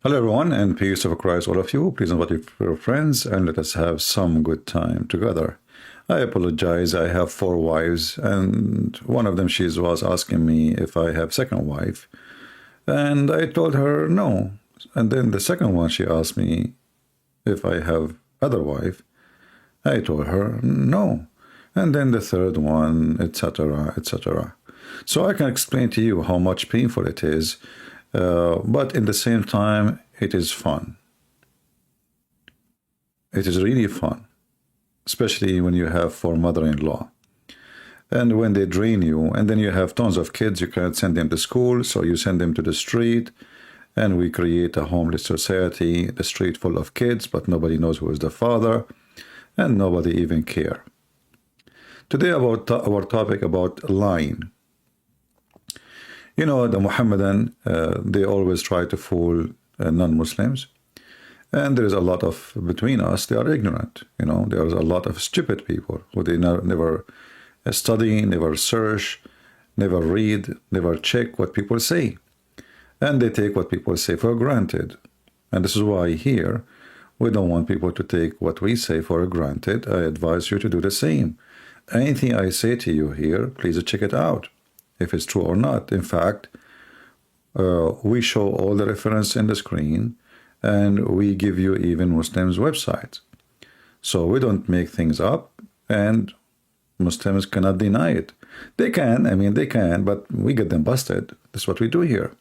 Hello, everyone, and peace of Christ, all of you. Please invite your friends and let us have some good time together. I apologize. I have 4 wives, and one of them she was asking me if I have second wife, and I told her no. And then the second one she asked me if I have other wife. I told her no. And then the third one, etc., etc. So I can explain to you how much painful it is. But in the same time, it is fun. It is really fun, especially when you have 4 mother-in-law. And when they drain you, and then you have tons of kids, you can't send them to school, so you send them to the street, and we create a homeless society, the street full of kids, but nobody knows who is the father, and nobody even care. Today about our topic about lying. You know, the Muhammadan, they always try to fool non-Muslims. And there is a lot of, between us, they are ignorant. You know, there is a lot of stupid people who they never study, never search, never read, never check what people say. And they take what people say for granted. And this is why here, we don't want people to take what we say for granted. I advise you to do the same. Anything I say to you here, please check it out, if it's true or not. In fact, we show all the reference in the screen, and we give you even Muslims' websites. So we don't make things up, and Muslims cannot deny it. They can, they can, but we get them busted. That's what we do here.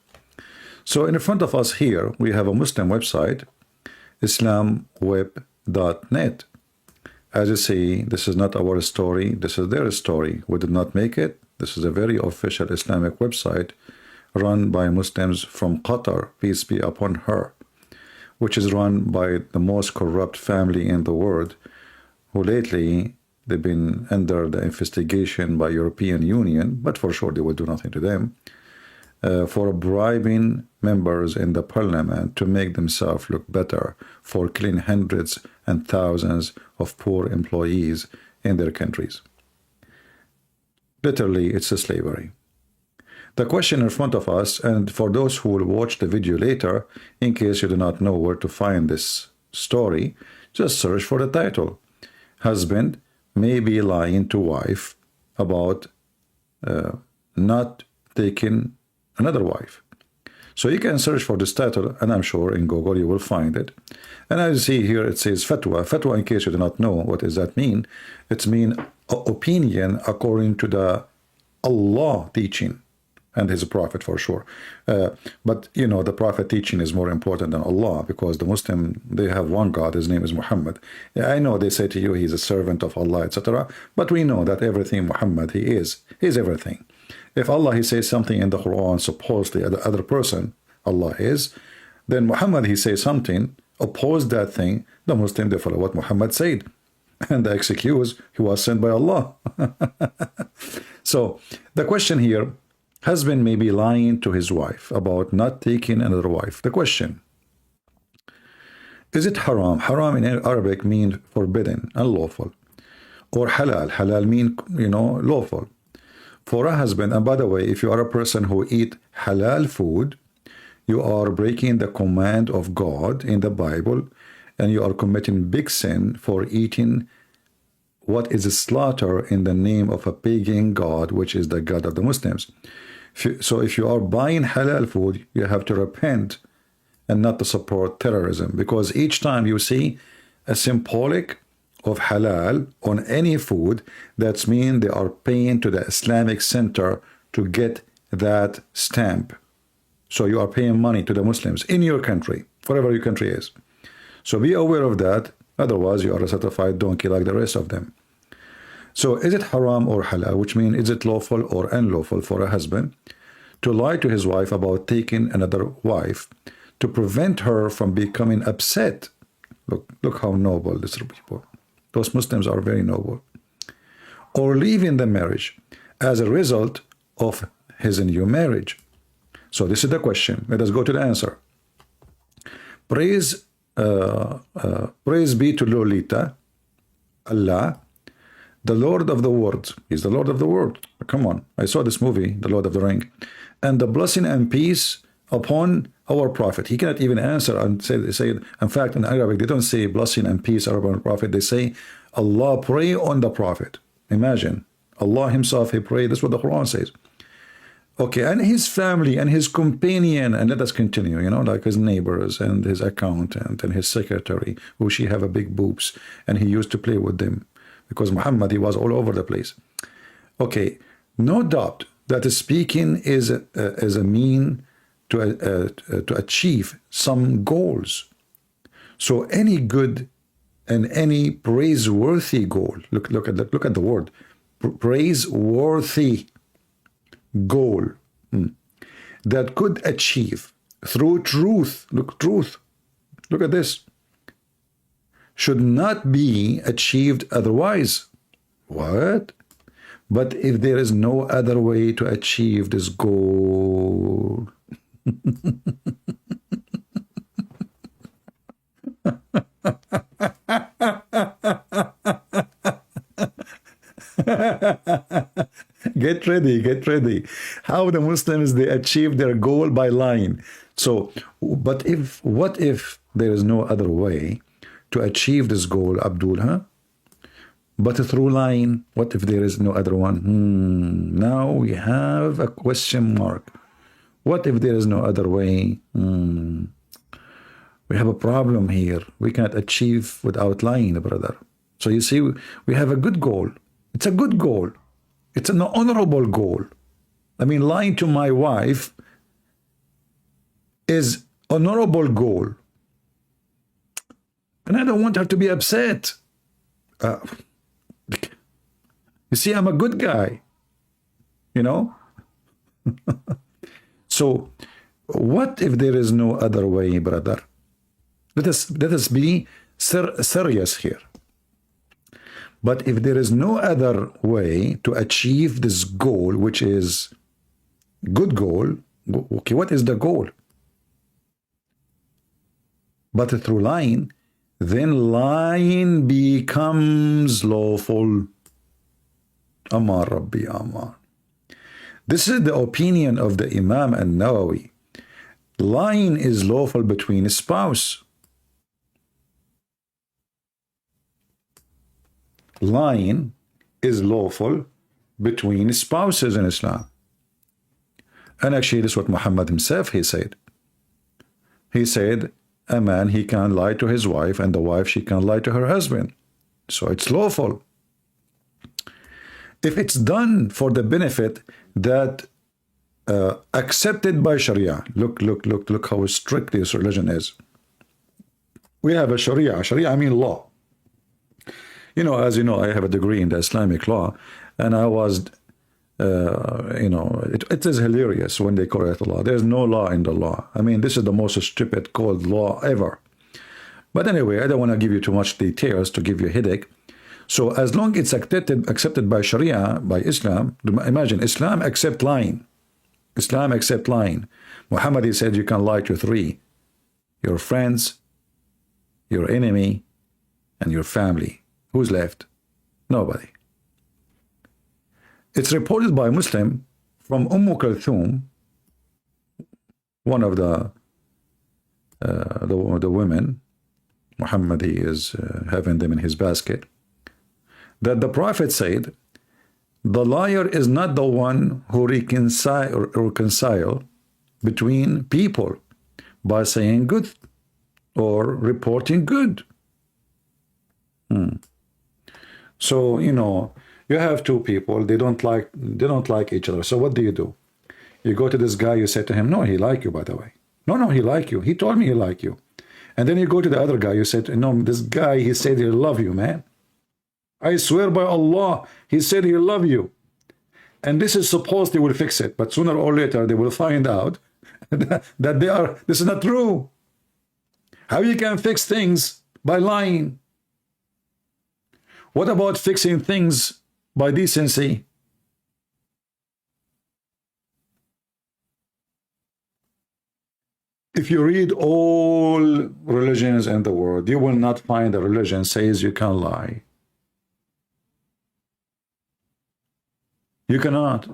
So in front of us here, we have a Muslim website, islamweb.net. As you see, this is not our story, this is their story. We did not make it. This is a very official Islamic website run by Muslims from Qatar, peace be upon her, which is run by the most corrupt family in the world, who lately they've been under the investigation by European Union, but for sure they will do nothing to them, for bribing members in the parliament to make themselves look better, for killing hundreds and thousands of poor employees in their countries. Literally, it's a slavery. The question in front of us, and for those who will watch the video later, in case you do not know where to find this story, just search for the title. Husband may be lying to wife about not taking another wife. So you can search for this title, and I'm sure in Google you will find it. And as you see here, it says fatwa. Fatwa, in case you do not know, what does that mean? It means opinion according to the Allah teaching and his prophet, for sure. But you know, the prophet teaching is more important than Allah, because the Muslim, they have one God, his name is Muhammad. I know they say to you he's a servant of Allah, etc. But we know that everything Muhammad, he is everything. If Allah, he says something in the Quran, supposedly the other person, Allah is, then Muhammad, he says something, oppose that thing, the Muslim, they follow what Muhammad said. And the excuse, he was sent by Allah. So the question here, husband may be lying to his wife about not taking another wife. The question, is it haram? Haram in Arabic means forbidden, unlawful. Or halal. Halal means, lawful. For a husband, and by the way, if you are a person who eat halal food, you are breaking the command of God in the Bible, and you are committing big sin for eating what is a slaughter in the name of a pagan god, which is the God of the Muslims. So if you are buying halal food, you have to repent and not to support terrorism, because each time you see a symbolic of halal on any food, that means they are paying to the Islamic Center to get that stamp. So you are paying money to the Muslims in your country, whatever your country is. So be aware of that, otherwise you are a certified donkey like the rest of them. So is it haram or halal, which means is it lawful or unlawful for a husband to lie to his wife about taking another wife to prevent her from becoming upset? Look how noble these people. Those Muslims are very noble. Or leaving the marriage as a result of his new marriage. So this is the question. Let us go to the answer. Praise be to Lolita, Allah, the Lord of the world. He's the Lord of the world. Come on. I saw this movie, The Lord of the Ring. And the blessing and peace upon our Prophet. He cannot even answer and say in fact, in Arabic, they don't say blessing and peace upon the Prophet. They say, Allah pray on the Prophet. Imagine. Allah himself, he prayed. That's what the Quran says. Okay, and his family and his companion, and let us continue, you know, like his neighbors and his accountant and his secretary, who she have a big boobs, and he used to play with them because Muhammad, he was all over the place. Okay, no doubt that speaking is a mean to achieve some goals. So any good and any praiseworthy goal, look at the word, praiseworthy goal that could achieve through truth, look at this, should not be achieved otherwise. What? But if there is no other way to achieve this goal, get ready. How the Muslims, they achieve their goal by lying. So, but what if there is no other way to achieve this goal, Abdul, huh? But through lying, what if there is no other one? Now we have a question mark. What if there is no other way? We have a problem here. We cannot achieve without lying, brother. So you see, we have a good goal. It's a good goal. It's an honorable goal. I mean, lying to my wife is an honorable goal. And I don't want her to be upset. You see, I'm a good guy, you know? So what if there is no other way, brother? Let us be serious here. But if there is no other way to achieve this goal, which is good goal, okay, what is the goal? But through lying, then lying becomes lawful. Amar Rabbi Amar. This is the opinion of the Imam Al Nawawi. Lying is lawful between a spouse. Lying is lawful between spouses in Islam. And actually, this is what Muhammad himself, he said. He said, a man, he can lie to his wife, and the wife, she can lie to her husband. So it's lawful. If it's done for the benefit that accepted by Sharia. Look how strict this religion is. We have a Sharia. Sharia, I mean law. You know, as you know, I have a degree in the Islamic law, and I was, you know, it is hilarious when they correct the law. There's no law in the law. I mean, this is the most stupid called law ever. But anyway, I don't want to give you too much details to give you a headache. So as long as it's accepted by Sharia, by Islam, imagine, Islam accept lying. Islam accept lying. Muhammad, he said you can lie to three: your friends, your enemy, and your family. Who's left? Nobody. It's reported by Muslim from Oumekelthoum, one of the women. Muhammad, he is having them in his basket, that the Prophet said, the liar is not the one who reconcile between people by saying good or reporting good. So, you know, you have two people, they don't like each other. So what do? You go to this guy, you say to him, no, he like you, by the way. No, he like you. He told me he like you. And then you go to the other guy, you say, no, this guy, he said he love you, man. I swear by Allah, he said he love you. And this is supposed they will fix it. But sooner or later, they will find out that this is not true. How you can fix things by lying? What about fixing things by decency? If you read all religions in the world, you will not find a religion says you can lie. You cannot.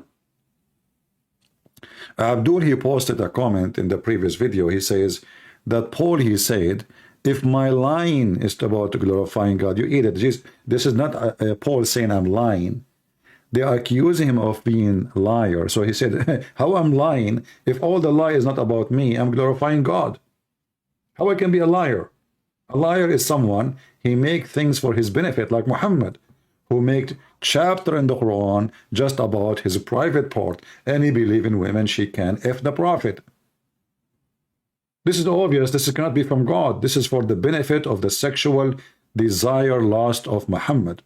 Abdul, he posted a comment in the previous video. He says that Paul, he said, if my lying is about glorifying God, you eat it. This is not Paul saying I'm lying. They are accusing him of being a liar. So he said, how I'm lying if all the lie is not about me, I'm glorifying God. How I can be a liar? A liar is someone, he make things for his benefit, like Muhammad, who made chapter in the Quran just about his private part, and he believe in women, she can F the Prophet. This is obvious, this cannot be from God. This is for the benefit of the sexual desire, lust of Muhammad.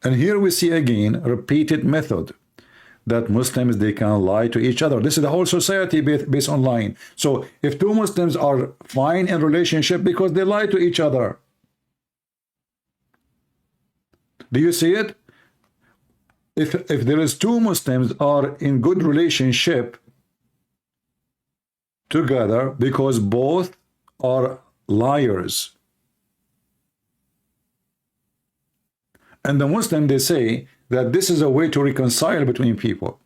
And here we see again repeated method that Muslims, they can lie to each other. This is the whole society based on lying. So if two Muslims are fine in relationship because they lie to each other. Do you see it? If there is two Muslims are in good relationship together because both are liars. And the Muslim, they say that this is a way to reconcile between people,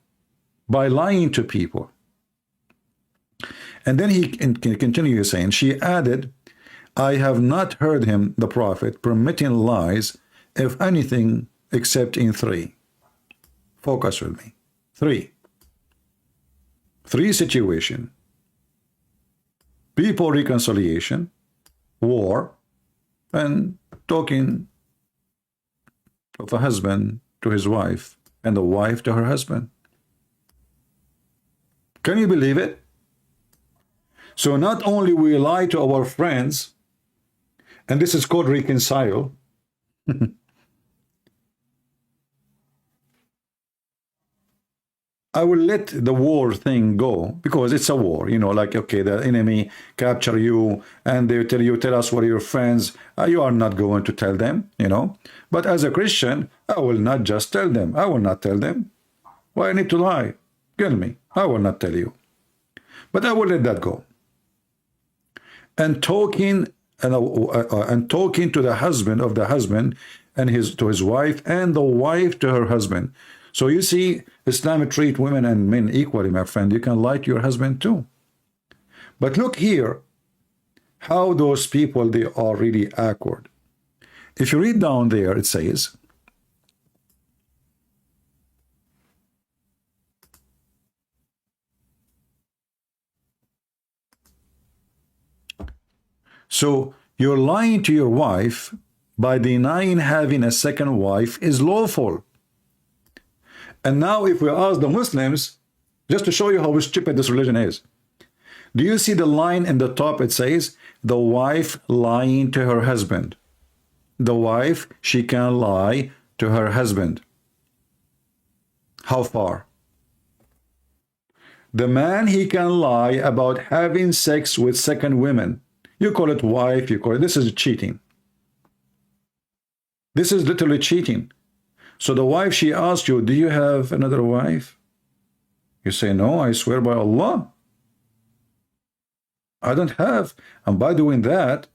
by lying to people. And then he continues saying, she added, I have not heard him, the Prophet, permitting lies, if anything, except in three. Focus with me. Three situation. People reconciliation, war, and talking of a husband to his wife and a wife to her husband. Can you believe it? So not only we lie to our friends, and this is called reconcile. I will let the war thing go because it's a war, you know, like, okay, the enemy capture you and they tell us what are your friends. You are not going to tell them, you know. But as a Christian, I will not just tell them. I will not tell them. Why I need to lie? Kill me. I will not tell you. But I will let that go. And talking to the husband of the husband and to his wife and the wife to her husband. So you see, Islam treat women and men equally, my friend. You can lie to your husband too. But look here, how those people, they are really awkward. If you read down there, it says, so you're lying to your wife by denying having a second wife is lawful. And now if we ask the Muslims, just to show you how stupid this religion is, do you see the line in the top? It says, the wife lying to her husband. The wife, she can lie to her husband. How far? The man, he can lie about having sex with second women. You call it wife, you call it, this is cheating. This is literally cheating. So the wife, she asks you, do you have another wife? You say, no, I swear by Allah, I don't have. And by doing that,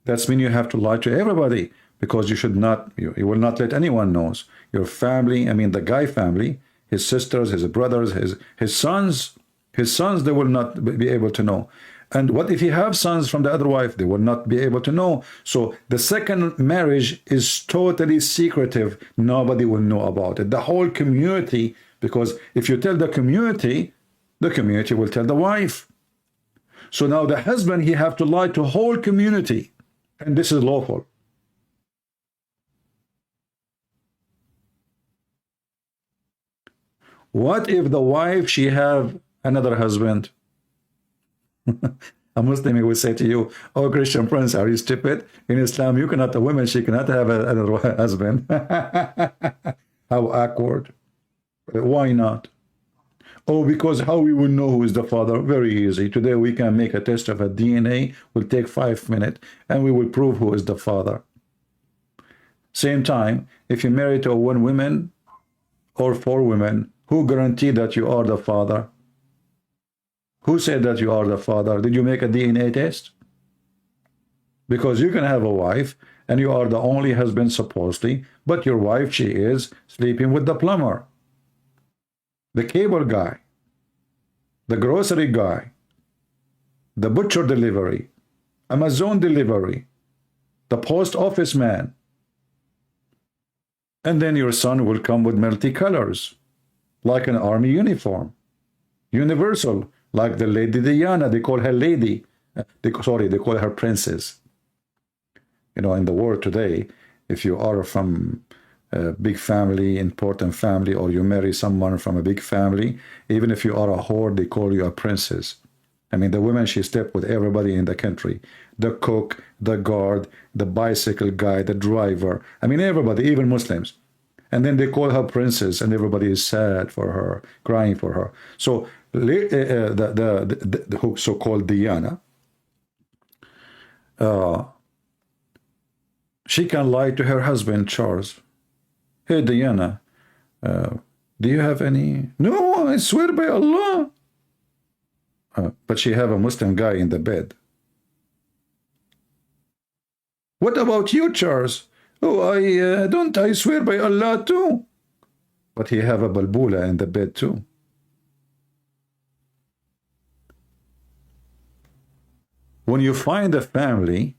that's mean you have to lie to everybody, because you should not, you will not let anyone know. Your family, I mean the guy family, his sisters, his brothers, his sons, they will not be able to know. And what if he have sons from the other wife? They will not be able to know. So the second marriage is totally secretive. Nobody will know about it. The whole community, because if you tell the community will tell the wife. So now the husband, he have to lie to whole community. And this is lawful. What if the wife, she have another husband? A Muslim will say to you, oh, Christian prince, are you stupid? In Islam, you cannot, a woman, she cannot have another husband. How awkward. Why not? Oh, because how we will know who is the father? Very easy. Today we can make a test of a DNA. Will take 5 minutes, and we will prove who is the father. Same time, if you marry to one woman or 4 women, who guarantee that you are the father? Who said that you are the father? Did you make a DNA test? Because you can have a wife and you are the only husband supposedly, but your wife, she is sleeping with the plumber, the cable guy. the grocery guy, the butcher delivery, Amazon delivery, the post office man. And then your son will come with multicolors, like an army uniform. Universal, like the Lady Diana. They call her lady. They call her princess. You know, in the world today, if you are from a big family, important family, or you marry someone from a big family, even if you are a whore, they call you a princess. I mean, the woman, she slept with everybody in the country. The cook, the guard, the bicycle guy, the driver. I mean, everybody, even Muslims. And then they call her princess, and everybody is sad for her, crying for her. So the so-called Diana, she can lie to her husband, Charles. Hey, Diana, do you have any? No, I swear by Allah. But she have a Muslim guy in the bed. What about you, Charles? Oh, I swear by Allah too. But he have a balbula in the bed too. When you find a family,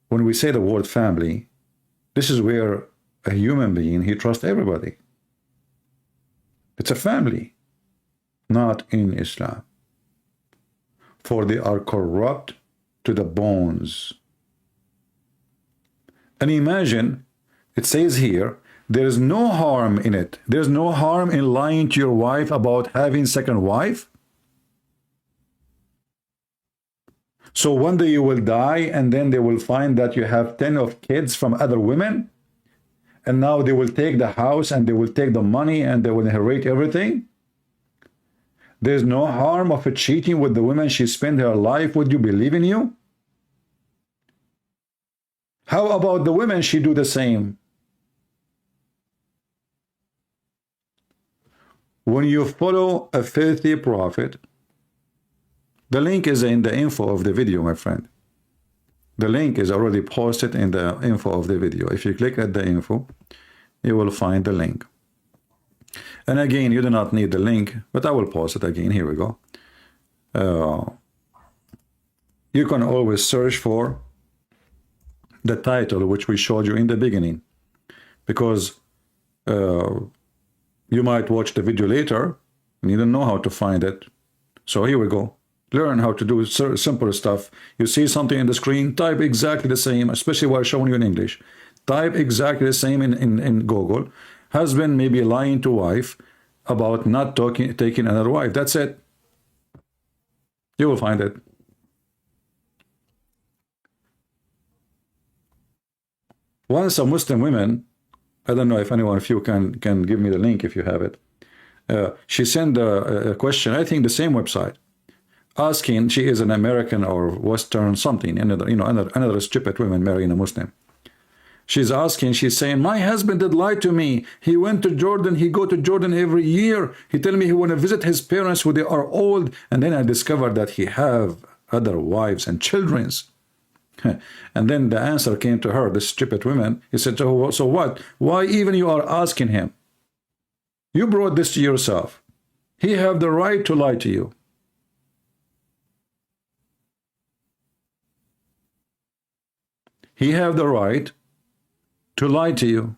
when we say the word family, this is where a human being, he trusts everybody. It's a family, not in Islam. For they are corrupt to the bones. And imagine, it says here, there is no harm in it. There's no harm in lying to your wife about having second wife. So one day you will die, and then they will find that you have 10 of kids from other women, and now they will take the house, and they will take the money, and they will inherit everything. There's no harm of cheating with the women she spent her life with. You believe in you? How about the women? She do the same. When you follow a filthy prophet, the link is in the info of the video, my friend. The link is already posted in the info of the video. If you click at the info, you will find the link. And again, you do not need the link, but I will post it again. Here we go. You can always search for the title which we showed you in the beginning, because you might watch the video later and you don't know how to find it. So here we go. Learn how to do simple stuff. You see something in the screen, type exactly the same, especially while showing you in English. Type exactly the same in Google. Husband may be lying to wife about not taking another wife. That's it. You will find it. Once a Muslim woman, I don't know if anyone of you can give me the link if you have it. She sent a question, I think the same website, asking, she is an American or Western something, another stupid woman marrying a Muslim. She's asking, she's saying, my husband did lie to me. He went to Jordan. He go to Jordan every year. He tell me he want to visit his parents when they are old. And then I discovered that he have other wives and childrens. And then the answer came to her, this stupid woman. He said, so what? Why even you are asking him? You brought this to yourself. He have the right to lie to you. He have the right to lie to you.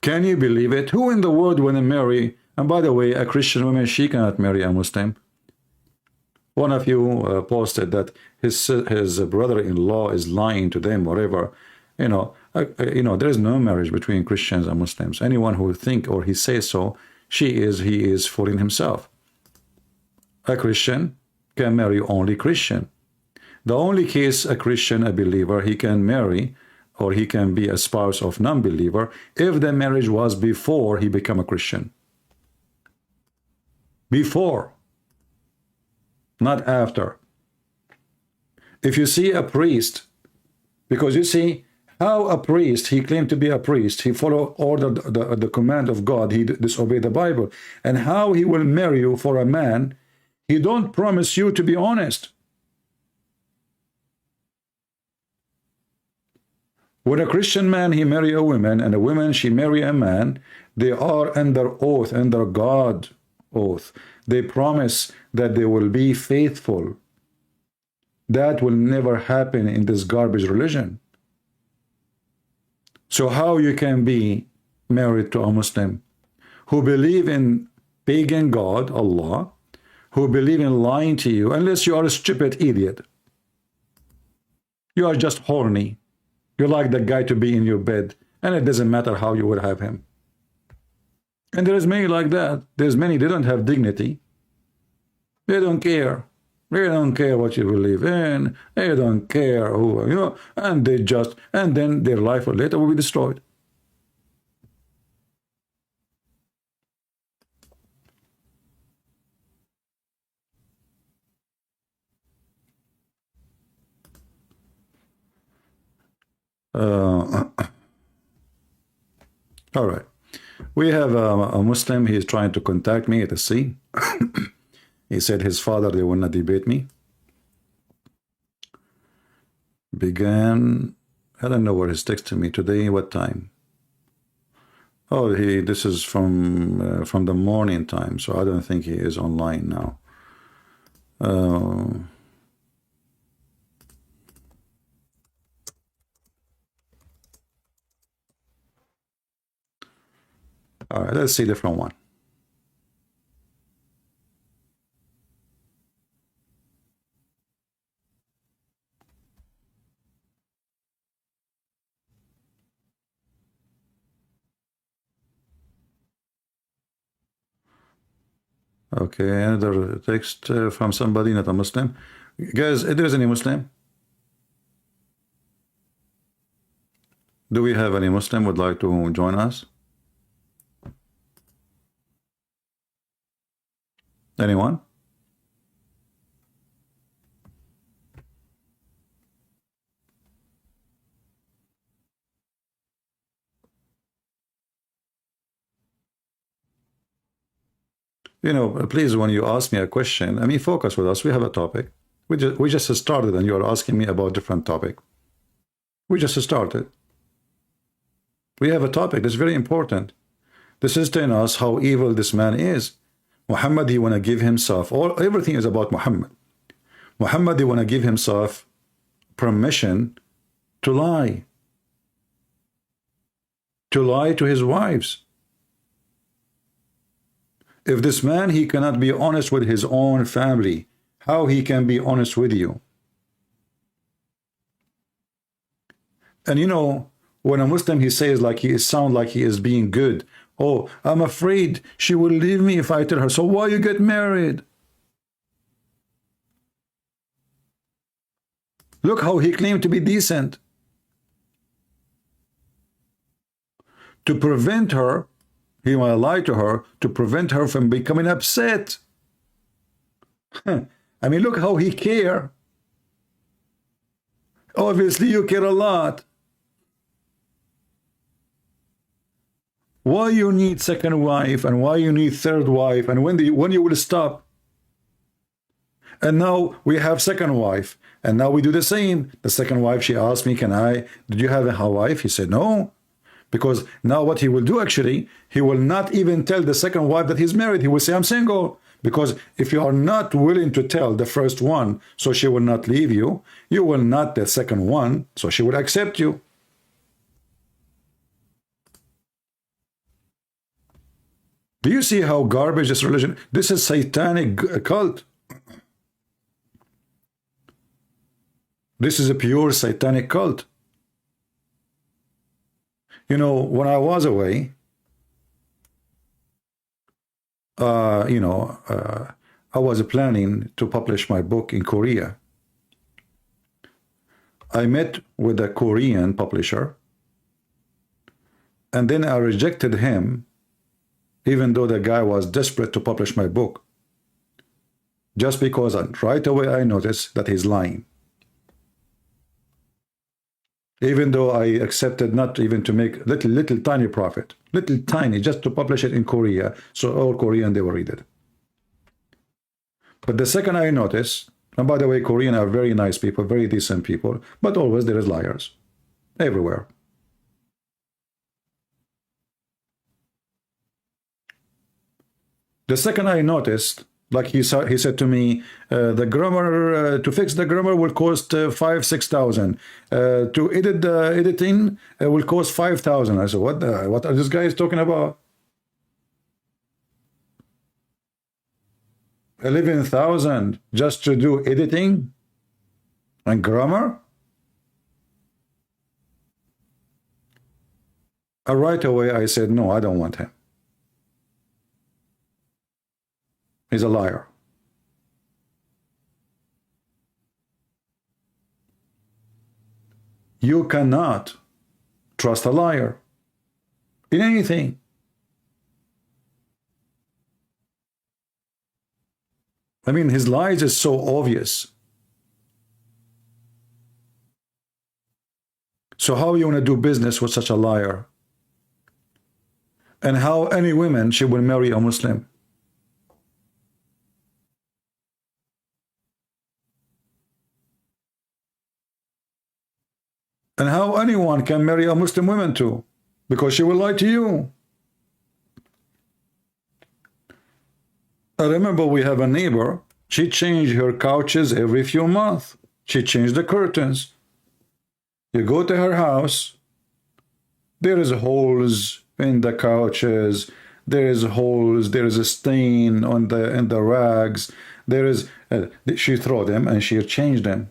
Can you believe it? Who in the world want to marry? And by the way, a Christian woman, she cannot marry a Muslim. One of you posted that his brother-in-law is lying to them, whatever. There is no marriage between Christians and Muslims. Anyone who think or he says so, he is fooling himself. A Christian can marry only Christian. The only case a Christian, a believer, he can marry or he can be a spouse of non-believer if the marriage was before he became a Christian. Before, not after. If you see a priest, because you see how a priest, he claimed to be a priest, he followed the command of God, he disobeyed the Bible, and how he will marry you for a man, he don't promise you to be honest. When a Christian man, he marry a woman, and a woman, she marry a man, they are under oath, under God oath. They promise that they will be faithful. That will never happen in this garbage religion. So how you can be married to a Muslim who believe in pagan God, Allah, who believe in lying to you, unless you are a stupid idiot. You are just horny. You like the guy to be in your bed, and it doesn't matter how you would have him. And there's many like that. There's many, they don't have dignity. They don't care. They don't care what you believe in. They don't care who, you know, and they just, and then their life later will be destroyed. All right. We have a Muslim. He is trying to contact me at the sea. He said his father, they will not debate me. Began, I don't know where he's texting me today, what time. Oh, this is from the morning time, so I don't think he is online now. All right, let's see the different one. Okay, another text from somebody, not a Muslim. Guys, if there's any Muslim, do we have any Muslim would like to join us? Anyone? You know, please, when you ask me a question, I mean, focus with us. We have a topic. We just started, and you're asking me about different topic. We just started. We have a topic that's very important. This is telling us how evil this man is. Muhammad, he want to give himself, everything is about Muhammad. Muhammad, he want to give himself permission to lie to his wives. If this man, he cannot be honest with his own family, how he can be honest with you? And you know, when a Muslim, he says like he sound like he is being good. Oh, I'm afraid she will leave me if I tell her. So why you get married? Look how he claimed to be decent. To prevent her, he want to lie to her, to prevent her from becoming upset. I mean, look how he care. Obviously, you care a lot. Why you need second wife, and why you need third wife, and when you will stop? And now we have second wife, and now we do the same. The second wife, she asked me, did you have a wife? He said, no. Because now what he will do, actually, he will not even tell the second wife that he's married. He will say, I'm single. Because if you are not willing to tell the first one, so she will not leave you, you will not the second one, so she will accept you. Do you see how garbage this religion? This is satanic cult. This is a pure satanic cult. You know, when I was away, I was planning to publish my book in Korea. I met with a Korean publisher, and then I rejected him, even though the guy was desperate to publish my book, just because right away I noticed that he's lying. Even though I accepted not even to make little tiny profit, little tiny, just to publish it in Korea, so all Korean, they will read it. But the second I noticed, and by the way, Korean are very nice people, very decent people, but always there is liars. everywhere. The second I noticed, like he said to me, the grammar, to fix the grammar will cost 5,000-6,000. To edit the editing will cost 5,000. I said, what are this guys talking about? 11,000 just to do editing and grammar? Right away I said, no, I don't want him. He's a liar. You cannot trust a liar in anything. I mean, his lies is so obvious. So how you want to do business with such a liar? And how any woman she will marry a Muslim? And how anyone can marry a Muslim woman too? Because she will lie to you. I remember we have a neighbor, she changed her couches every few months. She changed the curtains. You go to her house, there is holes in the couches, there is holes, there is a stain on the rags, there is, she throw them and she changed them.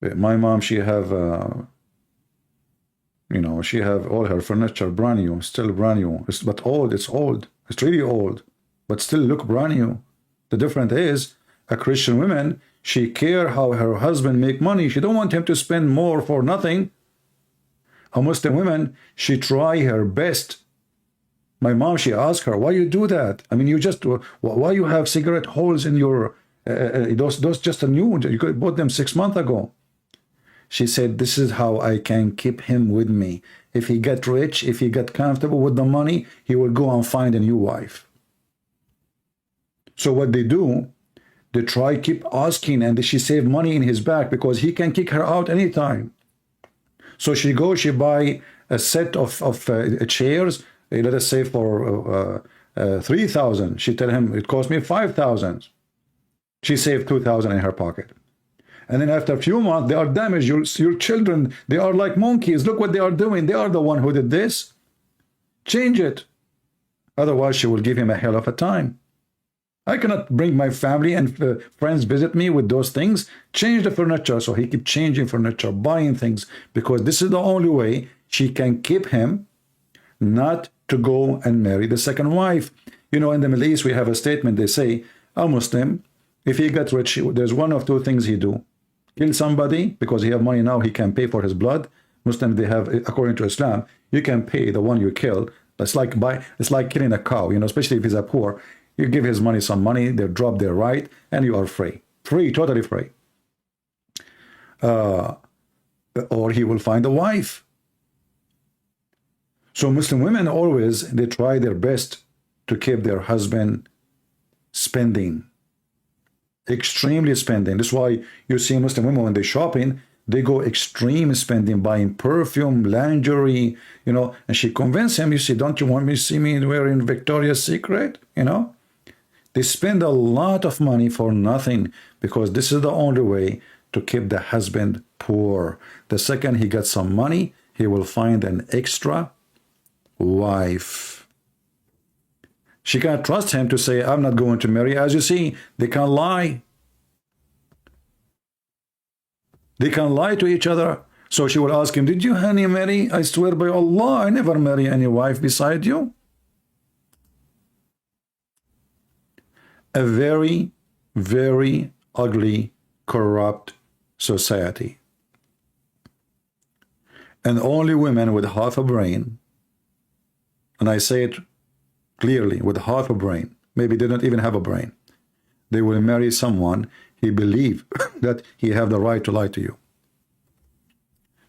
My mom, she have, you know, she have all her furniture brand new, still brand new, but old, it's old, it's really old, but still look brand new. The difference is, a Christian woman, she care how her husband make money. She don't want him to spend more for nothing. A Muslim woman, she try her best. My mom, she asked her, why you do that? I mean, you just, why you have cigarette holes in your, those just a new, you could bought them 6 months ago. She said, this is how I can keep him with me. If he get rich, if he get comfortable with the money, he will go and find a new wife. So what they do, they try keep asking, and she save money in his back because he can kick her out anytime. So she buy a set of chairs, let us say for 3,000. She tell him, it cost me 5,000. She saved 2,000 in her pocket. And then after a few months, they are damaged. Your children, they are like monkeys. Look what they are doing. They are the one who did this. Change it. Otherwise, she will give him a hell of a time. I cannot bring my family and friends visit me with those things. Change the furniture. So he keep changing furniture, buying things, because this is the only way she can keep him not to go and marry the second wife. You know, in the Middle East, we have a statement. They say, a Muslim, if he gets rich, there's one of two things he do. Kill somebody, because he have money now, he can pay for his blood. Muslims, they have, according to Islam, you can pay the one you killed. It's like killing a cow, you know, especially if he's a poor. You give his money some money, they drop their right, and you are free. Free, totally free. Or he will find a wife. So Muslim women always, they try their best to keep their husband spending. Extremely spending. That's why you see Muslim women when they're shopping, they go extreme spending, buying perfume, lingerie, you know, and she convinced him, you see, don't you want me to see me wearing Victoria's Secret, you know? They spend a lot of money for nothing, because this is the only way to keep the husband poor. The second he gets some money, he will find an extra wife. She can't trust him to say, I'm not going to marry. As you see, they can lie. They can lie to each other. So she will ask him, did you, honey, marry? I swear by Allah, I never marry any wife beside you. A very, very ugly, corrupt society. And only women with half a brain, and I say it clearly, with half a brain, maybe they don't even have a brain, they will marry someone he believes that he have the right to lie to you.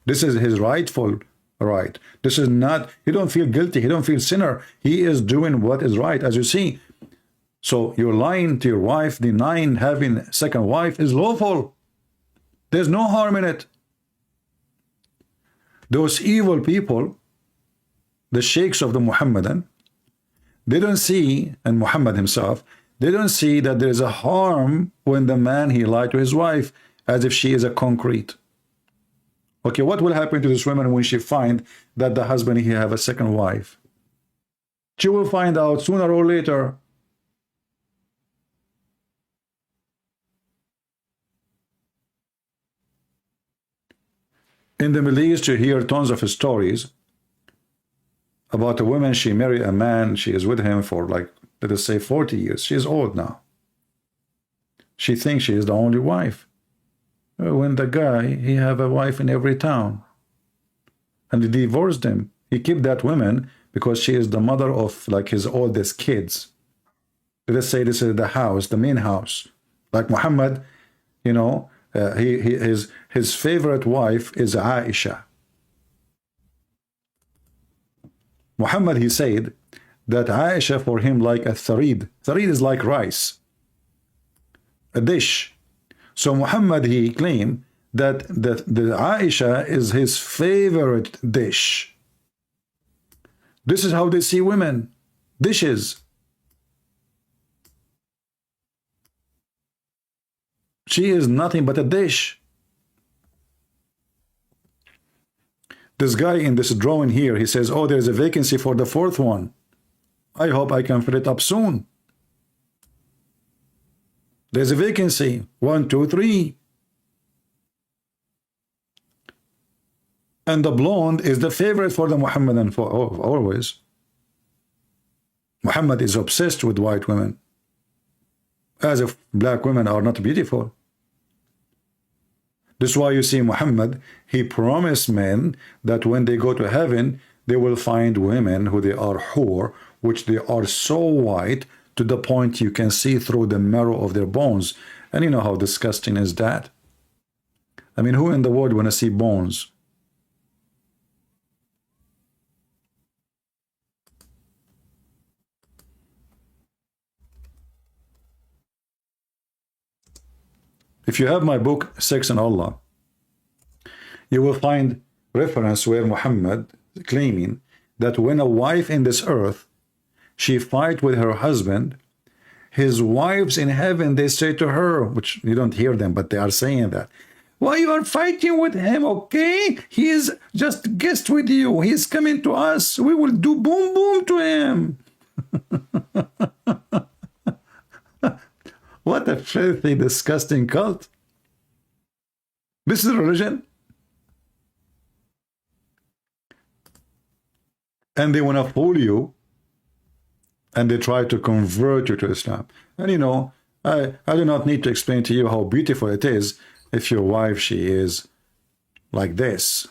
This is his rightful right. This is not, he don't feel guilty, he don't feel sinner. He is doing what is right, as you see. So you're lying to your wife, denying having second wife is lawful. There's no harm in it. Those evil people, the sheikhs of the Muhammadan, they don't see, and Muhammad himself, they don't see that there is a harm when the man he lied to his wife as if she is a concrete. Okay, what will happen to this woman when she find that the husband he have a second wife? She will find out sooner or later. In the Middle East, you hear tons of stories about a woman, she married a man, she is with him for like, let us say 40 years. She is old now. She thinks she is the only wife. When the guy, he have a wife in every town. And he divorced him. He kept that woman because she is the mother of like his oldest kids. Let us say this is the house, the main house. Like Muhammad, you know, his favorite wife is Aisha. Muhammad, he said that Aisha for him like a tharid. Tharid is like rice, a dish. So Muhammad, he claimed that the Aisha is his favorite dish. This is how they see women, dishes. She is nothing but a dish. This guy in this drawing here, he says, oh, there's a vacancy for the fourth one. I hope I can fill it up soon. There's a vacancy. 1, 2, 3. And the blonde is the favorite for the Muhammadan for always. Muhammad is obsessed with white women, as if black women are not beautiful. This is why you see Muhammad, he promised men that when they go to heaven, they will find women who they are hur, which they are so white to the point you can see through the marrow of their bones. And you know how disgusting is that? I mean, who in the world want to see bones? If you have my book, Sex and Allah, you will find reference where Muhammad claiming that when a wife in this earth, she fight with her husband, his wives in heaven, they say to her, which you don't hear them, but they are saying that, why you are fighting with him, okay? He is just guest with you. He is coming to us. We will do boom boom to him. What a filthy, disgusting cult. This is religion. And they want to fool you. And they try to convert you to Islam. And you know, I do not need to explain to you how beautiful it is if your wife, she is like this.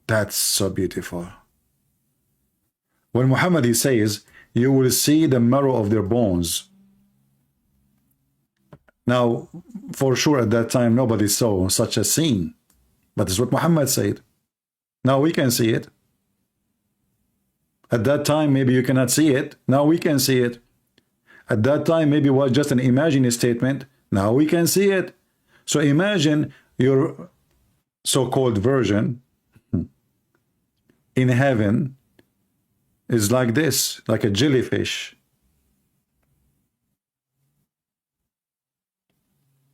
That's so beautiful. When Muhammad, he says, you will see the marrow of their bones. Now, for sure at that time, nobody saw such a scene. But it's what Muhammad said. Now we can see it. At that time, maybe you cannot see it. Now we can see it. At that time, maybe it was just an imaginary statement. Now we can see it. So imagine your so-called virgin in heaven is like this, like a jellyfish.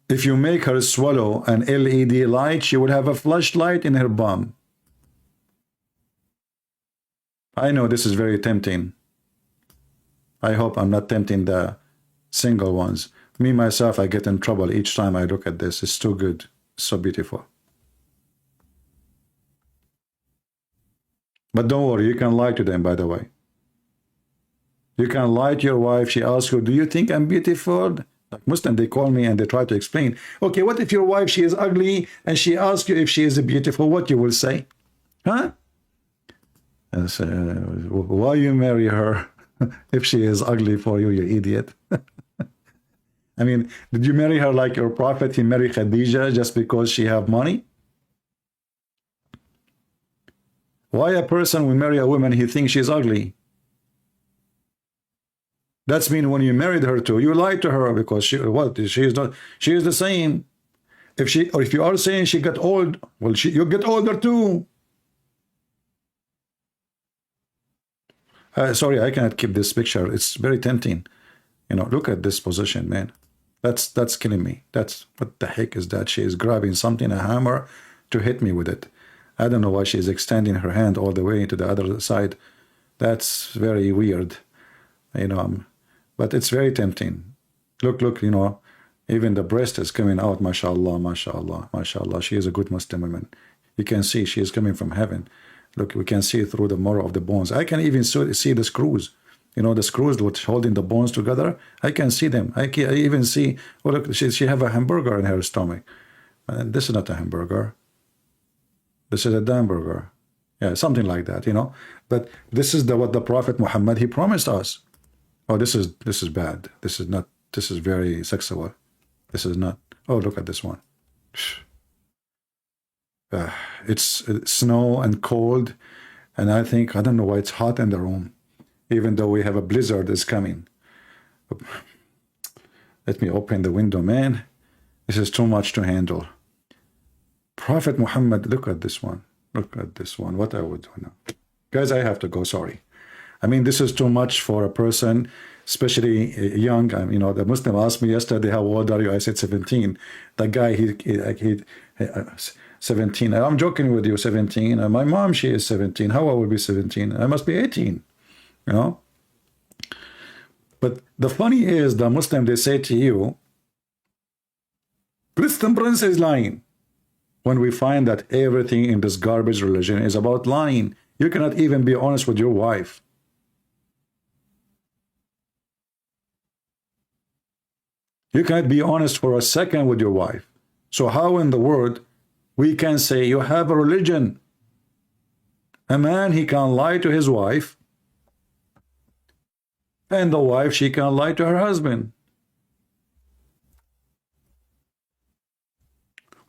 If you make her swallow an LED light, she would have a flashlight in her bum. I know this is very tempting. I hope I'm not tempting the single ones. Me, myself, I get in trouble each time I look at this. It's too good. It's so beautiful. But don't worry, you can lie to them, by the way. You can lie to your wife. She asks you, do you think I'm beautiful? Like Muslim, they call me and they try to explain. Okay, what if your wife, she is ugly, and she asks you if she is beautiful? What you will say? Huh? And say, why you marry her if she is ugly for you, you idiot? I mean, did you marry her like your prophet? He married Khadija just because she have money? Why a person will marry a woman he thinks she's ugly? That's mean when you married her to, you lied to her because she is not, she is the same. If you are saying she got old, well, you get older too. Sorry, I cannot keep this picture. It's very tempting. Look at this position, man. That's killing me. What the heck is that? She is grabbing something, a hammer, to hit me with it. I don't know why she's extending her hand all the way to the other side. That's very weird. But it's very tempting. Look, even the breast is coming out, mashallah, mashallah, mashallah. She is a good Muslim woman. You can see she is coming from heaven. Look, we can see through the marrow of the bones. I can even see the screws. The screws which holding the bones together. I can see them. I even see, oh look, she have a hamburger in her stomach. And this is not a hamburger. This is a hamburger. Yeah, something like that, But this is what the Prophet Muhammad, he promised us. Oh, this is bad. This is very sexual. This is not. Oh, look at this one. It's snow and cold, and I don't know why it's hot in the room, even though we have a blizzard is coming. Let me open the window, man. This is too much to handle. Prophet Muhammad, look at this one. Look at this one. What I would do now. Guys, I have to go, sorry. I mean, this is too much for a person, especially young. The Muslim asked me yesterday, how old are you? I said 17. The guy, he 17. I'm joking with you, 17. My mom, she is 17. How I will be 17? I must be 18, But the funny is, the Muslim, they say to you, Christian Prince is lying. When we find that everything in this garbage religion is about lying. You cannot even be honest with your wife. You cannot be honest for a second with your wife. So how in the world we can say you have a religion? A man, he can lie to his wife, and the wife, she can lie to her husband.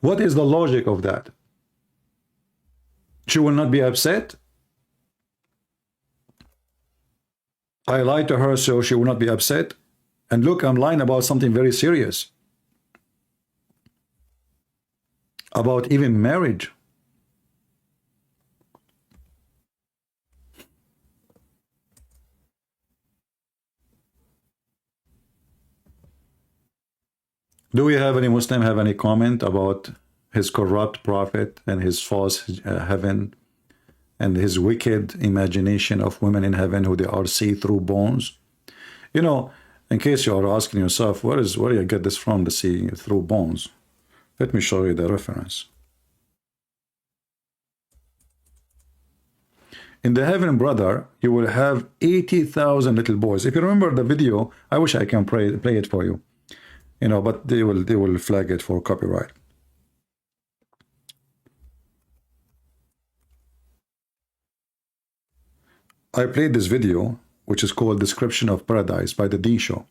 What is the logic of that? She will not be upset. I lied to her so she will not be upset. And look, I'm lying about something very serious. About even marriage. Do we have any Muslim have any comment about his corrupt prophet and his false heaven and his wicked imagination of women in heaven who they are see-through bones? In case you are asking yourself, where do you get this from, the see-through bones? Let me show you the reference. In the heaven, brother, you will have 80,000 little boys. If you remember the video, I wish I can play it for you. But they will flag it for copyright. I played this video, which is called Description of Paradise by the D Show.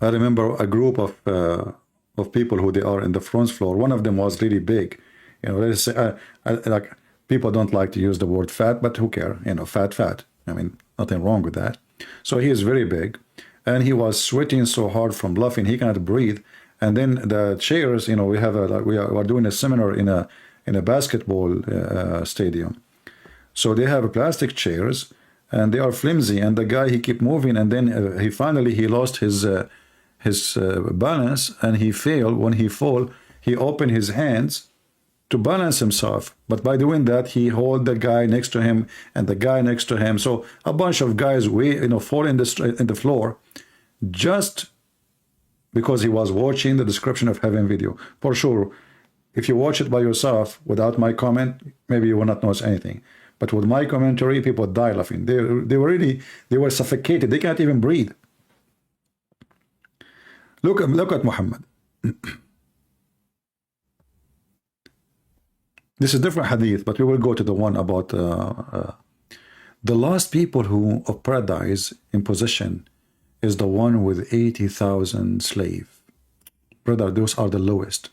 I remember a group of people who they are in the front floor. One of them was really big. Let's say, like, people don't like to use the word fat, but who care? Fat. I mean, nothing wrong with that. So he is very big, and he was sweating so hard from laughing he cannot breathe. And then the chairs, we have we are doing a seminar in a basketball stadium. So they have plastic chairs, and they are flimsy. And the guy, he keep moving, and then he finally lost his balance, and he failed. When he fall, he opened his hands to balance himself, but by doing that, he hold the guy next to him and the guy next to him. So a bunch of guys fall in the floor, just because he was watching the Description of Heaven video. For sure, if you watch it by yourself without my comment, maybe you will not notice anything. But with my commentary, people die laughing. They were suffocated. They can't even breathe. Look at Muhammad. This is different hadith, but we will go to the one about the last people of paradise in possession is the one with 80,000 slaves. Brother, those are the lowest.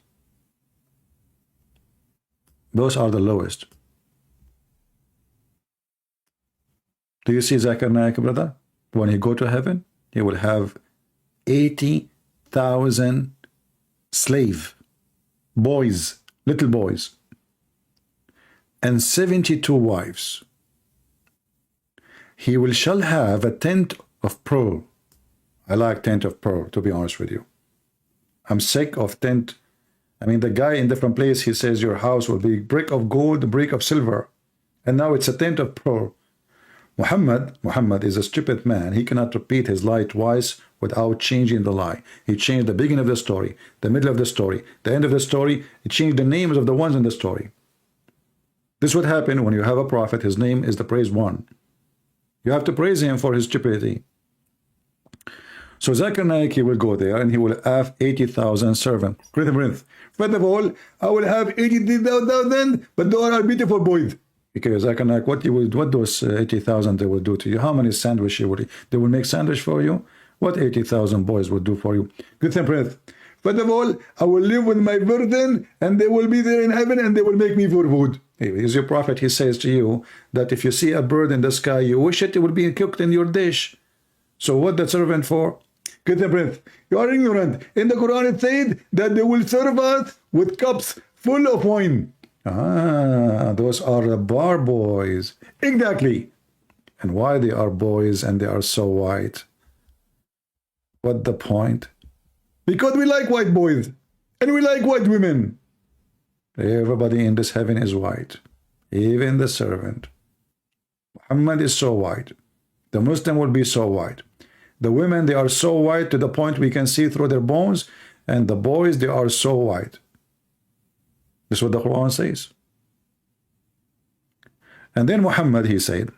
Those are the lowest. Do you see Zakir Naik, brother? When he go to heaven, he will have 80,000 slave boys, little boys, and 72 wives. He shall have a tent of pearl. I like tent of pearl, to be honest with you. I'm sick of tent. I mean, the guy in different place, he says your house will be brick of gold, brick of silver. And now it's a tent of pearl. Muhammad is a stupid man. He cannot repeat his lie twice without changing the lie. He changed the beginning of the story, the middle of the story, the end of the story. He changed the names of the ones in the story. This is what happened when you have a prophet. His name is the praised one. You have to praise him for his stupidity. So Zakir Naik, he will go there and he will have 80,000 servants. First of all, I will have 80,000, but those are beautiful boys. Because Zakir Naik, what those 80,000 they will do to you? How many sandwiches you will eat? They will make sandwich for you? What 80,000 boys will do for you? Good thing, Prince. First of all, I will live with my virgin and they will be there in heaven and they will make me for food. He's your prophet. He says to you that if you see a bird in the sky, you wish it would be cooked in your dish. So what the servant for? Good thing, Prince. You are ignorant. In the Quran it said that they will serve us with cups full of wine. Ah, those are the bar boys. Exactly. And why they are boys and they are so white? What the point? Because we like white boys and we like white women. Everybody in this heaven is white. Even the servant. Muhammad is so white. The Muslim will be so white. The women, they are so white to the point we can see through their bones. And the boys, they are so white. This is what the Quran says. And then Muhammad, he said,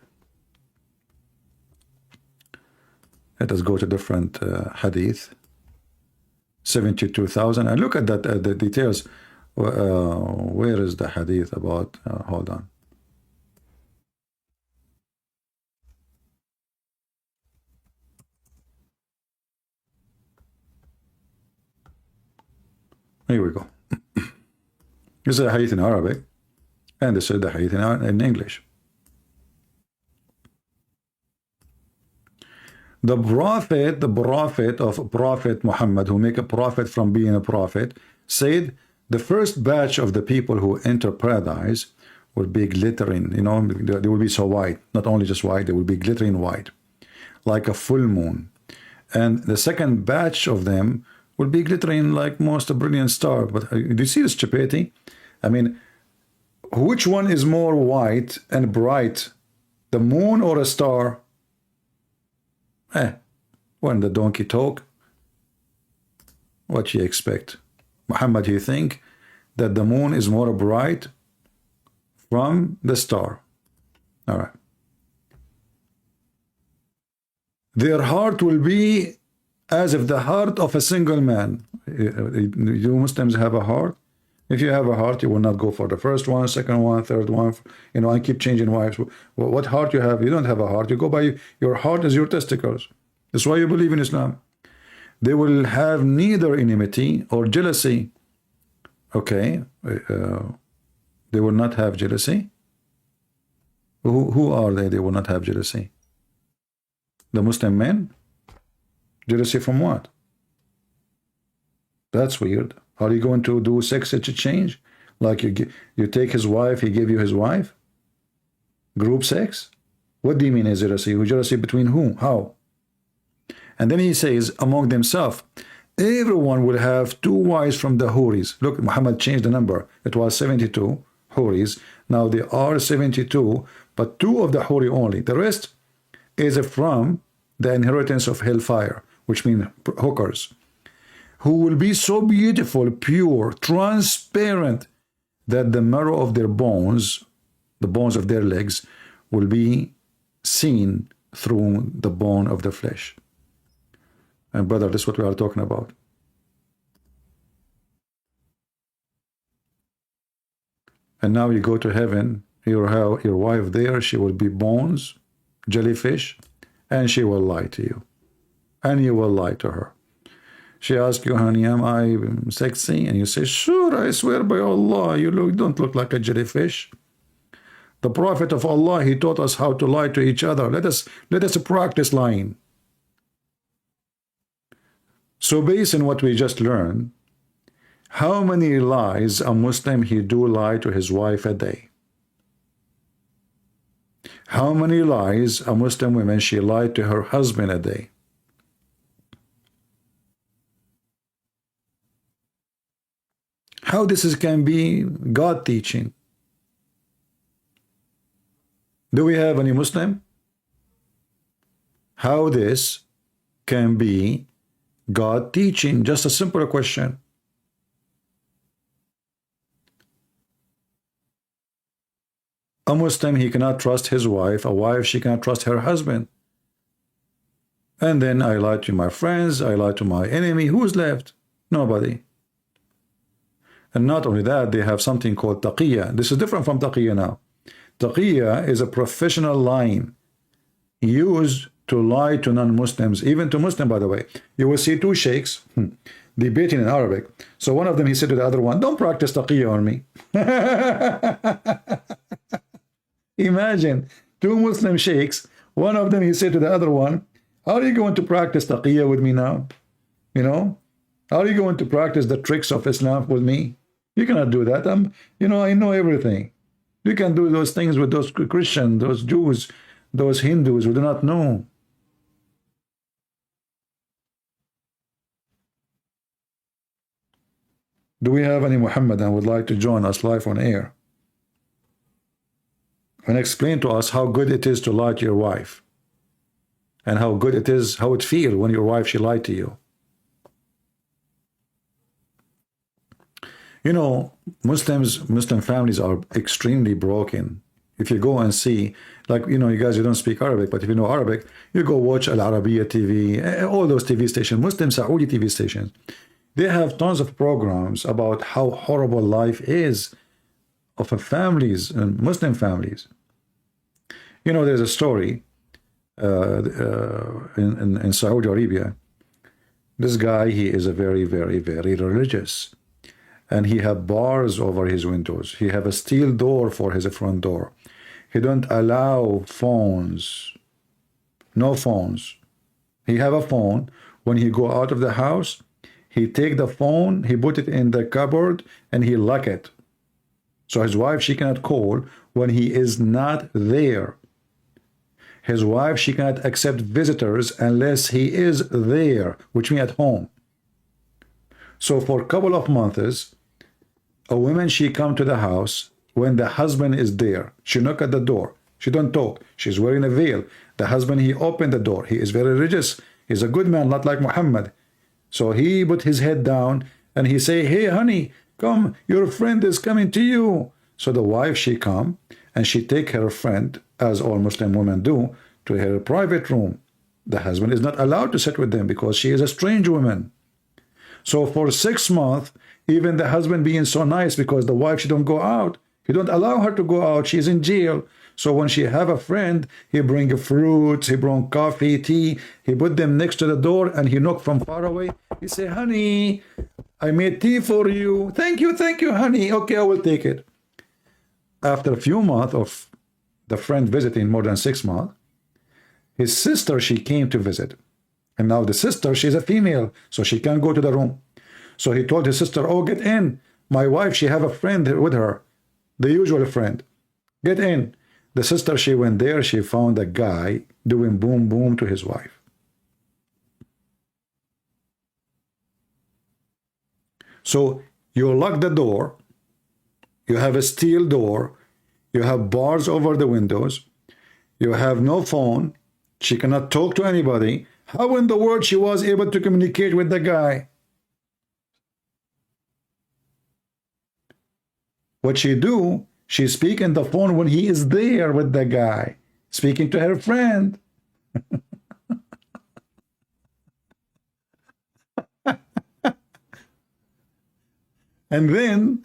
let us go to different hadith. 72,000. And look at that, the details. Where is the hadith about? Hold on. Here we go. This is a hadith in Arabic, and this is the hadith in English. The prophet of Prophet Muhammad, who make a prophet from being a prophet, said the first batch of the people who enter paradise will be glittering. You know, they will be so white, not only just white, they will be glittering white, like a full moon. And the second batch of them will be glittering like most a brilliant star. But do you see the stupidity? I mean, which one is more white and bright, the moon or a star? When the donkey talk, what you expect? Muhammad, you think that the moon is more bright from the star? All right. Their heart will be as if the heart of a single man. You Muslims have a heart. If you have a heart, you will not go for the first one, second one, third one. You know, I keep changing wives. What heart you have? You don't have a heart. You go by your heart is your testicles. That's why you believe in Islam. They will have neither enmity or jealousy. Okay, they will not have jealousy. Who are they? They will not have jealousy. The Muslim men. Jealousy from what? That's weird. Are you going to do sex exchange? Like you take his wife, he give you his wife? Group sex? What do you mean is jealousy? Jealousy between whom? How? And then he says, among themselves, everyone will have 2 wives from the Houris. Look, Muhammad changed the number. It was 72 Houris. Now there are 72, but 2 of the Houri only. The rest is from the inheritance of hellfire, which means hookers, who will be so beautiful, pure, transparent, that the marrow of their bones, the bones of their legs, will be seen through the bone of the flesh. And brother, this is what we are talking about. And now you go to heaven, your wife there, she will be bones, jellyfish, and she will lie to you. And you will lie to her. She asks you, honey, am I sexy? And you say, sure, I swear by Allah, you don't look like a jellyfish. The Prophet of Allah, he taught us how to lie to each other. Let us practice lying. So based on what we just learned, how many lies a Muslim he do lie to his wife a day? How many lies a Muslim woman she lied to her husband a day? How this can be God teaching? Do we have any Muslim? How this can be God teaching? Just a simple question. A Muslim, he cannot trust his wife. A wife, she cannot trust her husband. And then I lie to my friends. I lie to my enemy. Who's left? Nobody. And not only that, they have something called taqiyya. This is different from taqiyya now. Taqiyya is a professional lying used to lie to non-Muslims, even to Muslim, by the way. You will see two sheikhs debating in Arabic. So one of them, he said to the other one, don't practice taqiyya on me. Imagine, two Muslim sheikhs, one of them, he said to the other one, how are you going to practice taqiyya with me now? You know, how are you going to practice the tricks of Islam with me? You cannot do that. I know everything. You can do those things with those Christians, those Jews, those Hindus who do not know. Do we have any Muhammadan who would like to join us live on air and explain to us how good it is to lie to your wife, and how good it is, how it feels when your wife, she lied to you? You know, Muslim families are extremely broken. If you go and see, like, you guys, you don't speak Arabic, but if you know Arabic, you go watch Al Arabiya TV, all those TV stations, Muslim Saudi TV stations. They have tons of programs about how horrible life is of families and Muslim families. There's a story in Saudi Arabia. This guy, he is a very, very, very religious. And he have bars over his windows. He have a steel door for his front door. He don't allow phones. No phones. He have a phone. When he go out of the house, he take the phone, he put it in the cupboard, and he lock it. So his wife, she cannot call when he is not there. His wife, she cannot accept visitors unless he is there, which means at home. So for a couple of months, a woman, she come to the house when the husband is there. She knock at the door. She don't talk. She's wearing a veil. The husband, he opened the door. He is very religious. He's a good man, not like Muhammad. So he put his head down and he say, hey, honey, come, your friend is coming to you. So the wife, she come and she take her friend, as all Muslim women do, to her private room. The husband is not allowed to sit with them because she is a strange woman. So for 6 months, even the husband being so nice because the wife, she don't go out. He don't allow her to go out. She's in jail. So when she have a friend, he bring fruits, he bring coffee, tea. He put them next to the door and he knock from far away. He say, honey, I made tea for you. Thank you, honey. Okay, I will take it. After a few months of the friend visiting, more than 6 months, his sister, she came to visit. And now the sister, she's a female, so she can't go to the room. So he told his sister, oh, get in. My wife, she have a friend with her, the usual friend. Get in. The sister, she went there. She found a guy doing boom, boom to his wife. So you lock the door. You have a steel door. You have bars over the windows. You have no phone. She cannot talk to anybody. How in the world she was able to communicate with the guy? What she do, she speak in the phone when he is there with the guy, speaking to her friend. And then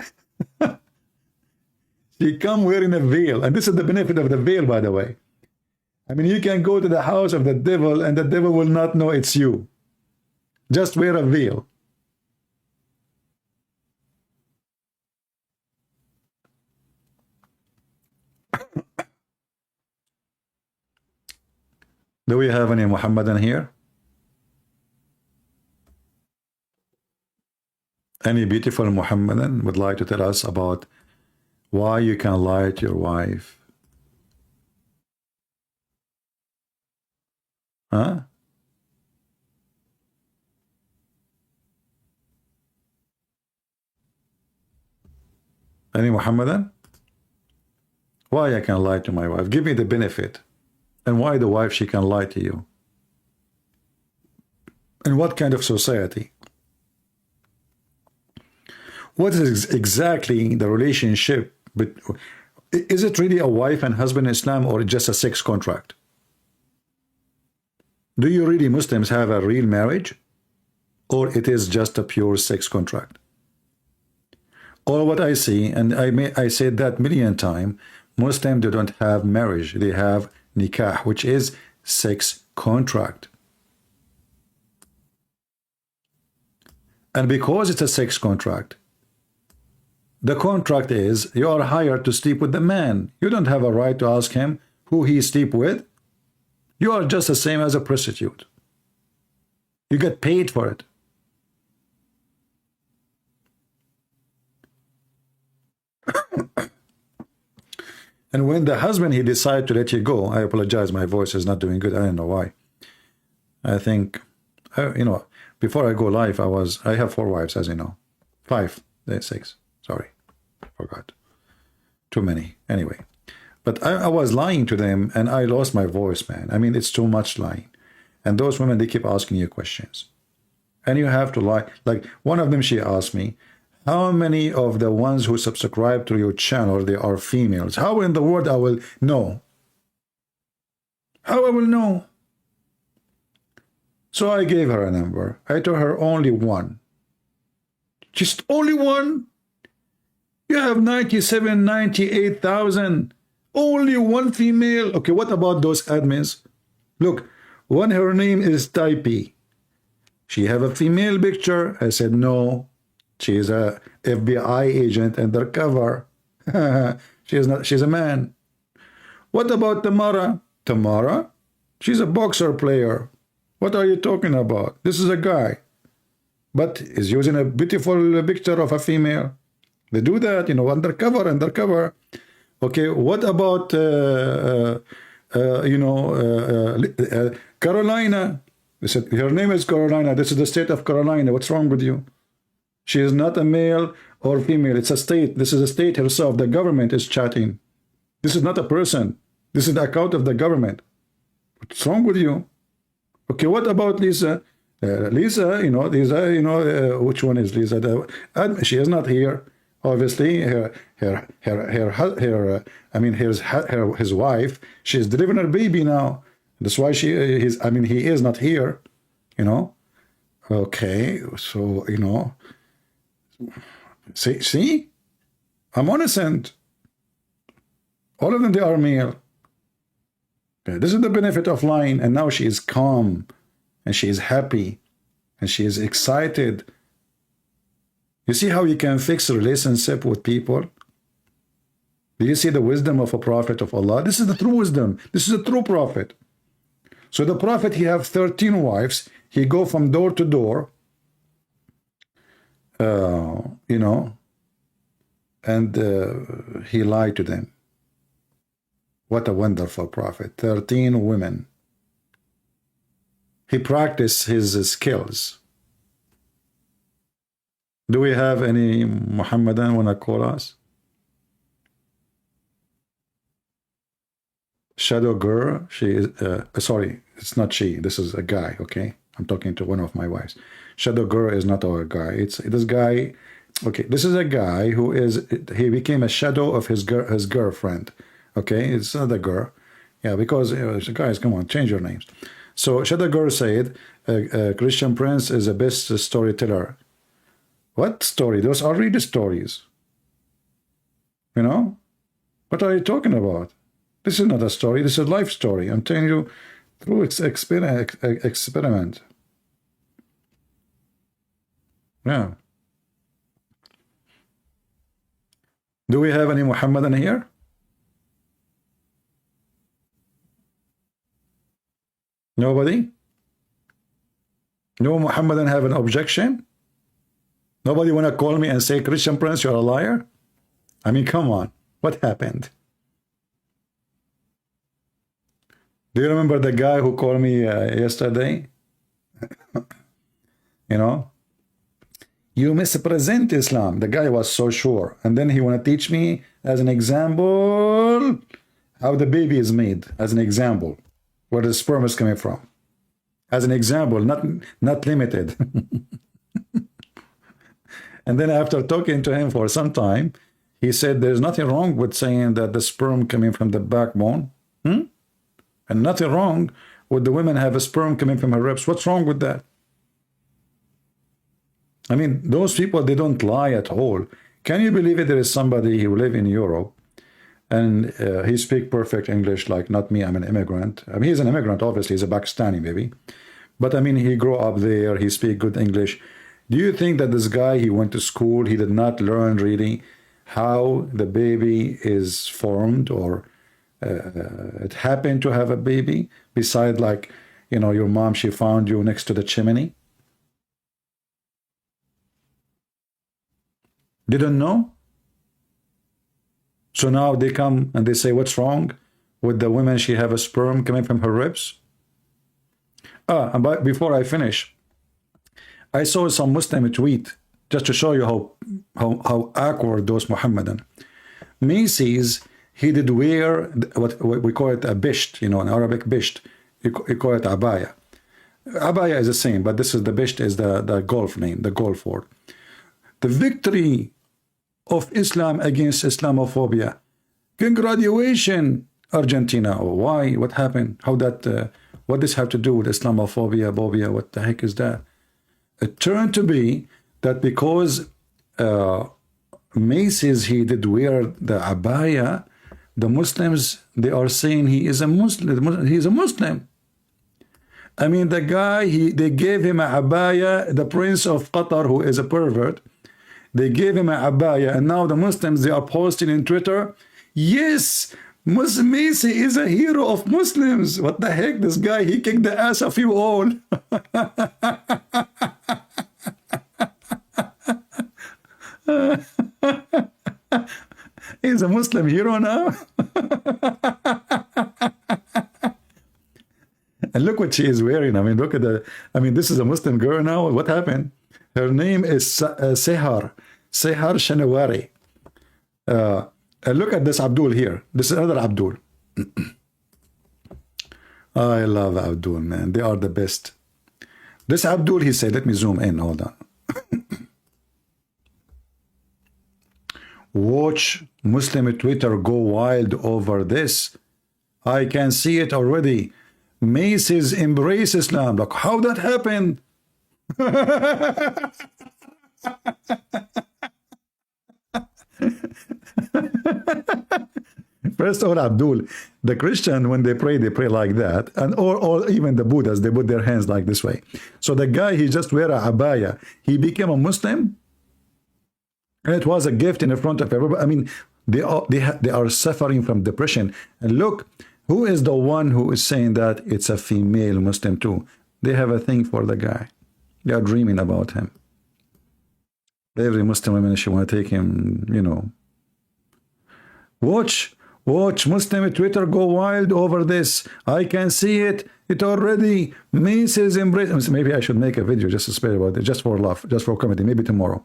she come wearing a veil. And this is the benefit of the veil, by the way. I mean, you can go to the house of the devil and the devil will not know it's you. Just wear a veil. Do we have any Muhammadan here? Any beautiful Muhammadan would like to tell us about why you can lie to your wife? Huh? Any Muhammadan? Why I can lie to my wife? Give me the benefit. And why the wife, she can lie to you? And what kind of society? What is exactly the relationship? But is it really a wife and husband in Islam, or just a sex contract? Do you really Muslims have a real marriage, or it is just a pure sex contract? All what I see, and I said that million times, Muslims, they don't have marriage. They have nikah, which is sex contract. And because it's a sex contract, the contract is you are hired to sleep with the man. You don't have a right to ask him who he sleep with. You are just the same as a prostitute. You get paid for it. And when the husband, he decide to let you go, I apologize, my voice is not doing good. I don't know why. I think, you know, before I go live, I have 4 wives, as you know. 5, 6. Sorry, forgot. Too many. Anyway, but I was lying to them, and I lost my voice, man. I mean, it's too much lying. And those women, they keep asking you questions. And you have to lie. Like, one of them, she asked me, how many of the ones who subscribe to your channel, they are females? How in the world I will know? How I will know? So I gave her a number. I told her only one. Just only one? You have 97, 98,000. Only one female. Okay, what about those admins? Look, one, her name is Taipei. She have a female picture. I said, no. She is a FBI agent undercover. She is not. She's a man. What about Tamara? Tamara? She's a boxer player. What are you talking about? This is a guy. But is using a beautiful picture of a female. They do that, you know, undercover. Okay, what about, Carolina? They said, her name is Carolina. This is the state of Carolina. What's wrong with you? She is not a male or female. It's a state. This is a state herself. The government is chatting. This is not a person. This is the account of the government. What's wrong with you? Okay, what about Lisa? Lisa, you know, Lisa, you know, which one is Lisa? She is not here. Obviously, his wife, she's delivering her baby now. That's why he is not here, you know. Okay, so, you know, see, I'm innocent. All of them, they are male. Okay, this is the benefit of lying, and now she is calm, and she is happy, and she is excited. You see how you can fix a relationship with people? Do you see the wisdom of a prophet of Allah? This is the true wisdom. This is a true prophet. So the prophet, he have 13 wives. He go from door to door, you know, and he lied to them. What a wonderful prophet. 13 women. He practiced his skills. Do we have any Muhammadan want to call us? Shadow girl, she is, sorry, it's not she, this is a guy, okay? I'm talking to one of my wives. Shadow girl is not our guy. It's this guy, okay, this is a guy who is, he became a shadow of his girlfriend, okay? It's not a girl. Yeah, because, guys, come on, change your names. So Shadow girl said, Christian Prince is the best storyteller. What story? Those are really stories. You know? What are you talking about? This is not a story. This is a life story. I'm telling you through experiment. Yeah. Do we have any Muhammadan here? Nobody? No Muhammadan have an objection? Nobody want to call me and say, Christian Prince, you're a liar? I mean, come on. What happened? Do you remember the guy who called me yesterday? You know, you misrepresent Islam. The guy was so sure. And then he want to teach me as an example how the baby is made, as an example, where the sperm is coming from. As an example, not limited. And then after talking to him for some time, he said there's nothing wrong with saying that the sperm coming from the backbone. And nothing wrong with the women have a sperm coming from her ribs. What's wrong with that? I mean, those people, they don't lie at all. Can you believe it? There is somebody who live in Europe and he speak perfect English, like not me, I'm an immigrant. I mean, he's an immigrant, obviously, he's a Pakistani maybe. But I mean, he grew up there, he speak good English. Do you think that this guy, he went to school, he did not learn really how the baby is formed, or it happened to have a baby, beside like, you know, your mom, she found you next to the chimney? Didn't know? So now they come and they say, what's wrong with the woman, she have a sperm coming from her ribs? And before I finish, I saw some Muslim tweet, just to show you how awkward those Muhammadan. Macy's, he did wear what we call it a bisht, you know, an Arabic bisht. You call it abaya. Abaya is the same, but this is the bisht, is the golf name, the golf word. The victory of Islam against Islamophobia. Congratulations, Argentina. Oh, why? What happened? How that? What does have to do with Islamophobia, phobia? What the heck is that? It turned to be that because Macy's, he did wear the abaya, the Muslims, they are saying he is a Muslim. He's a Muslim. I mean, the guy, they gave him a abaya, the Prince of Qatar, who is a pervert. They gave him a abaya, and now the Muslims, they are posting in Twitter, yes, Macy is a hero of Muslims. What the heck? This guy, he kicked the ass of you all. He's a Muslim hero now. And look what she is wearing. I mean, look at the, I mean, this is a Muslim girl now. What happened? Her name is Sehar Shanawari. Look at this Abdul here. This is another Abdul. I love Abdul, man. They are the best. This Abdul, he said, let me zoom in. Hold on. Watch Muslim Twitter go wild over this. I can see it already. Macy's embrace Islam. Look, how that happened? First of all, Abdul, the Christian, when they pray like that, and or even the Buddhas, they put their hands like this way. So the guy, he just wear a abaya, he became a Muslim, and it was a gift in the front of everybody. I mean, they are suffering from depression. And look, who is the one who is saying that it's a female Muslim too? They have a thing for the guy. They are dreaming about him. Every Muslim woman, she want to take him, you know. Watch Muslim Twitter go wild over this. I can see it. It already. Macy's embrace. Maybe I should make a video just to spare about it, just for love, just for comedy. Maybe tomorrow.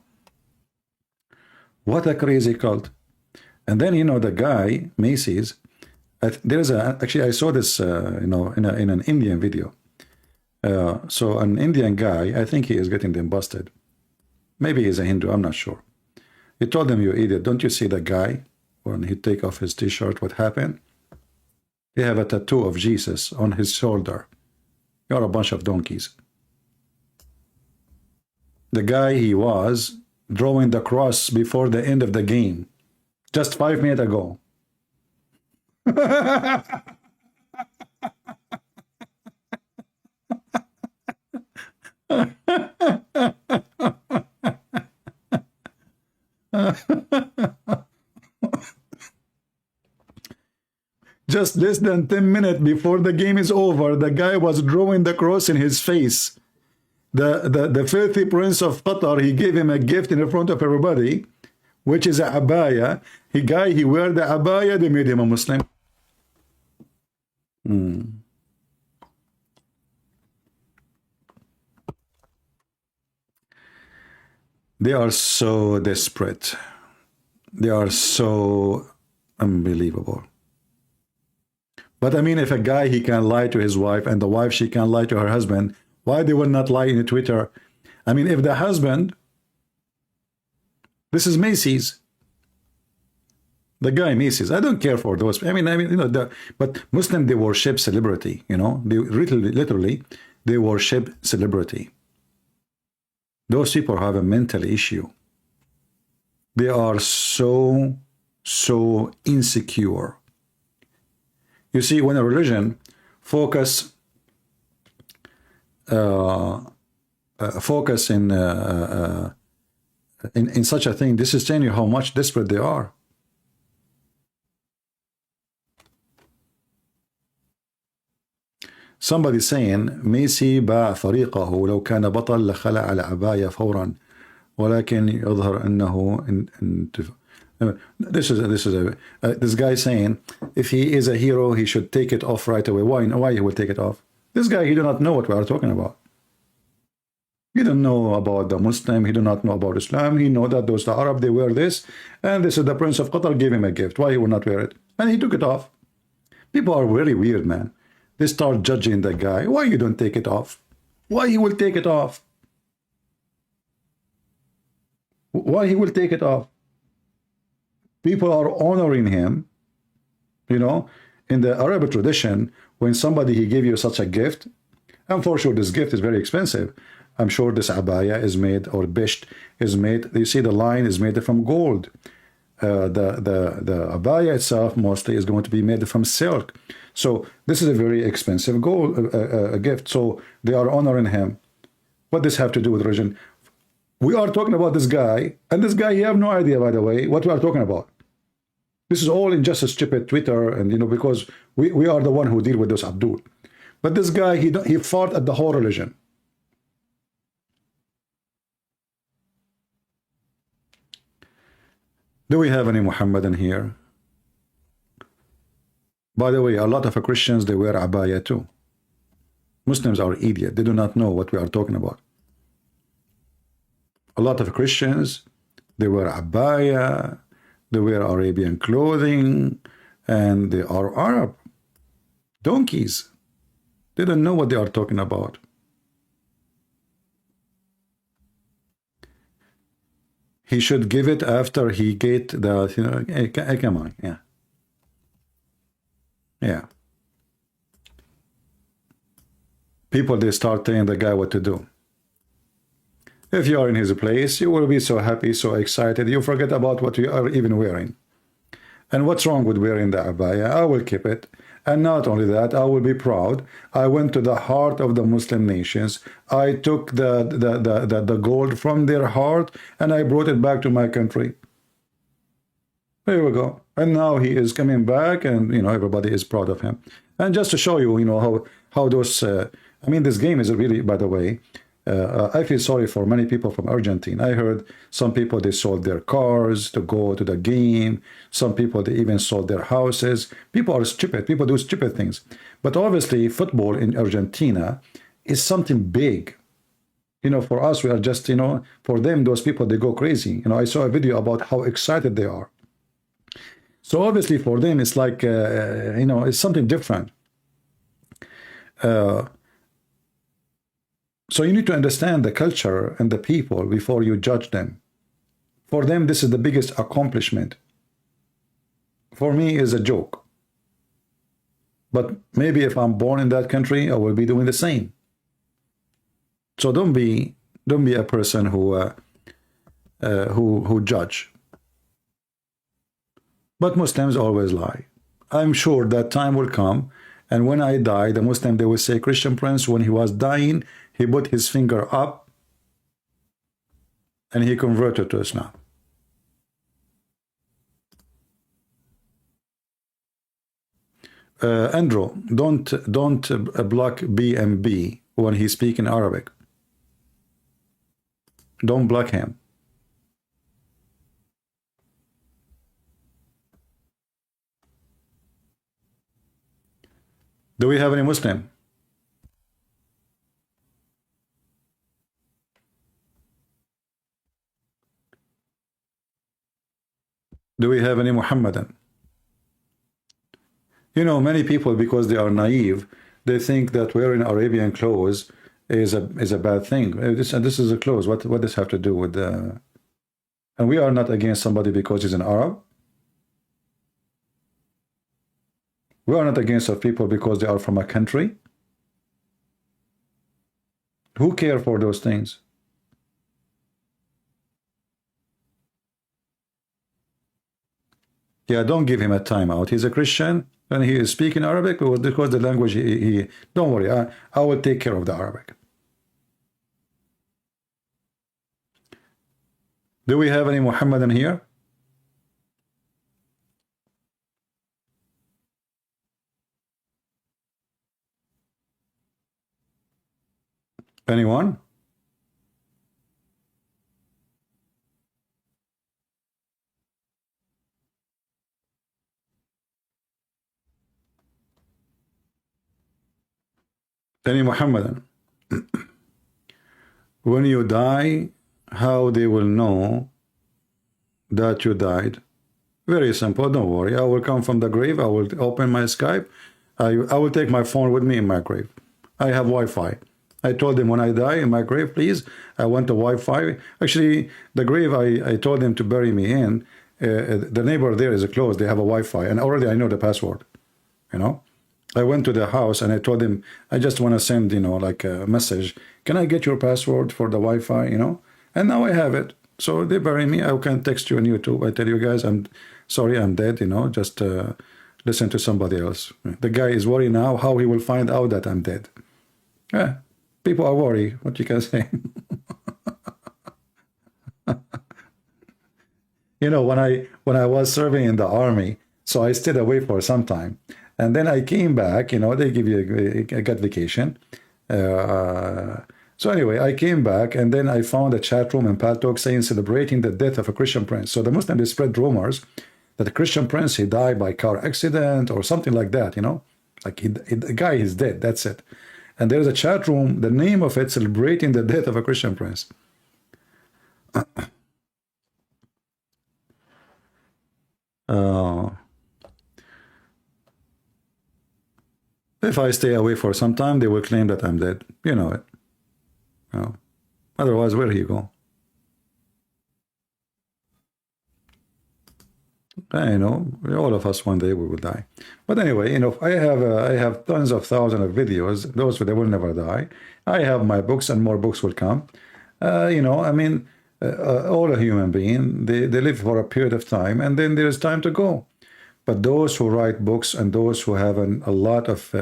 What a crazy cult. And then, you know, the guy, Macy's, there's a, actually I saw this, you know, in an Indian video. So an Indian guy, I think he is getting them busted. Maybe he's a Hindu, I'm not sure. He told them, you idiot, don't you see the guy? When he take off his t-shirt, what happened? He have a tattoo of Jesus on his shoulder. You're a bunch of donkeys. The guy, he was drawing the cross before the end of the game. Just 5 minutes ago. Just less than 10 minutes before the game is over, the guy was drawing the cross in his face. The filthy prince of Qatar, he gave him a gift in front of everybody, which is a abaya. He wear the abaya, they made him a Muslim. They are so desperate. They are so unbelievable. But I mean, if a guy, he can lie to his wife, and the wife, she can lie to her husband, why they will not lie in Twitter? I mean, if the husband, this is Macy's, the guy Macy's, I don't care for those. I mean, you know, but Muslim, they worship celebrity, you know, they literally, they worship celebrity. Those people have a mental issue. They are so insecure. You see, when a religion focus in such a thing, this is telling you how much desperate they are. Somebody saying ميسي باع فريقه لو كان بطل لخلع على عباية فورا ولكن يظهر أنه this guy saying if he is a hero he should take it off right away. Why he will take it off? This guy, he do not know what we are talking about. He don't know about the Muslim, he do not know about Islam. He know that those the Arab, they wear this, and this is the Prince of Qatar gave him a gift. Why he will not wear it? And he took it off. People are very weird, man. They start judging the guy. Why you don't take it off? Why he will take it off? Why he will take it off? People are honoring him. You know, in the Arabic tradition, when somebody, he gave you such a gift, and for sure this gift is very expensive. I'm sure this abaya is made, or bisht is made, you see the line is made from gold. The abaya itself mostly is going to be made from silk. So this is a very expensive gold gift. So they are honoring him. What does this have to do with religion? We are talking about this guy, and this guy, he have no idea, by the way, what we are talking about. This is all in just a stupid Twitter, and you know, because we are the one who deal with this Abdul. But this guy, he fought at the whole religion. Do we have any Muhammadan here? By the way, a lot of Christians, they wear abaya too. Muslims are idiots. They do not know what we are talking about. A lot of Christians, they wear abaya, they wear Arabian clothing, and they are Arab. Donkeys. They don't know what they are talking about. He should give it after he get the, you know, hey, come on, yeah. Yeah. People, they start telling the guy what to do. If you are in his place, you will be so happy, so excited, you forget about what you are even wearing. And what's wrong with wearing the abaya? I will keep it. And not only that, I will be proud. I went to the heart of the Muslim nations. I took the gold from their heart and I brought it back to my country. There we go. And now he is coming back, and you know, everybody is proud of him. And just to show you, you know, how those I mean, this game is really, by the way, I feel sorry for many people from Argentina. I heard some people, they sold their cars to go to the game. Some people, they even sold their houses. People are stupid. People do stupid things. But obviously, football in Argentina is something big. You know, for us, we are just, you know, for them, those people, they go crazy. You know, I saw a video about how excited they are. So obviously, for them, it's like, you know, it's something different. So you need to understand the culture and the people before you judge them. For them, this is the biggest accomplishment. For me, it's a joke. But maybe if I'm born in that country, I will be doing the same. So don't be a person who judge. But Muslims always lie. I'm sure that time will come, and when I die, the Muslim, they will say, Christian Prince, when he was dying, he put his finger up and he converted to Islam. Andrew, don't block BMB when he speaks in Arabic. Don't block him. Do we have any Muslim? Do we have any Muhammadan? You know, many people, because they are naive, they think that wearing Arabian clothes is a bad thing. This is a clothes. What does have to do with the? And we are not against somebody because he's an Arab. We are not against of people because they are from a country. Who care for those things? Yeah, don't give him a timeout. He's a Christian and he is speaking Arabic because the language he don't worry, I will take care of the Arabic. Do we have any Muhammadan here? Anyone? Any Muhammadan? When you die, how they will know that you died? Very simple, don't worry. I will come from the grave, I will open my Skype, I will take my phone with me in my grave. I have Wi-Fi. I told them when I die in my grave, please, I want the Wi-Fi. Actually, the grave I told them to bury me in, the neighbor there is close, they have a Wi-Fi, and already I know the password, you know. I went to the house and I told him, I just want to send, you know, like a message. Can I get your password for the Wi-Fi, you know? And now I have it. So they bury me. I can text you on YouTube. I tell you guys, I'm sorry, I'm dead, you know, just listen to somebody else. The guy is worried now how he will find out that I'm dead. Yeah, people are worried. What you can say? You know, when I was serving in the army, so I stayed away for some time. And then I came back, you know, they give you a good vacation. So anyway, I came back and then I found a chat room in Paltalk saying celebrating the death of a Christian prince. So the Muslims, they spread rumors that the Christian prince, he died by car accident or something like that, you know. Like the guy is dead, that's it. And there's a chat room, the name of it, celebrating the death of a Christian prince. If I stay away for some time, they will claim that I'm dead. You know it. Oh. Otherwise, where do you go? I know, all of us one day we will die. But anyway, you know, I have tons of thousands of videos. Those they will never die. I have my books, and more books will come. You know, I mean, all a human being, they live for a period of time, and then there's time to go. But those who write books and those who have a lot of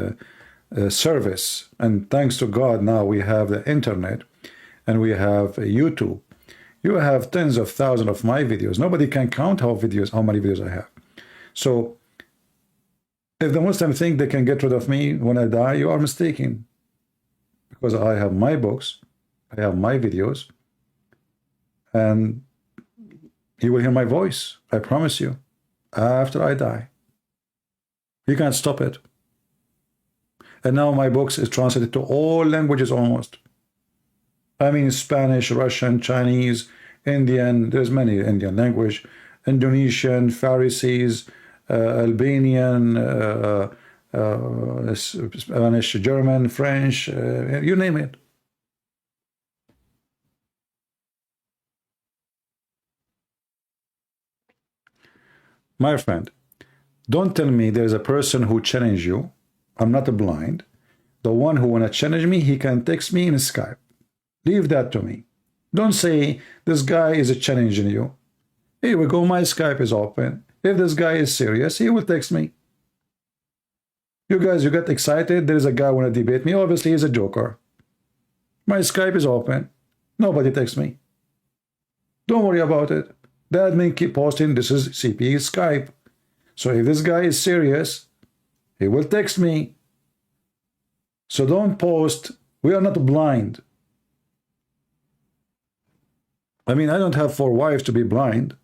service, and thanks to God now we have the internet and we have YouTube. You have tens of thousands of my videos. Nobody can count how many videos I have. So if the Muslims think they can get rid of me when I die, you are mistaken. Because I have my books, I have my videos, and you will hear my voice, I promise you, after I die. You can't stop it. And now my books is translated to all languages almost. I mean, Spanish, Russian, Chinese, Indian, there's many Indian language, Indonesian, Pharisees, Albanian, Spanish, German, French, you name it. My friend, don't tell me there's a person who challenged you. I'm not blind. The one who want to challenge me, he can text me in Skype. Leave that to me. Don't say this guy is challenging you. Here we go, my Skype is open. If this guy is serious, he will text me. You guys, you get excited. There is a guy who want to debate me. Obviously, he's a joker. My Skype is open. Nobody texts me. Don't worry about it. The admin keep posting, this is CP Skype. So if this guy is serious, he will text me. So don't post. We are not blind. I mean, I don't have 4 wives to be blind.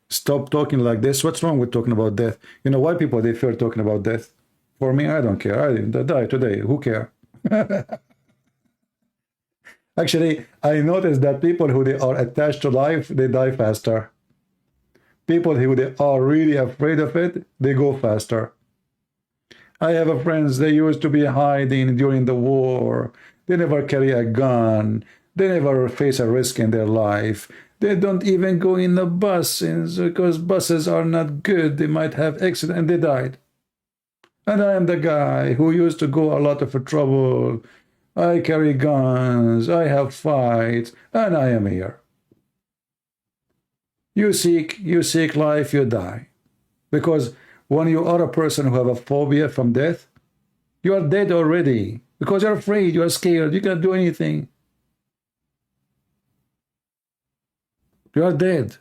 Stop talking like this. What's wrong with talking about death? You know why people, they fear talking about death? For me, I don't care. I die today. Who care? Actually, I noticed that people who they are attached to life, they die faster. People who they are really afraid of it, they go faster. I have a friends, they used to be hiding during the war. They never carry a gun. They never face a risk in their life. They don't even go in the buses because buses are not good. They might have accident and they died. And I am the guy who used to go a lot of trouble. I carry guns. I have fights, and I am here. You seek life, you die. Because when you are a person who have a phobia from death, you are dead already. Because you're afraid, you are scared, you can't do anything. You are dead.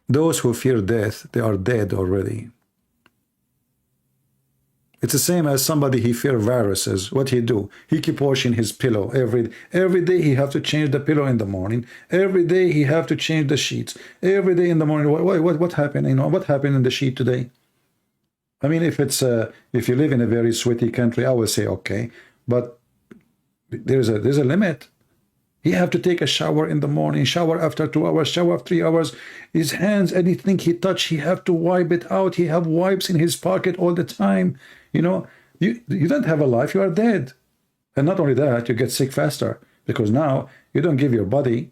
Those who fear death, they are dead already. It's the same as somebody he fear viruses. What he do? He keep washing his pillow every day. He have to change the pillow in the morning. Every day he have to change the sheets. Every day in the morning. What happened? You know what happened in the sheet today? I mean, if it's if you live in a very sweaty country, I will say okay, but there's a limit. He have to take a shower in the morning, shower after 2 hours, shower after 3 hours. His hands, anything he touch, he have to wipe it out. He have wipes in his pocket all the time. You know, you don't have a life, you are dead. And not only that, you get sick faster because now you don't give your body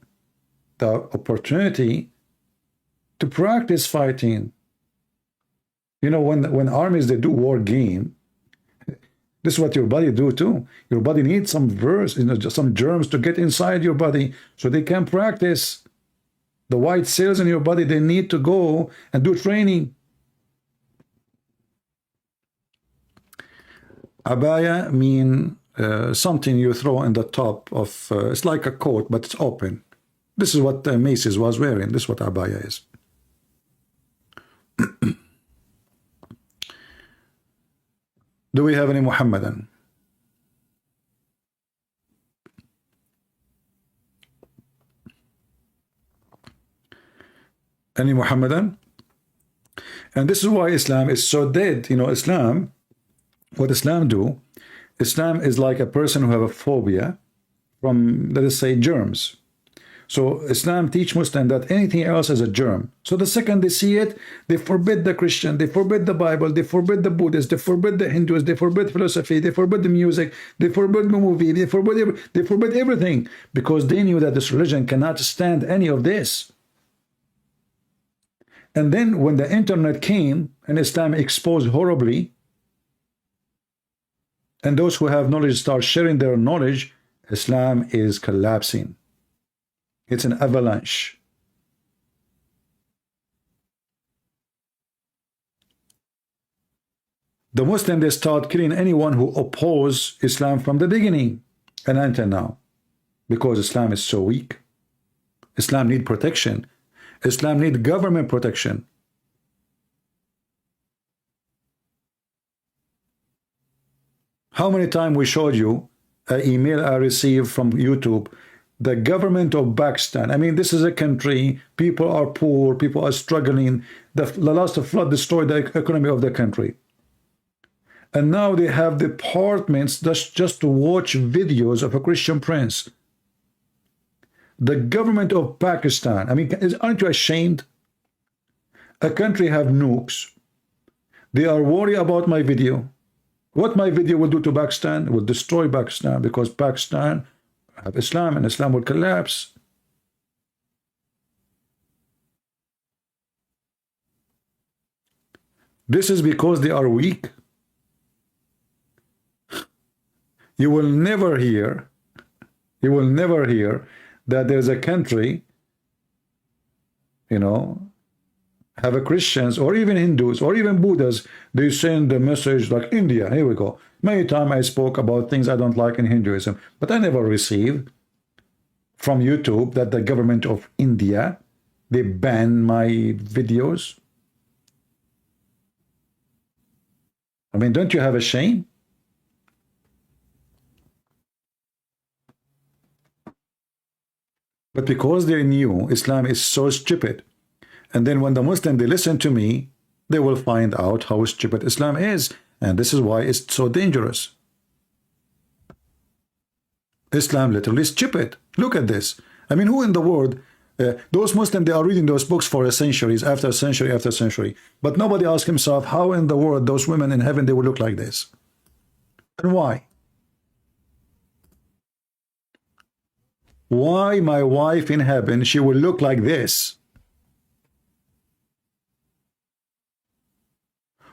the opportunity to practice fighting. You know, when armies, they do war game, this is what your body do too. Your body needs some virus, you know, just some germs to get inside your body so they can practice. The white cells in your body, they need to go and do training. Abaya mean something you throw in the top of, it's like a coat, but it's open. This is what Macy's was wearing. This is what abaya is. Do we have any Muhammadan? Any Muhammadan? And this is why Islam is so dead. You know, Islam, what Islam do, Islam is like a person who have a phobia from, let us say, germs. So Islam teach Muslim that anything else is a germ. So the second they see it, they forbid the Christian, they forbid the Bible, they forbid the Buddhists, they forbid the Hindus, they forbid philosophy, they forbid the music, they forbid the movie, they forbid everything, because they knew that this religion cannot stand any of this. And then when the internet came and Islam exposed horribly, and those who have knowledge start sharing their knowledge, Islam is collapsing. It's an avalanche. The Muslims, they start killing anyone who oppose Islam from the beginning and until now, because Islam is so weak. Islam need protection. Islam need government protection. How many times we showed you an email I received from YouTube? The government of Pakistan, I mean, this is a country, people are poor, people are struggling. The last flood destroyed the economy of the country. And now they have departments just to watch videos of a Christian prince. The government of Pakistan, I mean, aren't you ashamed? A country have nukes. They are worried about my video. What my video will do to Pakistan? It will destroy Pakistan, because Pakistan have Islam and Islam will collapse. This is because they are weak. You will never hear that there's a country, you know, have a Christians or even Hindus or even Buddhas, they send the message like India. Here we go. Many times I spoke about things I don't like in Hinduism, but I never received from YouTube that the government of India, they ban my videos. mean, don't you have a shame? But because they knew Islam is so stupid, and then when the Muslim, they listen to me, they will find out how stupid Islam is, and this is why it's so dangerous. Islam literally stupid. Look at this. I mean, who in the world, those Muslims, they are reading those books for centuries after century after century, but nobody asks himself how in the world those women in heaven, they will look like this. And why? Why my wife in heaven, she will look like this?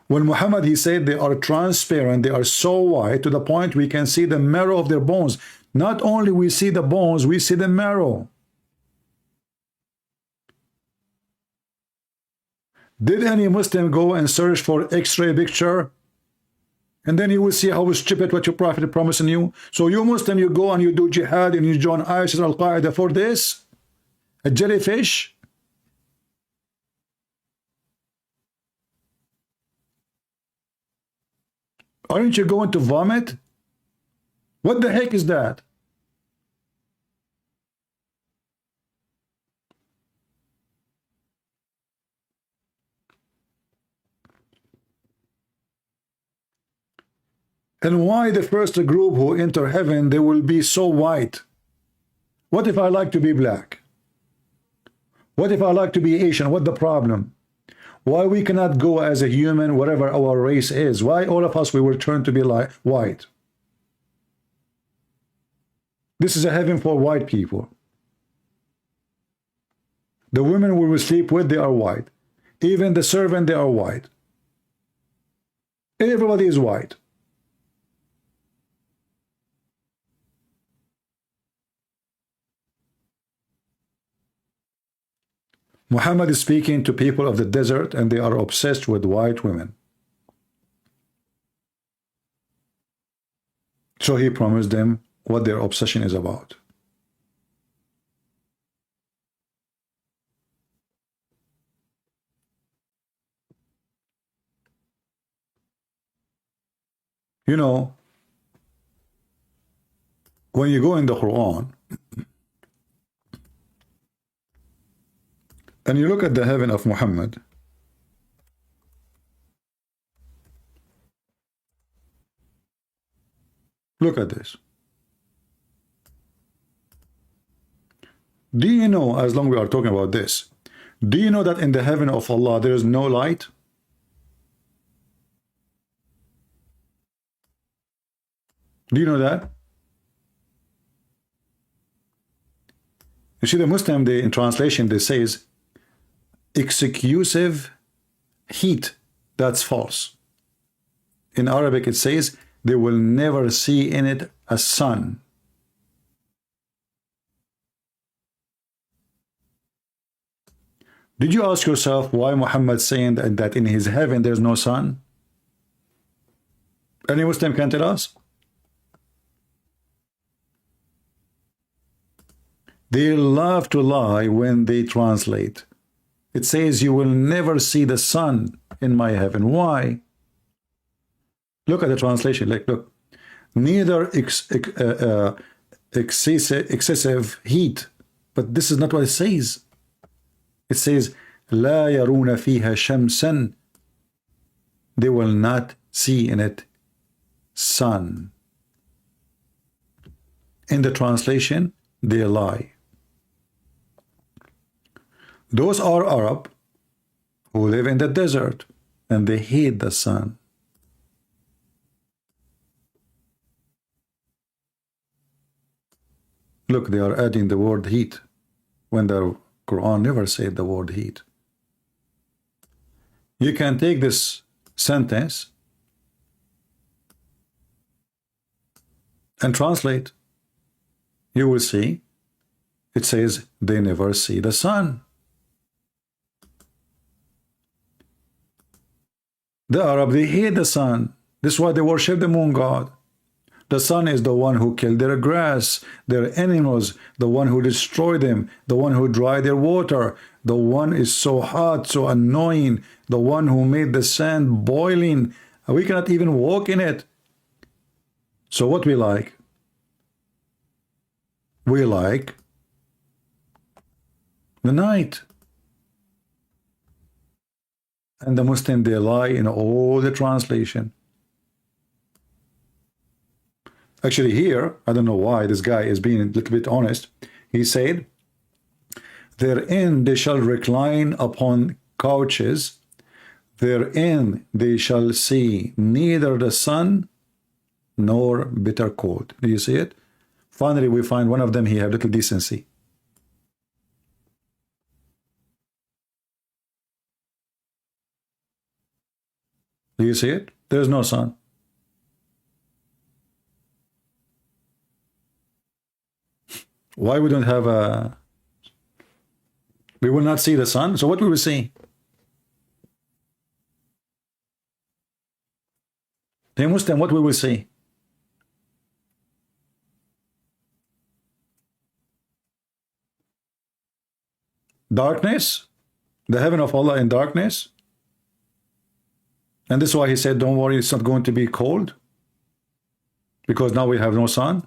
When Muhammad, he said they are transparent, they are so white to the point we can see the marrow of their bones. Not only we see the bones, we see the marrow. Did any Muslim go and search for X-ray picture? And then you will see how stupid what your prophet is promising you. So you Muslim, you go and you do jihad and you join ISIS, Al-Qaeda for this? A jellyfish? Aren't you going to vomit? What the heck is that? And why the first group who enter heaven, they will be so white? What if I like to be black? What if I like to be Asian? What the problem? Why we cannot go as a human, whatever our race is? Why all of us, we will turn to be like white? This is a heaven for white people. The women we will sleep with, they are white. Even the servant, they are white. Everybody is white. Muhammad is speaking to people of the desert, and they are obsessed with white women. So he promised them what their obsession is about. You know, when you go in the Quran, and you look at the heaven of Muhammad, look at this. Do you know, as long as we are talking about this, do you know that in the heaven of Allah there is no light? Do you know that? You see, the Muslim, they, in translation, they says exclusive heat. That's false. In Arabic it says they will never see in it a sun. Did you ask yourself why Muhammad saying that in his heaven there's no sun? Any Muslim can tell us? They love to lie when they translate. It says you will never see the sun in my heaven. Why? Look at the translation. Like, look, neither excessive heat, but this is not what it says. It says لا يرون فيها شمسا. They will not see in it sun. In the translation, they lie. Those are Arab who live in the desert and they hate the sun. Look, they are adding the word heat when the Quran never said the word heat. You can take this sentence and translate. You will see it says they never see the sun. The Arab, they hate the sun. This is why they worship the moon god. The sun is the one who killed their grass, their animals, the one who destroyed them, the one who dried their water, the one is so hot, so annoying, the one who made the sand boiling and we cannot even walk in it. So what we like? We like the night. And the Muslim, they lie in all the translation. Actually here, I don't know why this guy is being a little bit honest. He said, therein they shall recline upon couches, therein they shall see neither the sun nor bitter cold. Do you see it? Finally, we find one of them, he had little decency. Do you see it? There's no sun. Why we don't have a... We will not see the sun. So what we will see? The Muslim, what we will see? Darkness? The heaven of Allah in darkness? And this is why he said, don't worry, it's not going to be cold. Because now we have no sun.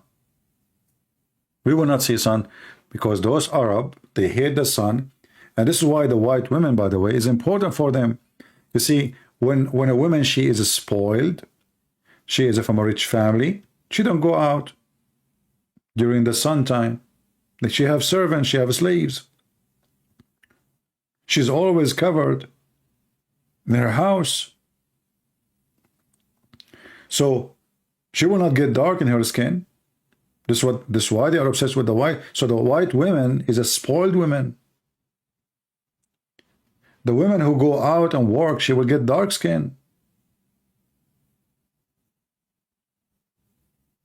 We will not see sun. Because those Arab, they hate the sun. And this is why the white women, by the way, is important for them. You see, when a woman, she is spoiled, she is from a rich family, she don't go out during the sun time. She have servants, she have slaves. She's always covered in her house. So she will not get dark in her skin. This is why they are obsessed with the white. So the white woman is a spoiled woman. The women who go out and work, she will get dark skin.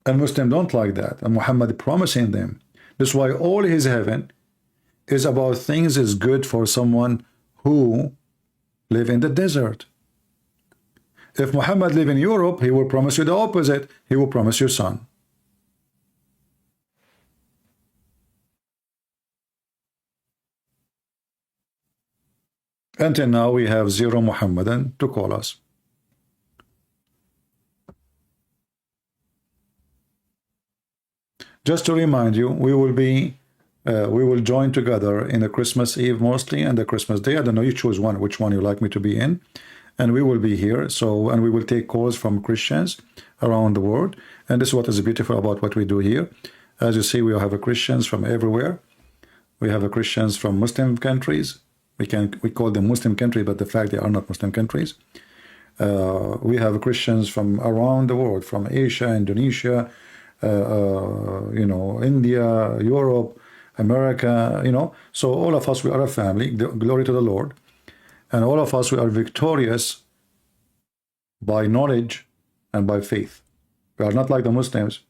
And Muslims don't like that. And Muhammad promising them. This is why all his heaven is about things is good for someone who live in the desert. If Muhammad live in Europe, he will promise you the opposite. He will promise you sun. Until now, we have zero Muhammadan to call us. Just to remind you, we will join together in the Christmas Eve mostly and the Christmas Day. I don't know, you choose one, which one you like me to be in. And we will be here. So, and we will take calls from Christians around the world. And this is what is beautiful about what we do here. As you see, we have Christians from everywhere. We have Christians from Muslim countries. We call them Muslim countries, but the fact they are not Muslim countries. We have Christians from around the world, from Asia, Indonesia, India, Europe, America, So all of us, we are a family. Glory to the Lord. And all of us, we are victorious by knowledge and by faith. We are not like the Muslims,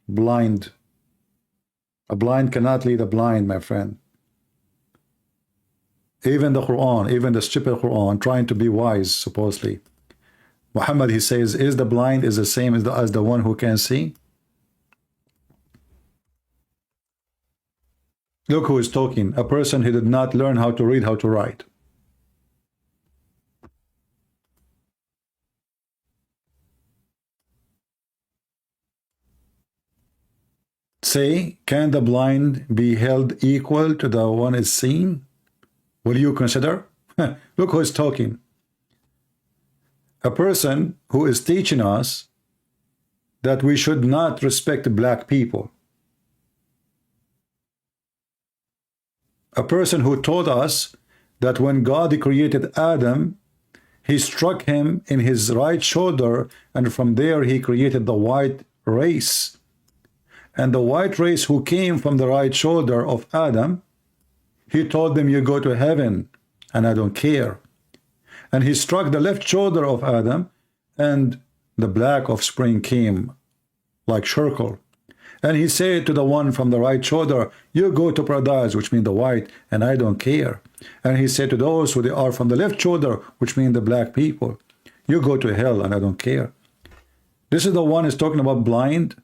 blind. A blind cannot lead a blind, my friend. Even the Quran, even the stupid Quran, trying to be wise, supposedly. Muhammad, he says, is the blind is the same as the one who can see? Look who is talking. A person who did not learn how to read, how to write. Say, can the blind be held equal to the one is seen? Will you consider? Look who is talking. A person who is teaching us that we should not respect black people. A person who told us that when God created Adam, he struck him in his right shoulder, and from there he created the white race. And the white race who came from the right shoulder of Adam, he told them, you go to heaven, and I don't care. And he struck the left shoulder of Adam, and the black offspring came like charcoal. And he said to the one from the right shoulder, you go to paradise, which means the white, and I don't care. And he said to those who they are from the left shoulder, which means the black people, you go to hell, and I don't care. This is the one who's talking about blind.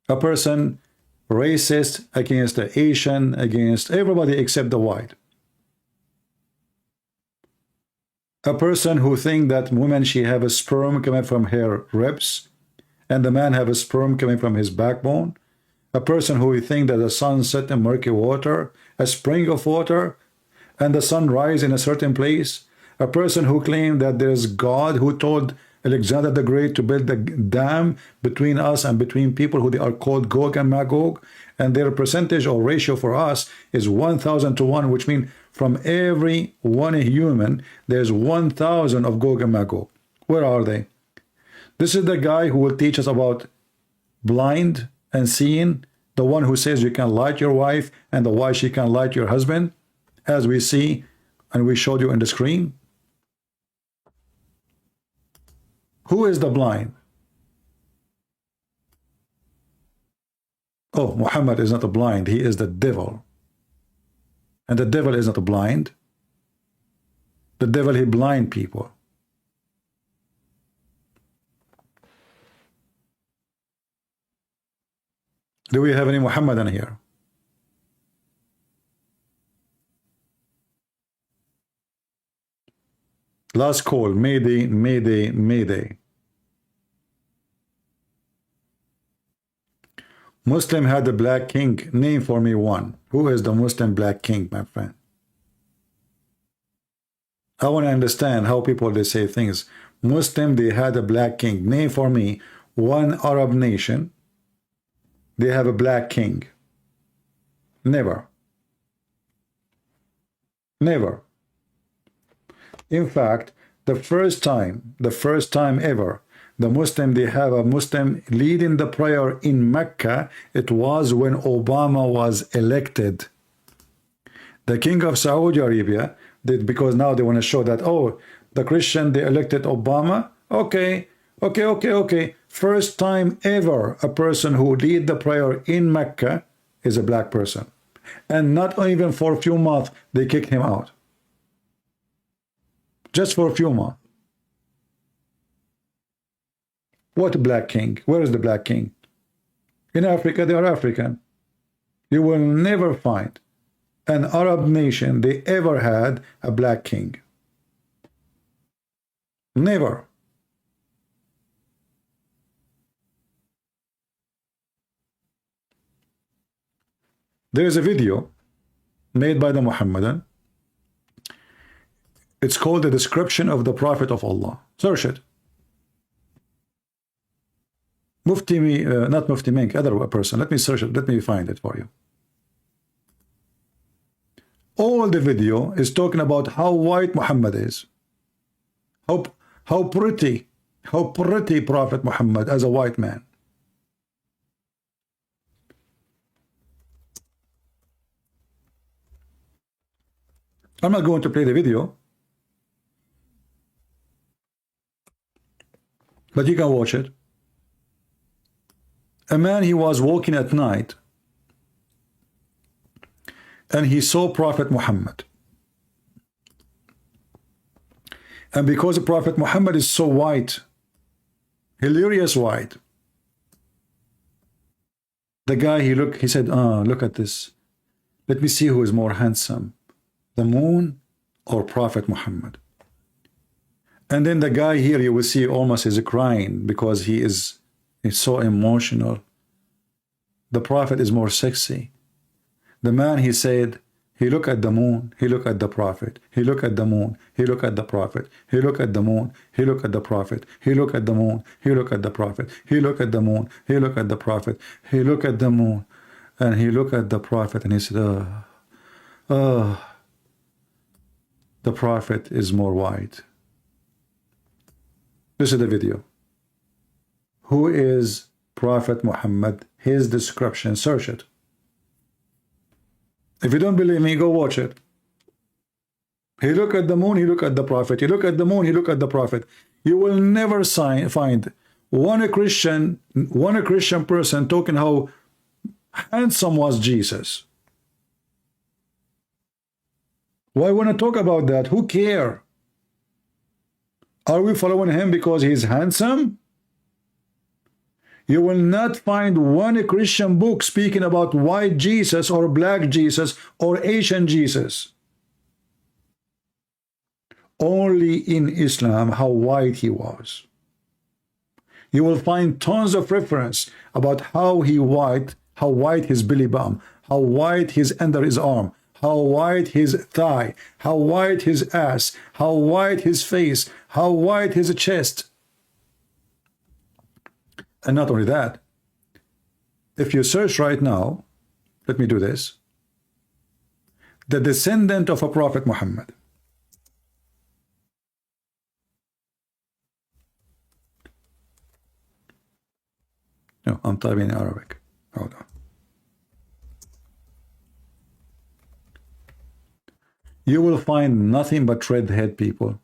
A person racist against the Asian, against everybody except the white. A person who think that woman, she have a sperm coming from her ribs, and the man have a sperm coming from his backbone. A person who think that the sun set in murky water, a spring of water, and the sun rise in a certain place. A person who claimed that there's God who told Alexander the Great to build a dam between us and between people who they are called Gog and Magog, and their percentage or ratio for us is 1,000 to 1, which means from every one human, there's 1,000 of Gog and Magog. Where are they? This is the guy who will teach us about blind and seeing, the one who says you can light your wife and the wife she can light your husband, as we see and we showed you in the screen. Who is the blind? Oh, Muhammad is not a blind, he is the devil. And the devil is not a blind. The devil, he blind people. Do we have any Muhammadan here? Last call, Mayday, Mayday, Mayday. Muslim had a black king. Name for me one. Who is the Muslim black king, my friend? I want to understand how people, they say things. Muslim, they had a black king. Name for me one Arab nation. They have a black king. Never. Never. In fact, the first time ever, the Muslim, they have a Muslim leading the prayer in Mecca, it was when Obama was elected. The king of Saudi Arabia, because now they want to show that, oh, the Christian, they elected Obama. Okay. First time ever a person who lead the prayer in Mecca is a black person. And not even for a few months, they kicked him out. Just for a few months. What black king? Where is the black king? In Africa, they are African. You will never find an Arab nation they ever had a black king. Never. There is a video made by the Muhammadan. It's called The Description of the Prophet of Allah. Search it. Mufti, not Mufti Mink, other person. Let me search it. Let me find it for you. All the video is talking about how white Muhammad is. How pretty Prophet Muhammad as a white man. I'm not going to play the video, but you can watch it. A man, he was walking at night and he saw Prophet Muhammad. And because the Prophet Muhammad is so white, hilarious white, the guy, he said, look at this. Let me see who is more handsome, the moon or Prophet Muhammad. And then the guy here, you will see almost is crying because he's so emotional. The Prophet is more sexy. The man, he said, he looked at the moon, he looked at the Prophet, he looked at the moon, he looked at the Prophet, he looked at the moon, he looked at the Prophet, he looked at the moon, he looked at the Prophet, he looked at the moon, he looked at the Prophet, he looked at the moon, and he looked at the Prophet, and he said, the Prophet is more white. This is the video. Who is Prophet Muhammad? His description. Search it. If you don't believe me, go watch it. He looked at the moon, he looked at the Prophet. He looked at the moon, he looked at the Prophet. You will never find one Christian person talking how handsome was Jesus. Why want to talk about that? Who care? Are we following him because he's handsome? You will not find one Christian book speaking about white Jesus or black Jesus or Asian Jesus. only in Islam how white he was. You will find tons of reference about how white his belly button, how white his under his arm, how white his thigh, how white his ass, how white his face, how white his chest. And not only that, if you search right now, let me do this, the descendant of a Prophet Muhammad. No, I'm typing in Arabic. Hold on. You will find nothing but redhead people.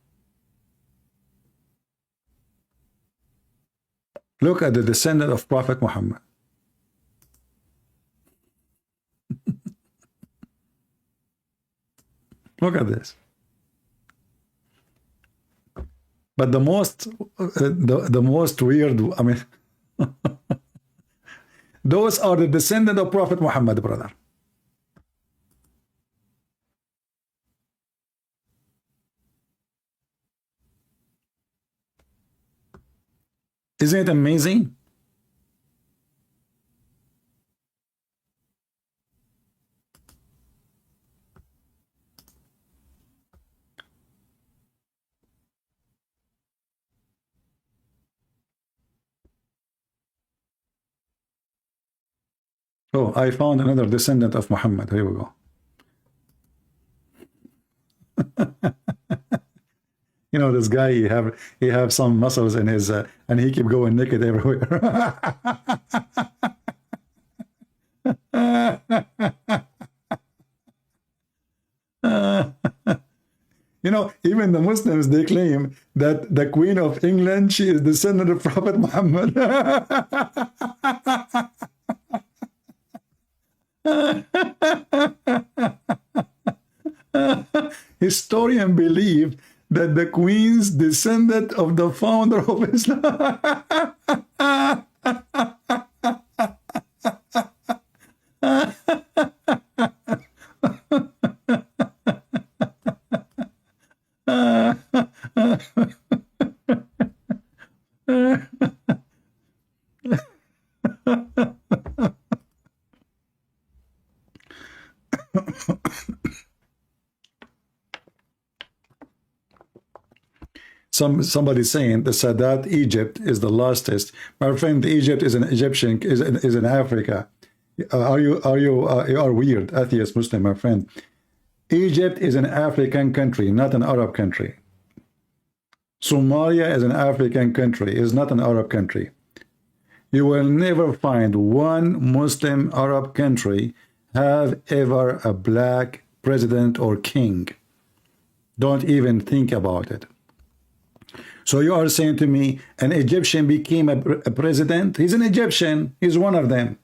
Look at the descendant of Prophet Muhammad. Look at this. But the most weird, I mean, those are the descendant of Prophet Muhammad, brother. Isn't it amazing? Oh, I found another descendant of Muhammad. Here we go. You know, this guy, he have some muscles in his, and he keep going naked everywhere. You know, even the Muslims, they claim that the Queen of England, she is descendant of Prophet Muhammad. Historians believe that the Queen's descendant of the founder of Islam. Somebody saying the Sadat Egypt is the lastest. My friend, Egypt is an Egyptian, is in Africa. You are weird, atheist Muslim, my friend. Egypt is an African country, not an Arab country. Somalia is an African country, is not an Arab country. You will never find one Muslim Arab country have ever a black president or king. Don't even think about it. So you are saying to me an Egyptian became a president? He's an Egyptian. He's one of them.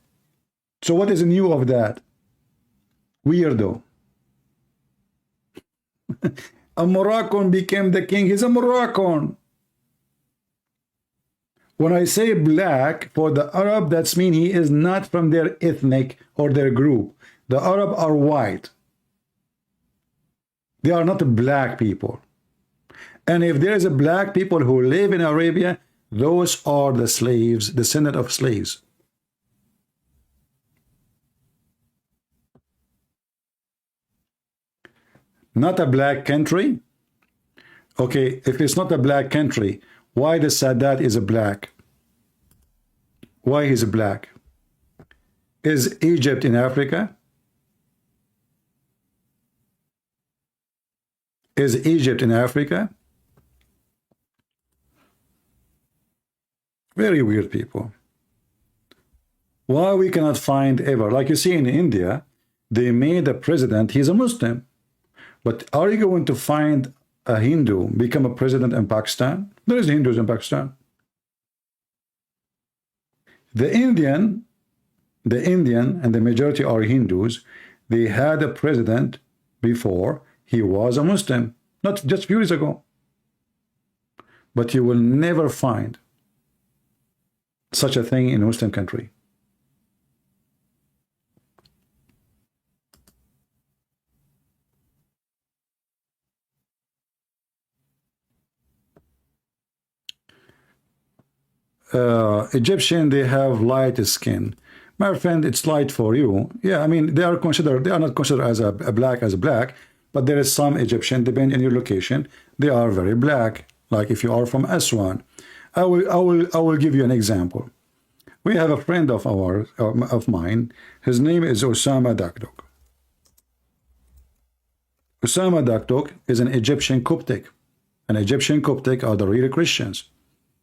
So what is new of that? Weirdo. A Moroccan became the king. He's a Moroccan. When I say black for the Arab, that's mean he is not from their ethnic or their group. The Arab are white. They are not black people. And if there is a black people who live in Arabia, those are the slaves, descendant of slaves. Not a black country? Okay, if it's not a black country, why the Sadat is a black? Why he's a black? Is Egypt in Africa? Is Egypt in Africa? Very weird people. Why we cannot find ever, like you see in India, they made a president, he's a Muslim. But are you going to find a Hindu become a president in Pakistan? There is Hindus in Pakistan. The Indian, and the majority are Hindus, they had a president before he was a Muslim, not just a few years ago. But you will never find such a thing in a Muslim country. Egyptian, they have light skin. My friend, it's light for you. Yeah, I mean, they are not considered as a black as black, but there is some Egyptian, depending on your location, they are very black. Like if you are from Aswan, I will give you an example. We have a friend of mine. His name is Osama Dakdok. Osama Dakdok is an Egyptian Coptic. An Egyptian Coptic are the real Christians,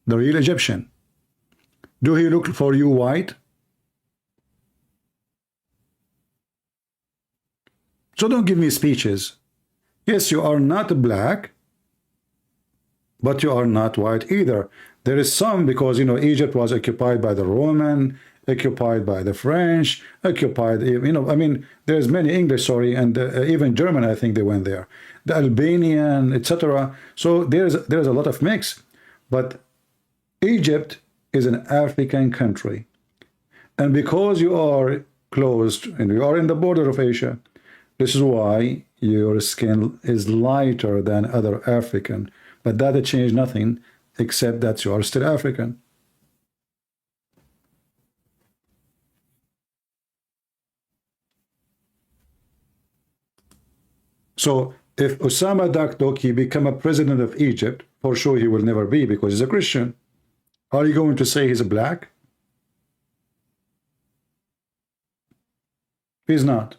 the real Egyptian. Do he look for you white? So don't give me speeches. Yes, you are not black, but you are not white either. There is some, because, you know, Egypt was occupied by the Roman, occupied by the French, occupied, you know, I mean, there's many English, sorry, and even German, I think they went there. The Albanian, etc. So there's a lot of mix. But Egypt is an African country. And because you are closed and you are in the border of Asia, this is why your skin is lighter than other African. But that changed nothing, except that you are still African. So if Osama Dakdok become a president of Egypt, for sure he will never be, because he's a Christian. Are you going to say he's black? He's not.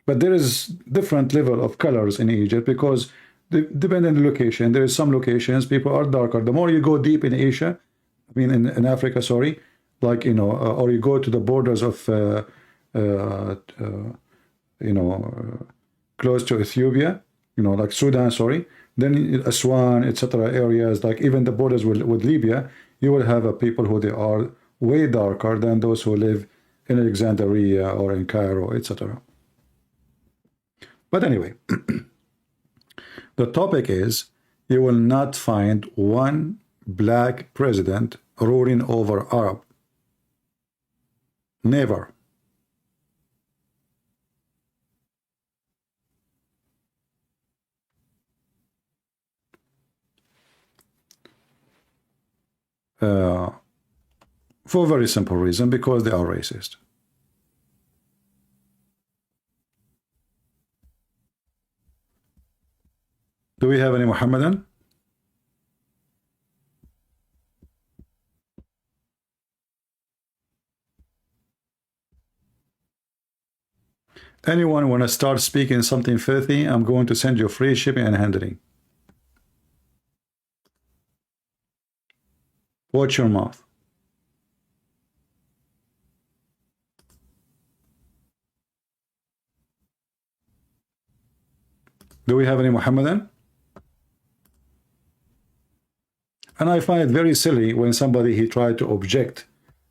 But there is different level of colors in Egypt, because depending on the location, there is some locations people are darker. The more you go deep in Asia, I mean in Africa, sorry, like, you know, or you go to the borders of you know, close to Ethiopia, you know, like Sudan, sorry, then Aswan, etc. areas, like even the borders with Libya, you will have people who they are way darker than those who live in Alexandria or in Cairo, etc. But anyway, the topic is, you will not find one black president ruling over Arab. Never. For a very simple reason, because they are racist. Do we have any Muhammadan? Anyone want to start speaking something filthy? I'm going to send you free shipping and handling. Watch your mouth. Do we have any Muhammadan? And I find it very silly when somebody, he tried to object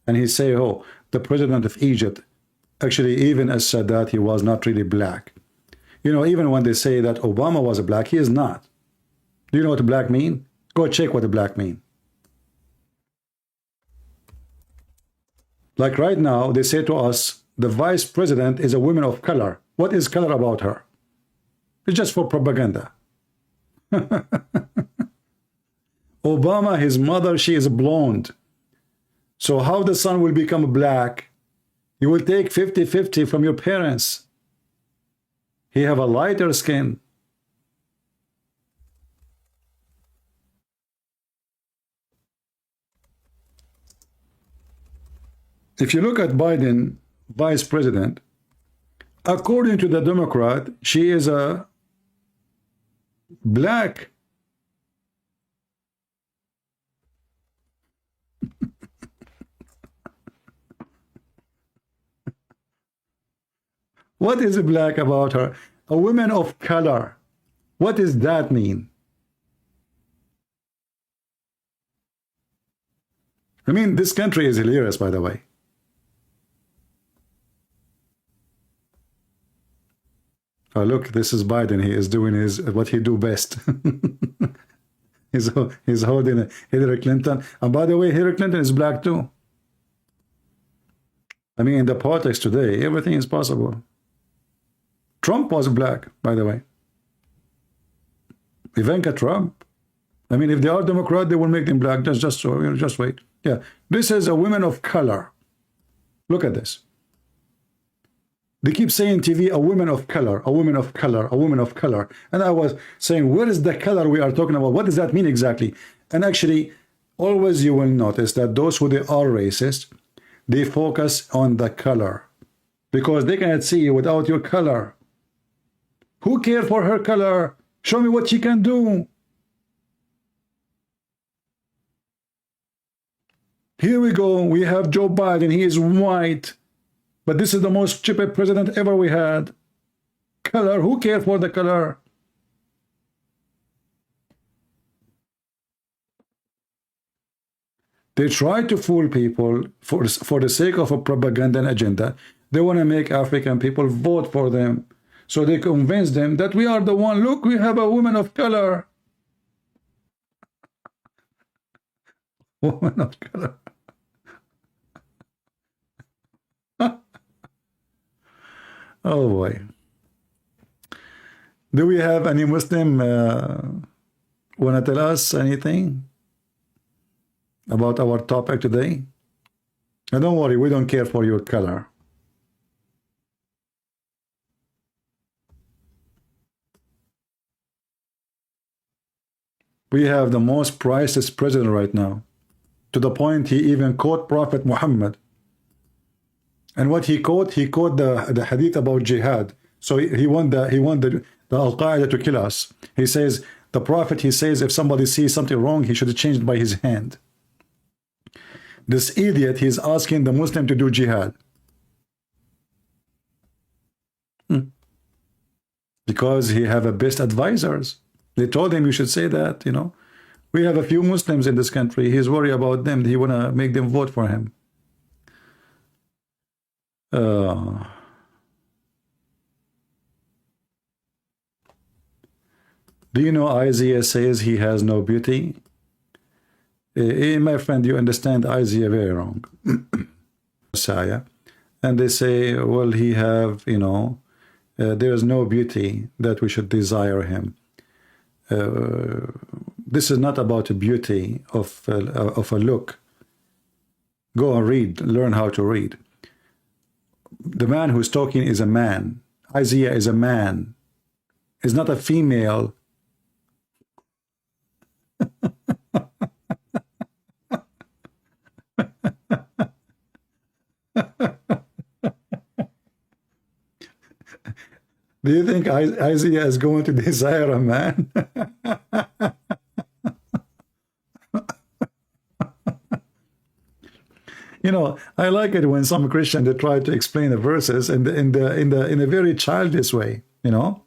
and he say, oh, the president of Egypt, actually even as Sadat, he was not really black. You know, even when they say that Obama was a black, he is not. Do you know what black mean? Go check what the black mean. Like right now, they say to us, the vice president is a woman of color. What is color about her? It's just for propaganda. Obama, his mother, she is blonde. So how the son will become black? You will take 50-50 from your parents. He have a lighter skin. If you look at Biden, vice president, according to the Democrat, she is a black. What is black about her? A woman of color. What does that mean? I mean, this country is hilarious, by the way. Oh, look, this is Biden. He is doing what he do best. he's holding Hillary Clinton. And by the way, Hillary Clinton is black too. I mean, in the politics today, everything is possible. Trump was black, by the way. Ivanka Trump, I mean, if they are Democrat, they will make them black. Just so, just wait. Yeah, this is a woman of color. Look at this. They keep saying TV, a woman of color, a woman of color, a woman of color. And I was saying, where is the color we are talking about? What does that mean exactly? And actually, always you will notice that those who they are racist, they focus on the color because they cannot see you without your color. Who cares for her color? Show me what she can do. Here we go. We have Joe Biden. He is white. But this is the most stupid president ever we had. Color. Who cares for the color? They try to fool people for the sake of a propaganda agenda. They want to make African people vote for them. So they convince them that we are the one. Look, we have a woman of color. Woman of color. Oh boy. Do we have any Muslim want to tell us anything about our topic today? And don't worry, we don't care for your color. We have the most priceless president right now, to the point he even quote Prophet Muhammad. And what he quote the hadith about jihad. So he want the Al-Qaeda to kill us. He says, the Prophet, he says, if somebody sees something wrong, he should change it by his hand. This idiot, he's asking the Muslim to do jihad. Because he have a best advisors. They told him you should say that, you know. We have a few Muslims in this country. He's worried about them. He want to make them vote for him. Do you know Isaiah says he has no beauty? My friend, you understand Isaiah very wrong. Messiah. And they say, well, he have, you know, there is no beauty that we should desire him. This is not about the beauty of a look. Go and read, learn how to read. The man who's talking is a man. Isaiah is a man. Is not a female. Do you think Isaiah is going to desire a man? You know, I like it when some Christian they try to explain the verses in a very childish way. You know,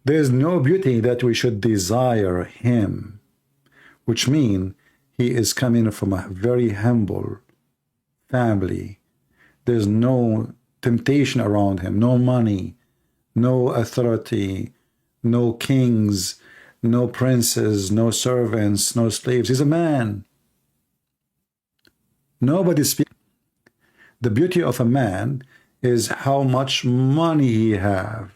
there is no beauty that we should desire him, which means he is coming from a very humble family. There's no temptation around him, no money, no authority, no kings, no princes, no servants, no slaves. He's a man. Nobody speaks. The beauty of a man is how much money he have,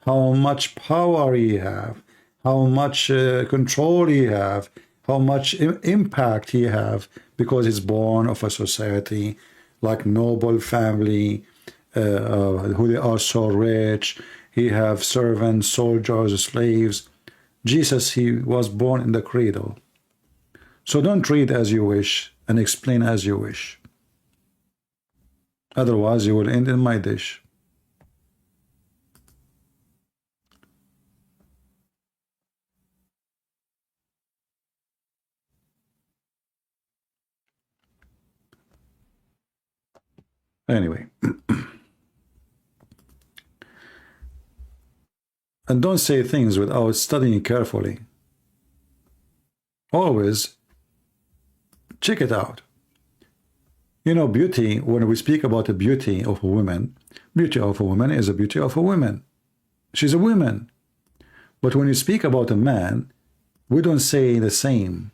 how much power he have, how much control he have, how much impact he have, because he's born of a society like noble family, who they are so rich. He have servants, soldiers, slaves. Jesus, he was born in the cradle. So don't read as you wish and explain as you wish. Otherwise, you will end in my dish. Anyway. And don't say things without studying carefully. Always check it out. You know, beauty, when we speak about the beauty of a woman, beauty of a woman is a beauty of a woman. She's a woman. But when you speak about a man, we don't say the same.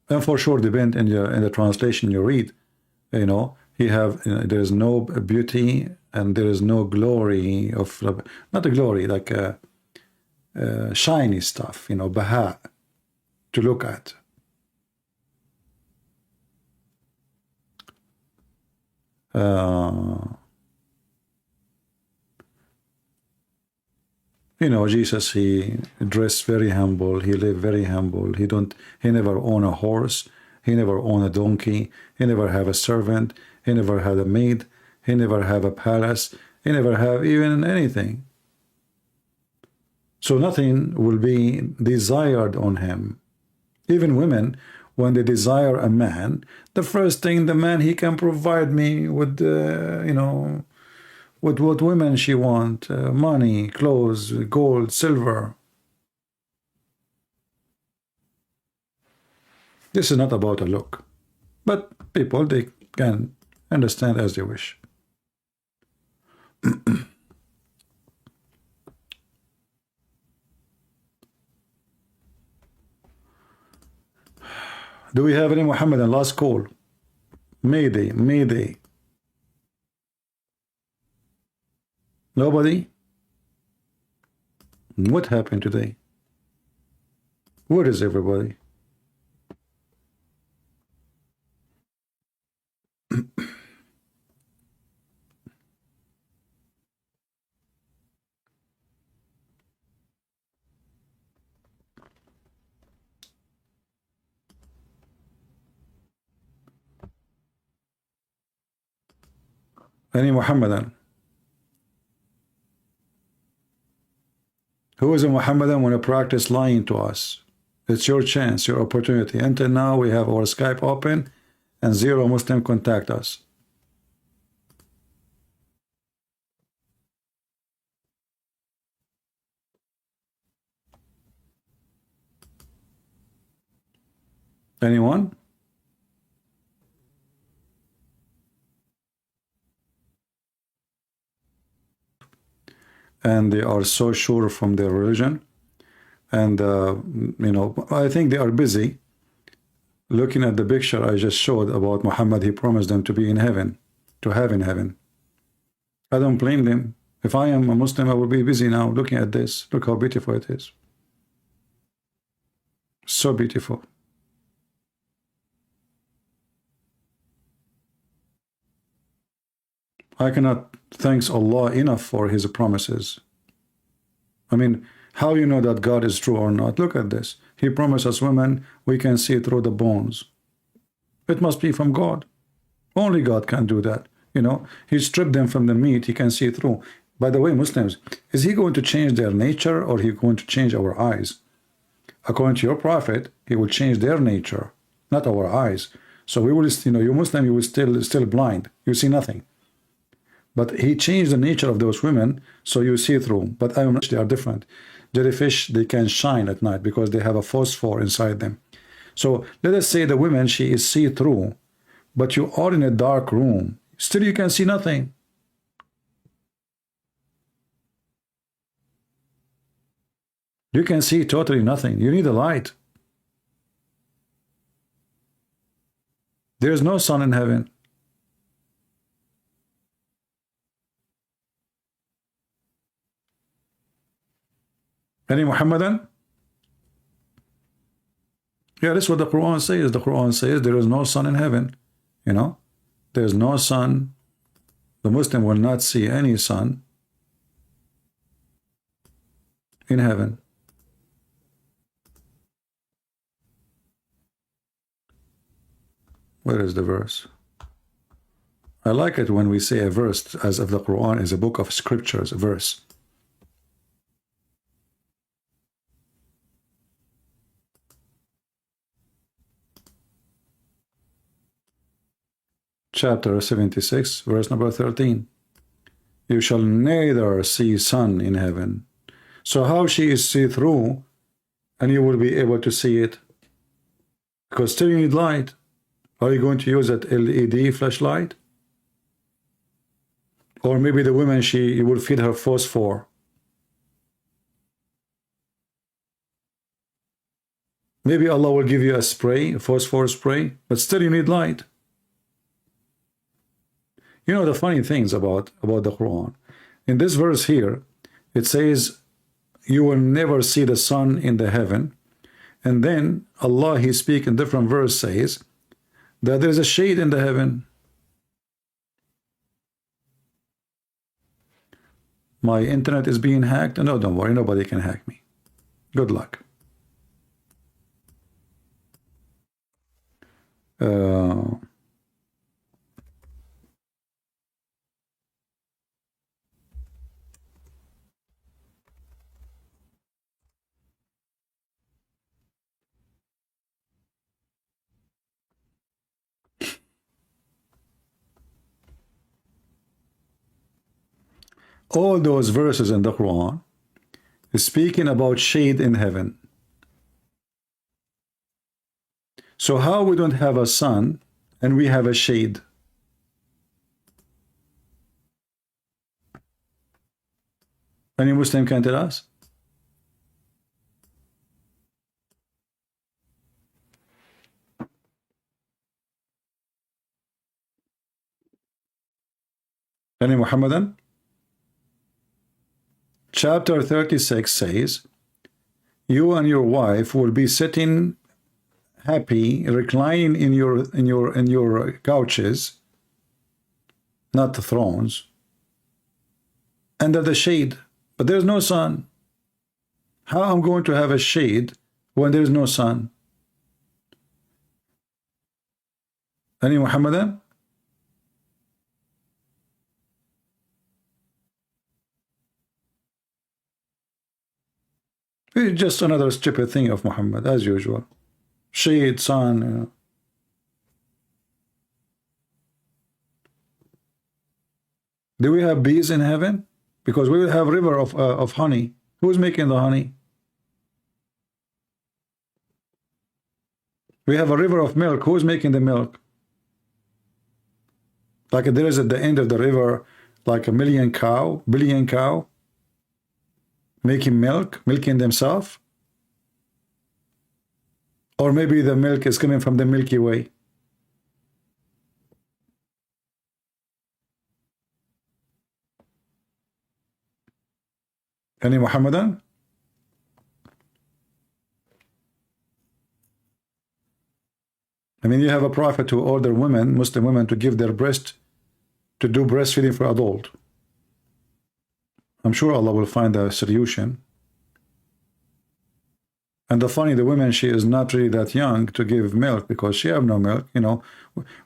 And for sure, depend in the translation you read, you know, He have there is no beauty and there is no glory of, not a glory, like a shiny stuff, you know, baha, to look at. You know, Jesus, he dressed very humble, he lived very humble, he never owned a horse, he never owned a donkey, he never have a servant, he never had a maid, he never have a palace, he never have even anything. So nothing will be desired on him. Even women, when they desire a man, the first thing the man, he can provide me with, you know, with what women she want, money, clothes, gold, silver. This is not about a look. But people, they can understand as they wish. Do we have any Muhammadan? Last call. Mayday, Mayday. Nobody? What happened today? Where is everybody? Any Muhammadan? Who is a Muhammadan want to practice lying to us? It's your chance, your opportunity. Until now, we have our Skype open and 0 Muslim contact us. Anyone? And they are so sure from their religion. And, you know, I think they are busy looking at the picture I just showed about Muhammad. He promised them to be in heaven, to have in heaven. I don't blame them. If I am a Muslim, I will be busy now looking at this. Look how beautiful it is. So beautiful. I cannot thank Allah enough for his promises. I mean, how you know that God is true or not? Look at this. He promised us women, we can see through the bones. It must be from God. Only God can do that. You know, he stripped them from the meat, he can see through. By the way, Muslims, is he going to change their nature or he going to change our eyes? According to your prophet, he will change their nature, not our eyes. So we will, you know, you Muslim, you will still blind. You see nothing. But he changed the nature of those women, so you see through. But they are different. Jellyfish, they can shine at night because they have a phosphor inside them. So let us say the women, she is see-through, but you are in a dark room. Still you can see nothing. You can see totally nothing. You need a light. There is no sun in heaven. Any Muhammadan? Yeah, that's what the Quran says. The Quran says there is no sun in heaven. You know, there's no sun. The Muslim will not see any sun in heaven. Where is the verse? I like it when we say a verse as if the Quran is a book of scriptures, a verse. Chapter 76, verse number 13. You shall neither see sun in heaven. So how she is see-through and you will be able to see it? Because still you need light. Are you going to use that LED flashlight? Or maybe the woman, you will feed her phosphor. Maybe Allah will give you a spray, a phosphor spray, but still you need light. You know the funny things about the Quran. In this verse here, it says, you will never see the sun in the heaven. And then Allah, He speak in different verse, says that there is a shade in the heaven. My internet is being hacked. No, don't worry, nobody can hack me. Good luck. All those verses in the Quran is speaking about shade in heaven. So how we don't have a sun and we have a shade? Any Muslim can tell us? Any Muhammadan? Chapter 36 says, you and your wife will be sitting happy, reclining in your couches, not the thrones, under the shade. But there's no sun. How am I going to have a shade when there's no sun? Any Muhammadan? It's just another stupid thing of Muhammad, as usual. Shade, sun, you know. Do we have bees in heaven? Because we will have river of honey. Who's making the honey? We have a river of milk. Who's making the milk? Like there is at the end of the river, like a billion cow, making milk, milking themselves. Or maybe the milk is coming from the Milky Way. Any Muhammadan? I mean, you have a prophet who ordered women, Muslim women, to give their breast, to do breastfeeding for adult. I'm sure Allah will find a solution. And the women, she is not really that young to give milk because she have no milk. You know,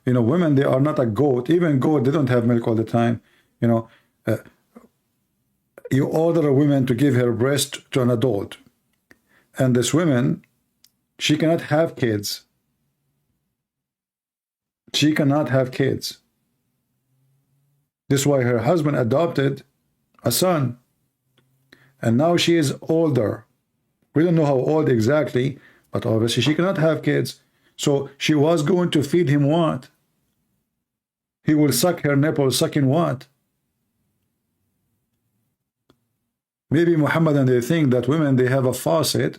women, they are not a goat. Even goat, they don't have milk all the time. You know, you order a woman to give her breast to an adult, and this woman, she cannot have kids. She cannot have kids. This is why her husband adopted a son, and now she is older. We don't know how old exactly, but obviously she cannot have kids. So she was going to feed him what? He will suck her nipple, sucking what? Maybe Muhammadan, they think that women, they have a faucet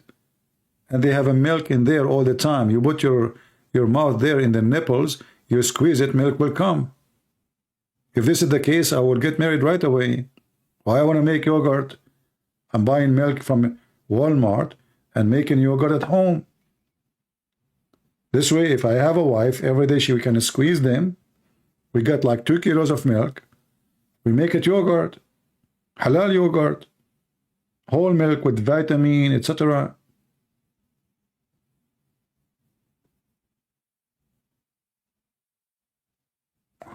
and they have a milk in there all the time. You put your mouth there in the nipples, you squeeze it, milk will come. If this is the case, I will get married right away. Why I want to make yogurt? I'm buying milk from Walmart and making yogurt at home. This way, if I have a wife, every day we can squeeze them. We get like 2 kilos of milk. We make it yogurt, halal yogurt, whole milk with vitamin, etc.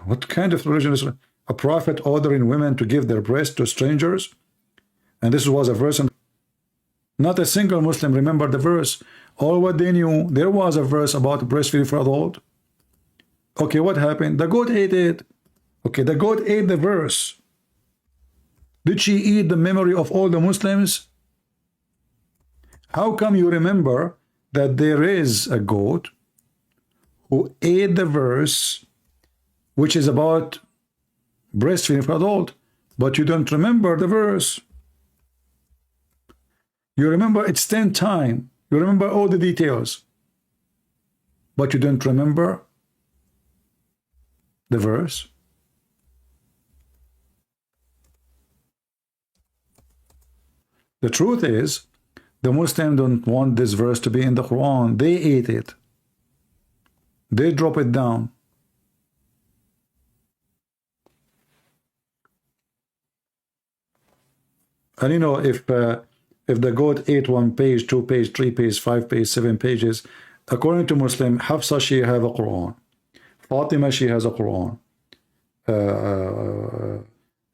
What kind of religion is a prophet ordering women to give their breast to strangers? And this was a verse. Not a single Muslim remembered the verse. All what they knew, there was a verse about breastfeeding for adult. Okay, what happened? The goat ate it. Okay, the goat ate the verse. Did she eat the memory of all the Muslims? How come you remember that there is a goat who ate the verse which is about breastfeeding for adult, but you don't remember the verse? You remember it's 10 times. You remember all the details, but you don't remember the verse. The truth is, the Muslims don't want this verse to be in the Quran. They ate it. They drop it down. And you know, if the goat ate 1 page, 2 page, 3 page, 5 page, 7 pages, according to Muslim, Hafsa, she have a Quran. Fatima, she has a Quran.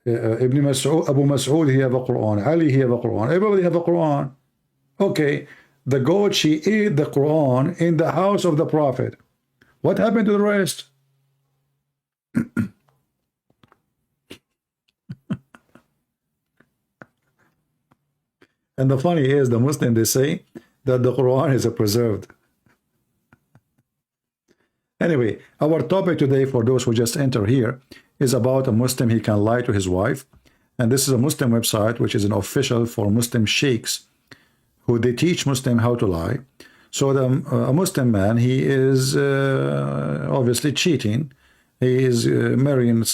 Ibn Mas'ud, Abu Mas'ud, he have a Quran. Ali, he have a Quran. Everybody have a Quran. Okay, the goat, she ate the Quran in the house of the Prophet. What happened to the rest? And the funny is, the Muslim, they say that the Quran is preserved. Anyway, our topic today, for those who just enter here, is about a Muslim, he can lie to his wife. And this is a Muslim website, which is an official for Muslim sheikhs, who they teach Muslim how to lie. So a Muslim man, he is obviously cheating. He is marrying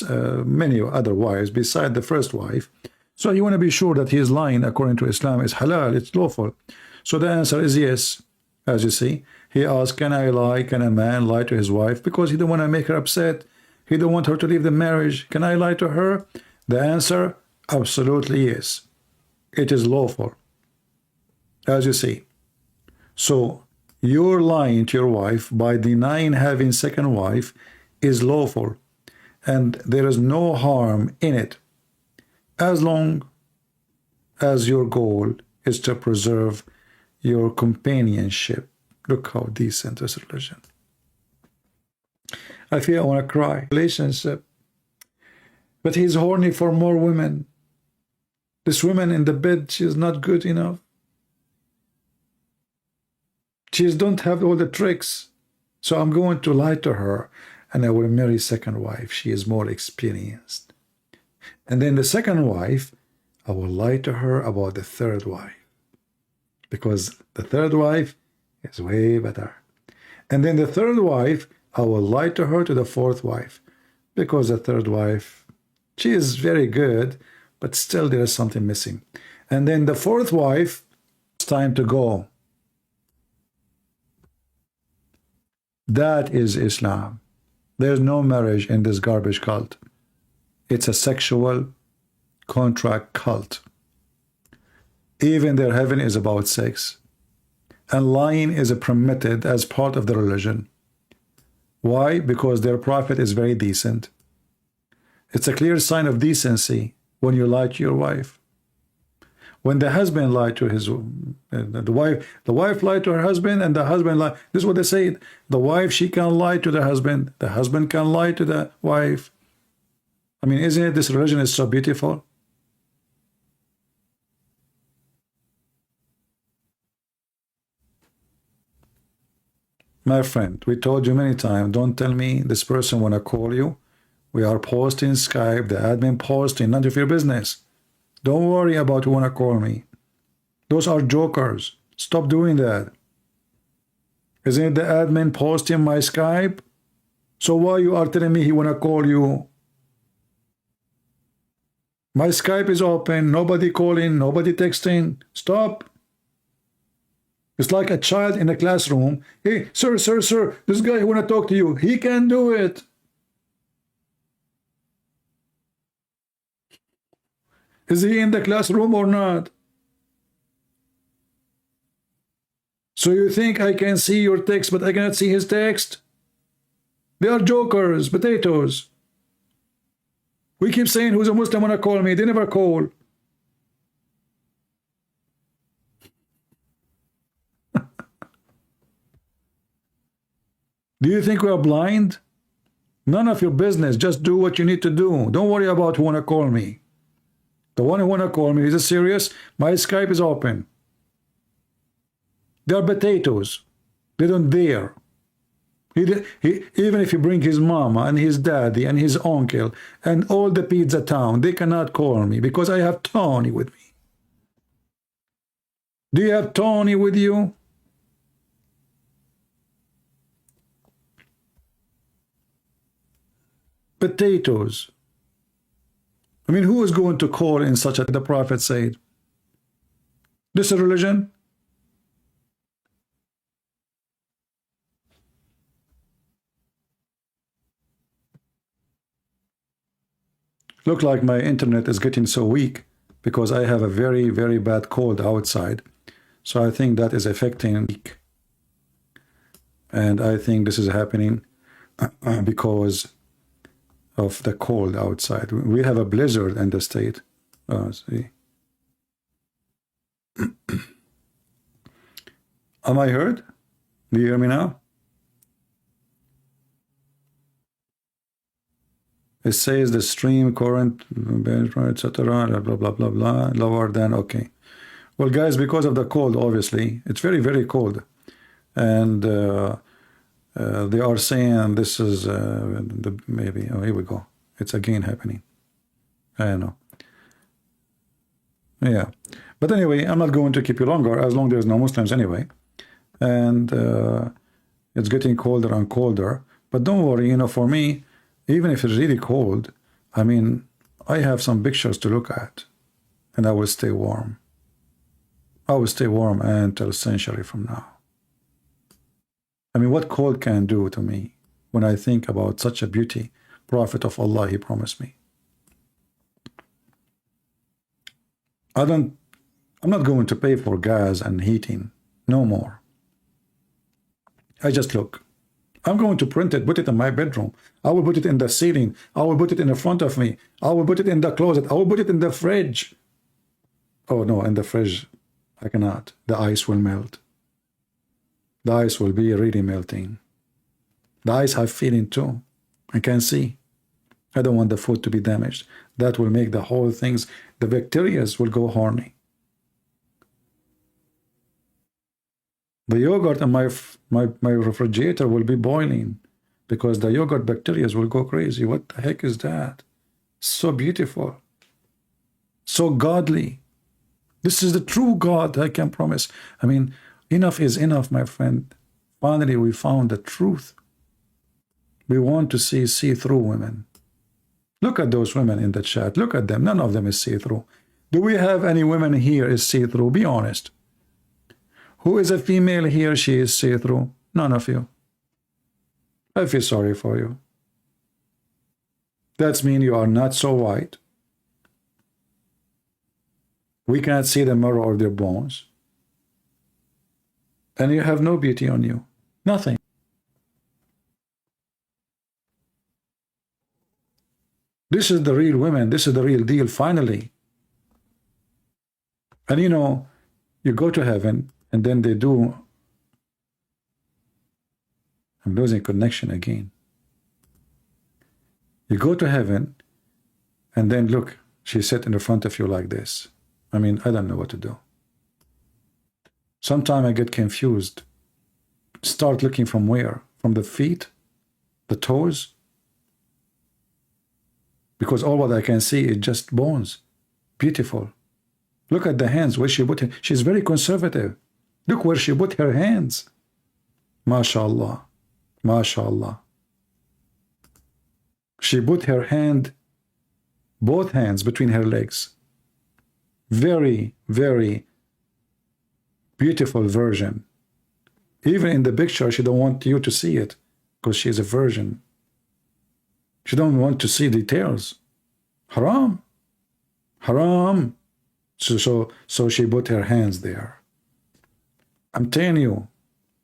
many other wives beside the first wife. So you want to be sure that he is lying according to Islam is halal, it's lawful. So the answer is yes. As you see, he asked, can I lie? Can a man lie to his wife? Because he don't want to make her upset. He don't want her to leave the marriage. Can I lie to her? The answer, absolutely yes. It is lawful. As you see. So you're lying to your wife by denying having second wife is lawful. And there is no harm in it, as long as your goal is to preserve your companionship. Look how decent this religion. I feel I want to cry. Relationship. But he's horny for more women. This woman in the bed, she is not good enough. She don't have all the tricks. So I'm going to lie to her and I will marry second wife. She is more experienced. And then the second wife, I will lie to her about the third wife. Because the third wife is way better. And then the third wife, I will lie to her to the fourth wife. Because the third wife, she is very good, but still there is something missing. And then the fourth wife, it's time to go. That is Islam. There's no marriage in this garbage cult. It's a sexual contract cult. Even their heaven is about sex. And lying is permitted as part of the religion. Why? Because their prophet is very decent. It's a clear sign of decency when you lie to your wife. When the husband lied to his the wife lied to her husband, and the husband lied. This is what they say. The wife, she can lie to the husband can lie to the wife. I mean, isn't it this religion is so beautiful? My friend, we told you many times, don't tell me this person want to call you. We are posting Skype, the admin posting, none of your business. Don't worry about who want to call me. Those are jokers. Stop doing that. Isn't it the admin posting my Skype? So why you are telling me he want to call you? My Skype is open, nobody calling, nobody texting. Stop. It's like a child in a classroom. Hey, sir, this guy who want to talk to you, he can do it. Is he in the classroom or not? So you think I can see your text, but I cannot see his text? They are jokers, potatoes. We keep saying, who's a Muslim want to call me? They never call. Do you think we are blind? None of your business. Just do what you need to do. Don't worry about who want to call me. The one who want to call me, is it serious? My Skype is open. They are potatoes. They don't dare. Even if you bring his mama and his daddy and his uncle and all the pizza town, they cannot call me because I have Tony with me. Do you have Tony with you? Potatoes. I mean, who is going to call in such a, the Prophet said? This is religion? Look like my internet is getting so weak because I have a very, very bad cold outside. So I think that is affecting, and I think this is happening because of the cold outside. We have a blizzard in the state. Oh, see. Am I heard? Do you hear me now? It says the stream current, etc., blah, blah, blah, blah, lower than, okay. Well, guys, because of the cold, obviously, it's very, very cold. And they are saying this is maybe, oh, here we go. It's again happening. I don't know. Yeah. But anyway, I'm not going to keep you longer, as long as there's no Muslims anyway. And it's getting colder and colder. But don't worry, you know, for me, even if it's really cold, I mean, I have some pictures to look at, and I will stay warm. I will stay warm until a century from now. I mean, what cold can do to me when I think about such a beauty, Prophet of Allah, he promised me. I'm not going to pay for gas and heating, no more. I just look. I'm going to print it, put it in my bedroom. I will put it in the ceiling. I will put it in the front of me. I will put it in the closet. I will put it in the fridge. Oh no, in the fridge, I cannot. The ice will melt. The ice will be really melting. The ice have feeling too. I can see. I don't want the food to be damaged. That will make the whole things, the bacteria will go horny. The yogurt in my refrigerator will be boiling because the yogurt bacteria will go crazy. What the heck is that? So beautiful. So godly. This is the true God, I can promise. I mean, enough is enough, my friend. Finally, we found the truth. We want to see see-through women. Look at those women in the chat. Look at them. None of them is see-through. Do we have any women here is see-through? Be honest. Who is a female here? She is see-through. None of you. I feel sorry for you. That means you are not so white. We cannot see the marrow or their bones. And you have no beauty on you. Nothing. This is the real women. This is the real deal, finally. And you know, you go to heaven, and then they do. I'm losing connection again. You go to heaven, and then look, she sat in the front of you like this. I mean, I don't know what to do. Sometimes I get confused. Start looking from where? From the feet? The toes? Because all what I can see is just bones. Beautiful. Look at the hands, where she put it. She's very conservative. Look where she put her hands. MashaAllah. MashaAllah. She put her hand, both hands between her legs. Very, very beautiful virgin. Even in the picture, she don't want you to see it because she is a virgin. She don't want to see details. Haram. Haram. So she put her hands there. I'm telling you,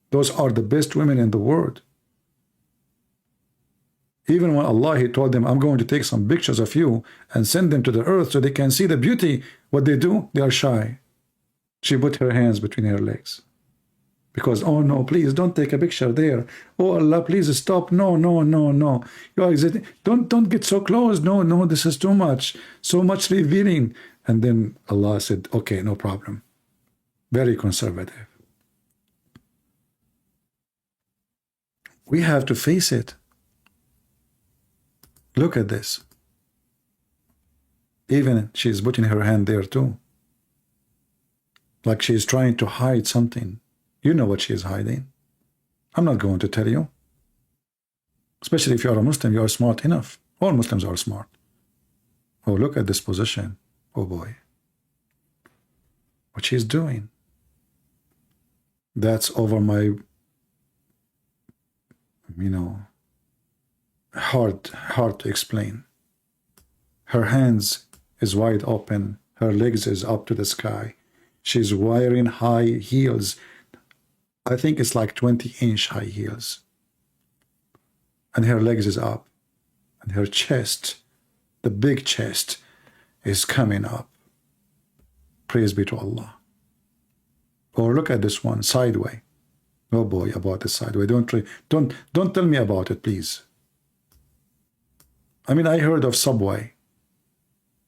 those are the best women in the world. Even when Allah, he told them, I'm going to take some pictures of you and send them to the earth so they can see the beauty. What they do, they are shy. She put her hands between her legs. Because, oh no, please don't take a picture there. Oh Allah, please stop. No, no, no, no. You are don't get so close. No, no, this is too much. So much revealing. And then Allah said, okay, no problem. Very conservative. We have to face it. Look at this. Even she's putting her hand there too. Like she's trying to hide something. You know what she is hiding. I'm not going to tell you. Especially if you are a Muslim, you are smart enough. All Muslims are smart. Oh, look at this position. Oh boy. what she's doing. That's over my, you know, hard to explain. Her hands is wide open, her legs is up to the sky. She's wearing high heels. I think it's like 20-inch high heels. And her legs is up. And her chest, the big chest, is coming up. Praise be to Allah. Or look at this one, sideway. Oh boy, about the sideway. Don't tell me about it, please. I mean, I heard of subway.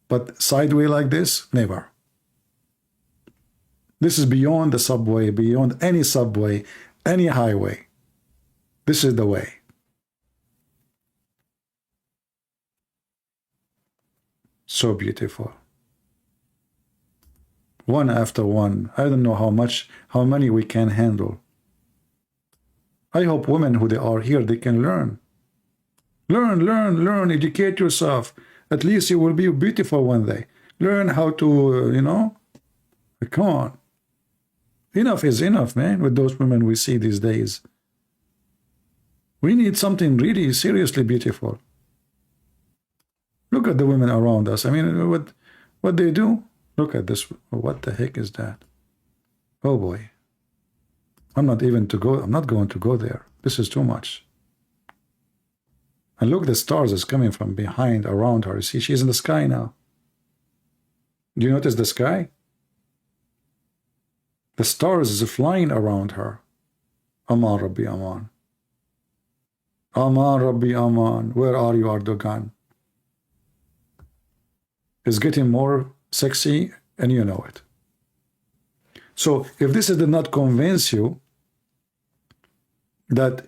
But sideway like this, never. This is beyond the subway, beyond any subway, any highway. This is the way. So beautiful. One after one. I don't know how many we can handle. I hope women who they are here, they can learn. Learn, educate yourself. At least you will be beautiful one day. Learn how to, you know, come on. Enough is enough, man, with those women we see these days. We need something really seriously beautiful. Look at the women around us. I mean, what they do? Look at this. What the heck is that? Oh boy. I'm not going to go there. This is too much. And look, the stars is coming from behind, around her. You see, she's in the sky now. Do you notice the sky? The stars is flying around her. Aman Rabbi Aman. Aman Rabbi Aman. Where are you, Erdogan? It's getting more sexy, and you know it. So if this did not convince you that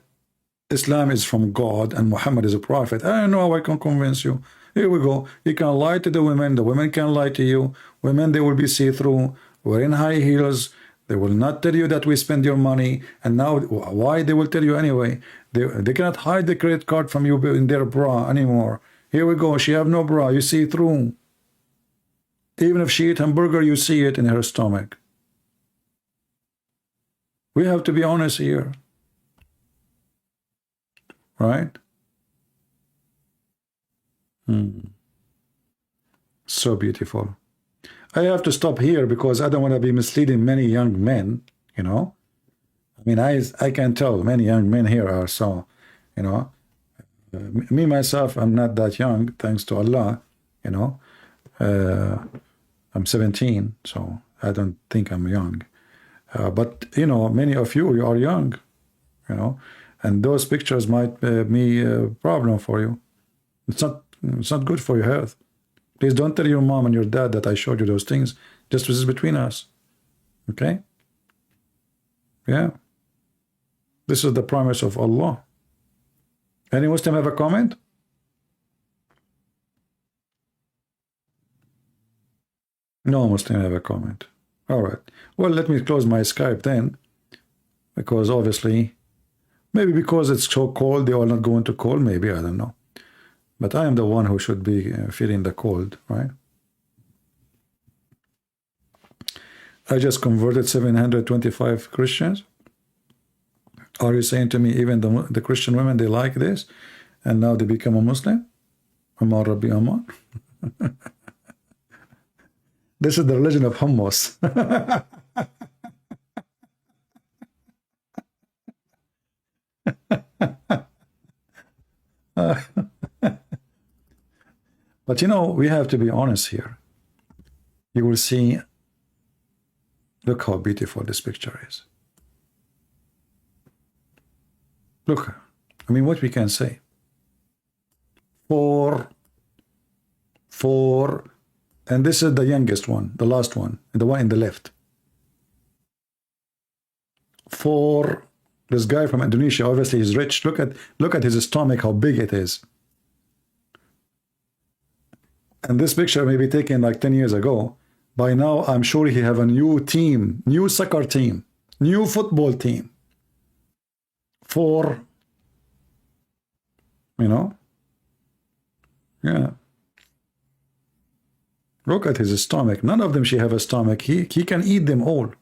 Islam is from God and Muhammad is a prophet, I don't know how I can convince you. Here we go. You can lie to the women can lie to you. Women, they will be see-through, wearing high heels. They will not tell you that we spend your money. And now, why they will tell you anyway? They cannot hide the credit card from you in their bra anymore. Here we go. She have no bra. You see through. Even if she eat hamburger, you see it in her stomach. We have to be honest here. Right? So beautiful. I have to stop here because I don't want to be misleading many young men, you know. I mean, I can tell many young men here are so, you know. Me, myself, I'm not that young, thanks to Allah, you know. I'm 17, so I don't think I'm young. But, you know, many of you are young, you know. And those pictures might be a problem for you. It's not good for your health. Please don't tell your mom and your dad that I showed you those things. Just this is between us. Okay? Yeah. This is the promise of Allah. Any Muslim have a comment? No Muslim have a comment. All right. Well, let me close my Skype then. Because obviously, maybe because it's so cold, they are not going to call. Maybe, I don't know. But I am the one who should be feeling the cold, right? I just converted 725 Christians. Are you saying to me even the Christian women, they like this? And now they become a Muslim? Aman Rabbi Aman. This is the religion of hummus. But you know, we have to be honest here. You will see, look how beautiful this picture is. Look, I mean, what we can say. Four, and this is the youngest one, the last one, the one in the left. 4, this guy from Indonesia, obviously he's rich. Look at his stomach, how big it is. And this picture may be taken like 10 years ago. By now, I'm sure he have a new team, new soccer team, new football team. 4, you know? Yeah. Look at his stomach. None of them should have a stomach. He can eat them all.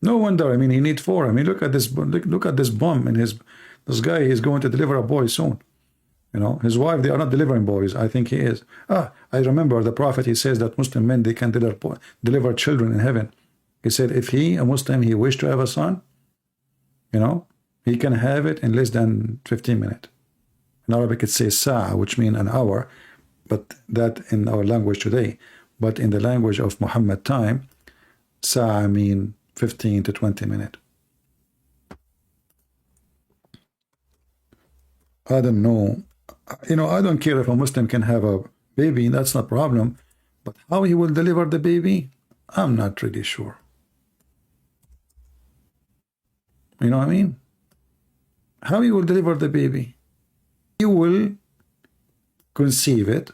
No wonder. I mean, he needs four. I mean, look at this. Look at this bum in his. This guy is going to deliver a boy soon. You know, his wife. They are not delivering boys. I think he is. I remember the Prophet. He says that Muslim men, they can deliver children in heaven. He said if he, a Muslim, he wished to have a son, you know, he can have it in less than 15 minutes. In Arabic it says sa'a, which means an hour, but that in our language today. But in the language of Muhammad time, sa'a mean 15 to 20 minutes. I don't know. You know, I don't care if a Muslim can have a baby, that's not a problem. But how he will deliver the baby, I'm not really sure. You know what I mean? How he will deliver the baby? He will conceive it,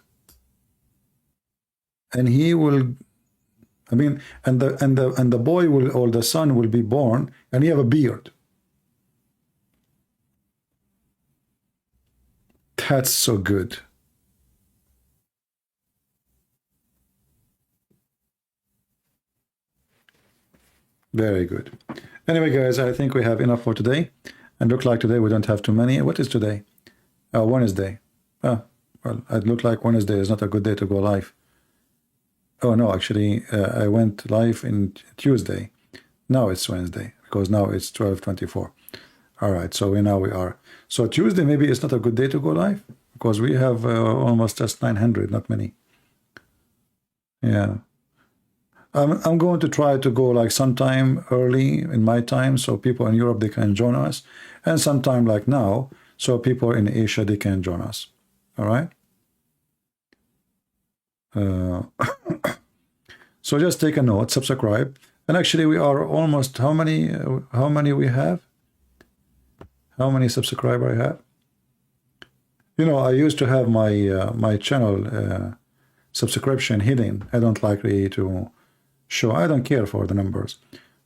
and he will. I mean, and the boy will, or the son will be born, and he have a beard. That's so good. Very good. Anyway, guys, I think we have enough for today. And look like today we don't have too many. What is today? Wednesday. Well, it looked like Wednesday is not a good day to go live. Oh, no, actually, I went live in Tuesday. Now it's Wednesday, because now it's 12:24. All right, so now we are. So Tuesday maybe it's not a good day to go live, because we have almost just 900, not many. Yeah. I'm going to try to go like sometime early in my time, so people in Europe, they can join us, and sometime like now, so people in Asia, they can join us. All right. So just take a note, subscribe, and actually we are almost, how many we have? How many subscribers I have? You know, I used to have my my channel subscription hidden. I don't like really to show. I don't care for the numbers,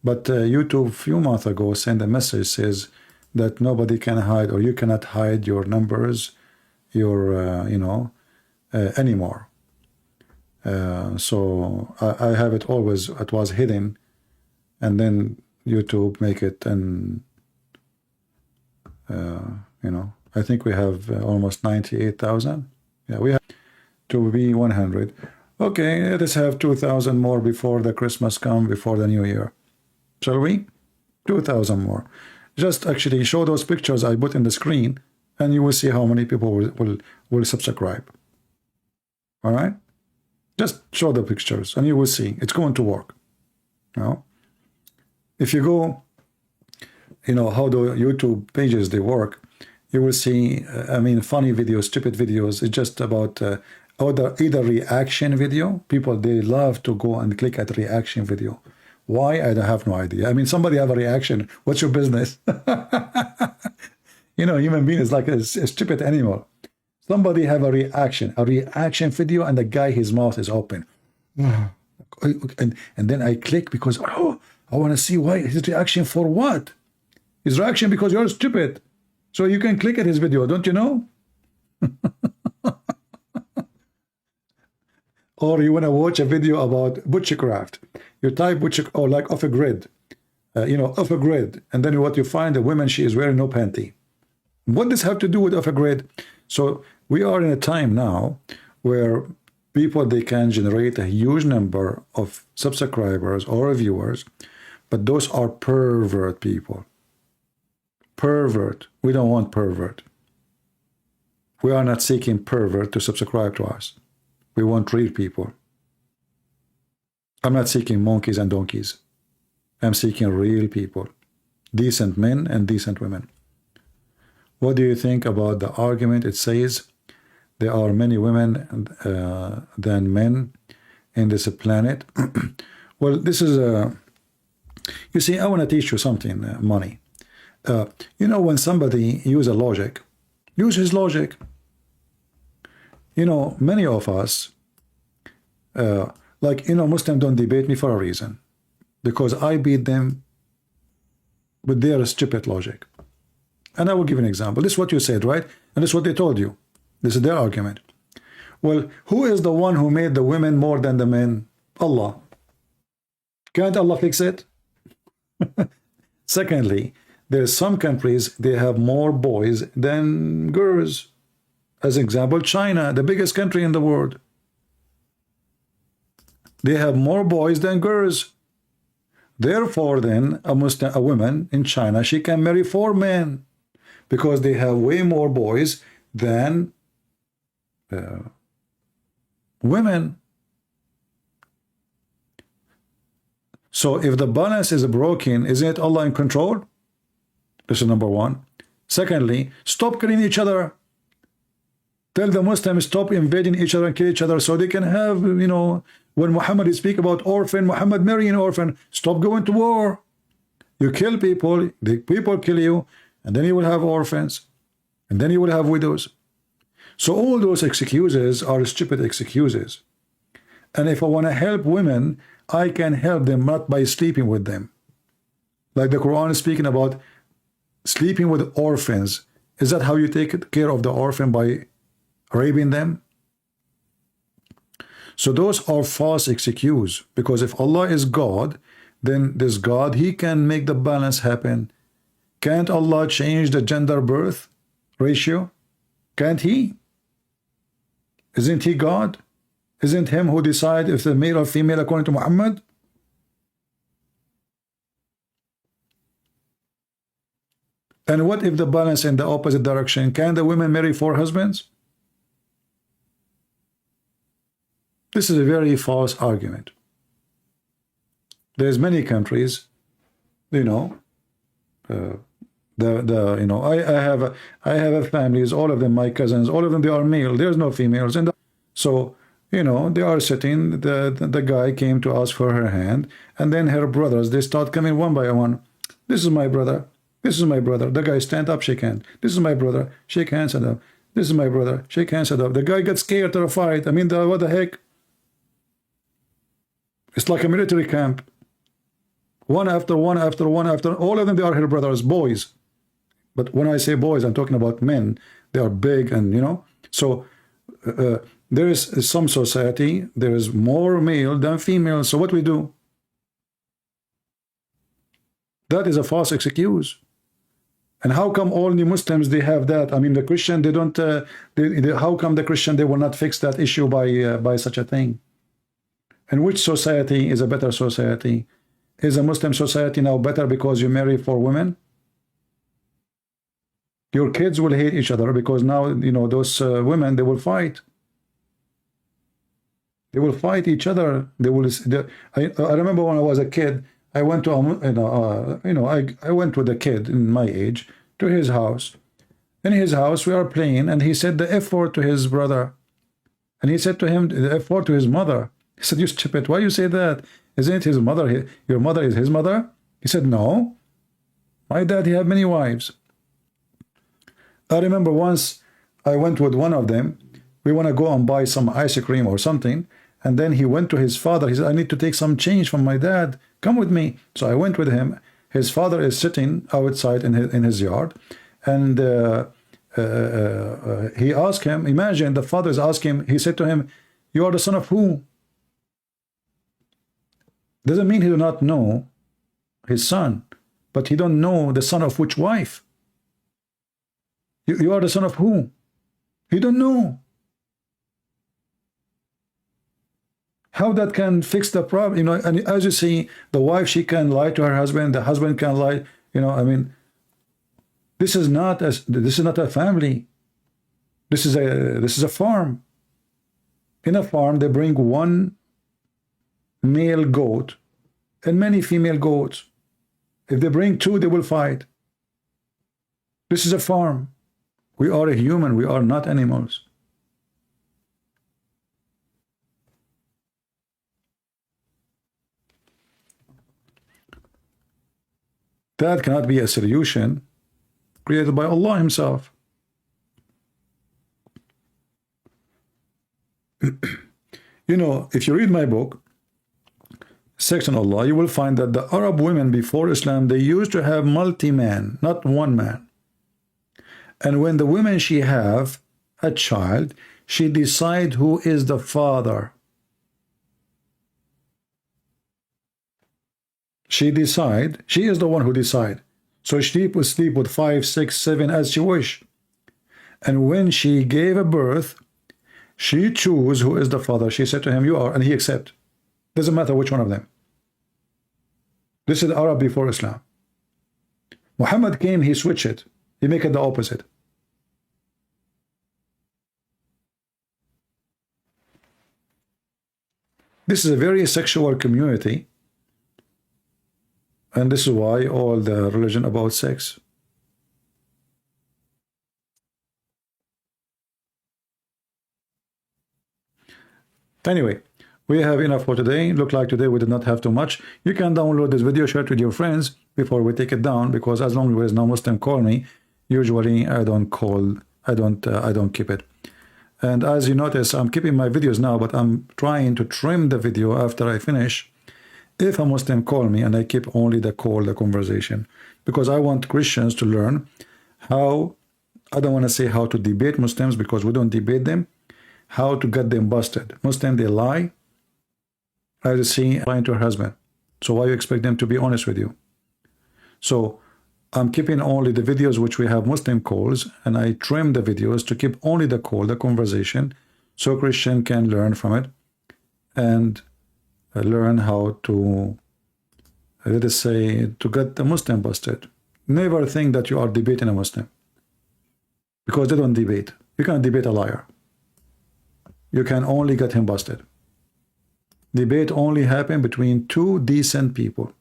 but YouTube a few months ago sent a message, says that nobody can hide, or you cannot hide your numbers, your you know, anymore. So I have it always. It was hidden, and then YouTube make it, and you know, I think we have almost 98,000. Yeah, we have to be 100. Okay, let's have 2,000 more before the Christmas come, before the New Year. Shall we? 2,000 more. Just actually show those pictures I put in the screen, and you will see how many people will subscribe. All right? Just show the pictures, and you will see. It's going to work. You know? If you go, you know, how the YouTube pages, they work, you will see, I mean, funny videos, stupid videos. It's just about either reaction video. People, they love to go and click at reaction video. Why? I have no idea. I mean, somebody have a reaction. What's your business? You know, human being is like a stupid animal. Somebody have a reaction video, and the guy, his mouth is open. And then I click because, oh, I want to see why his reaction for what? His reaction because you're stupid. So you can click at his video, don't you know? Or you want to watch a video about butchercraft. You type butcher, or like off a grid, you know, off a grid. And then what you find, the woman, she is wearing no panty. What does have to do with off a grid? So we are in a time now where people, they can generate a huge number of subscribers or viewers, but those are pervert people. Pervert. We don't want pervert. We are not seeking pervert to subscribe to us. We want real people. I'm not seeking monkeys and donkeys. I'm seeking real people. Decent men and decent women. What do you think about the argument? It says there are many women than men in this planet. Well, this is a... You see, I want to teach you something, money. You know, when somebody uses logic, use his logic. You know, many of us, like, you know, Muslims don't debate me for a reason, because I beat them with their stupid logic. And I will give an example. This is what you said, right? And this is what they told you. This is their argument. Well, who is the one who made the women more than the men? Allah. Can't Allah fix it? Secondly, there's some countries, they have more boys than girls. As example, China, the biggest country in the world. They have more boys than girls. Therefore, then, a woman in China, she can marry 4 men because they have way more boys than women. So if the balance is broken, isn't it Allah in control? This is number one. Secondly, stop killing each other. Tell the Muslims stop invading each other and kill each other so they can have, you know, when Muhammad speak about orphan, Muhammad marrying orphan, stop going to war. You kill people, the people kill you, and then you will have orphans, and then you will have widows. So all those excuses are stupid excuses. And if I want to help women, I can help them not by sleeping with them. Like the Quran is speaking about sleeping with orphans. Is that how you take care of the orphan, by raping them? So those are false excuses, because if Allah is God, then this God, he can make the balance happen. Can't Allah change the gender birth ratio? Can't he? Isn't he God? Isn't him who decide if the male or female according to Muhammad? And what if the balance in the opposite direction? Can the women marry 4 husbands? This is a very false argument. There's many countries, you know, you know, I have families, all of them my cousins, all of them, they are male, there's no females, and so, you know, they are sitting, the guy came to ask for her hand, and then her brothers, they start coming one by one. This is my brother, this is my brother. The guy stand up, shake hand. This is my brother, shake hands, stand up. This is my brother, shake hands, stand up. The guy gets scared, terrified. I mean, what the heck? It's like a military camp. One after one after one after, all of them, they are her brothers, boys. But when I say boys, I'm talking about men. They are big, and you know. So there is some society, there is more male than female. So what we do? That is a false excuse. And how come all the Muslims, they have that? I mean, the Christian, they don't. How come the Christian, they will not fix that issue by such a thing? And which society is a better society? Is a Muslim society now better because you marry 4 women? Your kids will hate each other because now, you know, those women, they will fight. They will fight each other. I remember when I was a kid, I went to I went with a kid in my age to his house. In his house, we are playing, and he said the F word to his brother, and he said to him the F word to his mother. He said, "You stupid! Why you say that? Isn't it his mother? Your mother is his mother?" He said, "No, my dad, he had many wives." I remember once I went with one of them. We want to go and buy some ice cream or something. And then he went to his father. He said, "I need to take some change from my dad. Come with me." So I went with him. His father is sitting outside in his yard. And he asked him, imagine the father is asking him, he said to him, "You are the son of who?" Doesn't mean he do not know his son, but he don't know the son of which wife. You are the son of who? He don't know. How that can fix the problem? You know, and as you see, the wife, she can lie to her husband, the husband can lie. You know, I mean, this is not a family. This is a farm. In a farm, they bring one male goat and many female goats. If they bring 2, they will fight. This is a farm. We are a human. We are not animals. That cannot be a solution created by Allah himself. You know, if you read my book, Section Allah, you will find that the Arab women before Islam, they used to have multi-man, not one man. And when the women, she have a child, She decide who is the father. She decide. She is the one who decide. So she will sleep with 5, 6, 7 as she wish. And when she gave a birth, she choose who is the father. She said to him, you are, and he accept. Doesn't matter which one of them. This is Arab before Islam. Muhammad came, he switched it. He make it the opposite. This is a very sexual community. And this is why all the religion about sex. Anyway, we have enough for today. Look like today we did not have too much. You can download this video, share it with your friends before we take it down, because as long as no Muslim call me, usually I don't keep it. And as you notice, I'm keeping my videos now, but I'm trying to trim the video after I finish. If a Muslim call me, and I keep only the call, the conversation, because I want Christians to learn how, I don't want to say how to debate Muslims, because we don't debate them, how to get them busted. Muslim, they lie. I just see lying to her husband. So why you expect them to be honest with you? So I'm keeping only the videos which we have Muslim calls, and I trim the videos to keep only the call, the conversation, so Christian can learn from it and learn how to, let us say, to get the Muslim busted. Never think that you are debating a Muslim, because they don't debate. You can't debate a liar. You can only get him busted. Debate only happen between two decent people.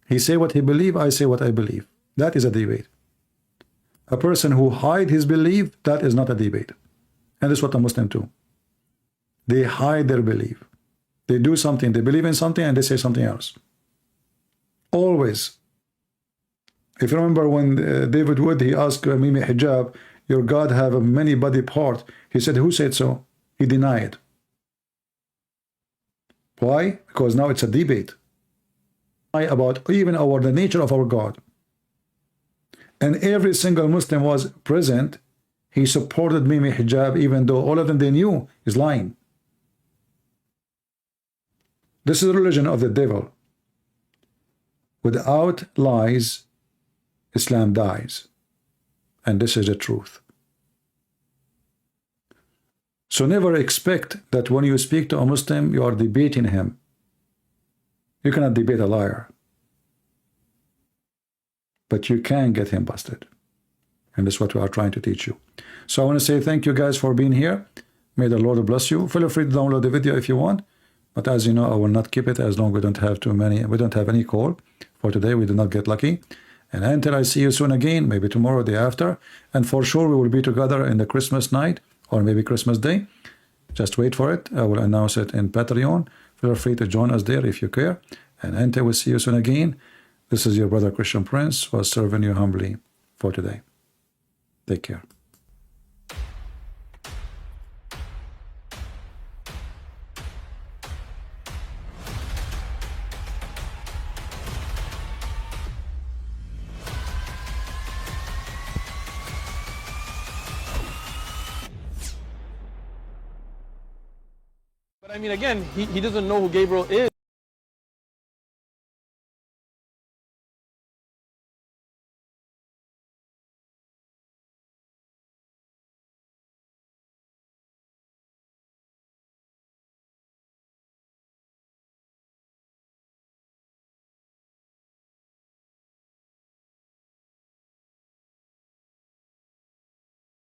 He say what he believe, I say what I believe. That is a debate. A person who hide his belief, that is not a debate. And this is what a Muslim do. They hide their belief. They do something, they believe in something, and they say something else. Always. If you remember when David Wood, he asked Mimi Hijab, your God have many body part. He said, who said so? He denied. Why? Because now it's a debate about even the nature of our God. And every single Muslim was present. He supported Mimi Hijab, even though all of them they knew is lying. This is the religion of the devil. Without lies, Islam dies. And this is the truth. So never expect that when you speak to a Muslim, you are debating him. You cannot debate a liar. But you can get him busted. And that's what we are trying to teach you. So I want to say thank you guys for being here. May the Lord bless you. Feel free to download the video if you want. But as you know, I will not keep it as long as we don't have too many. We don't have any call for today. We did not get lucky. And until I see you soon again, maybe tomorrow, day after, and for sure we will be together in the Christmas night or maybe Christmas Day. Just wait for it. I will announce it in Patreon. Feel free to join us there if you care. And until we see you soon again, this is your brother Christian Prince, who is serving you humbly for today. Take care. But I mean, again, he doesn't know who Gabriel is.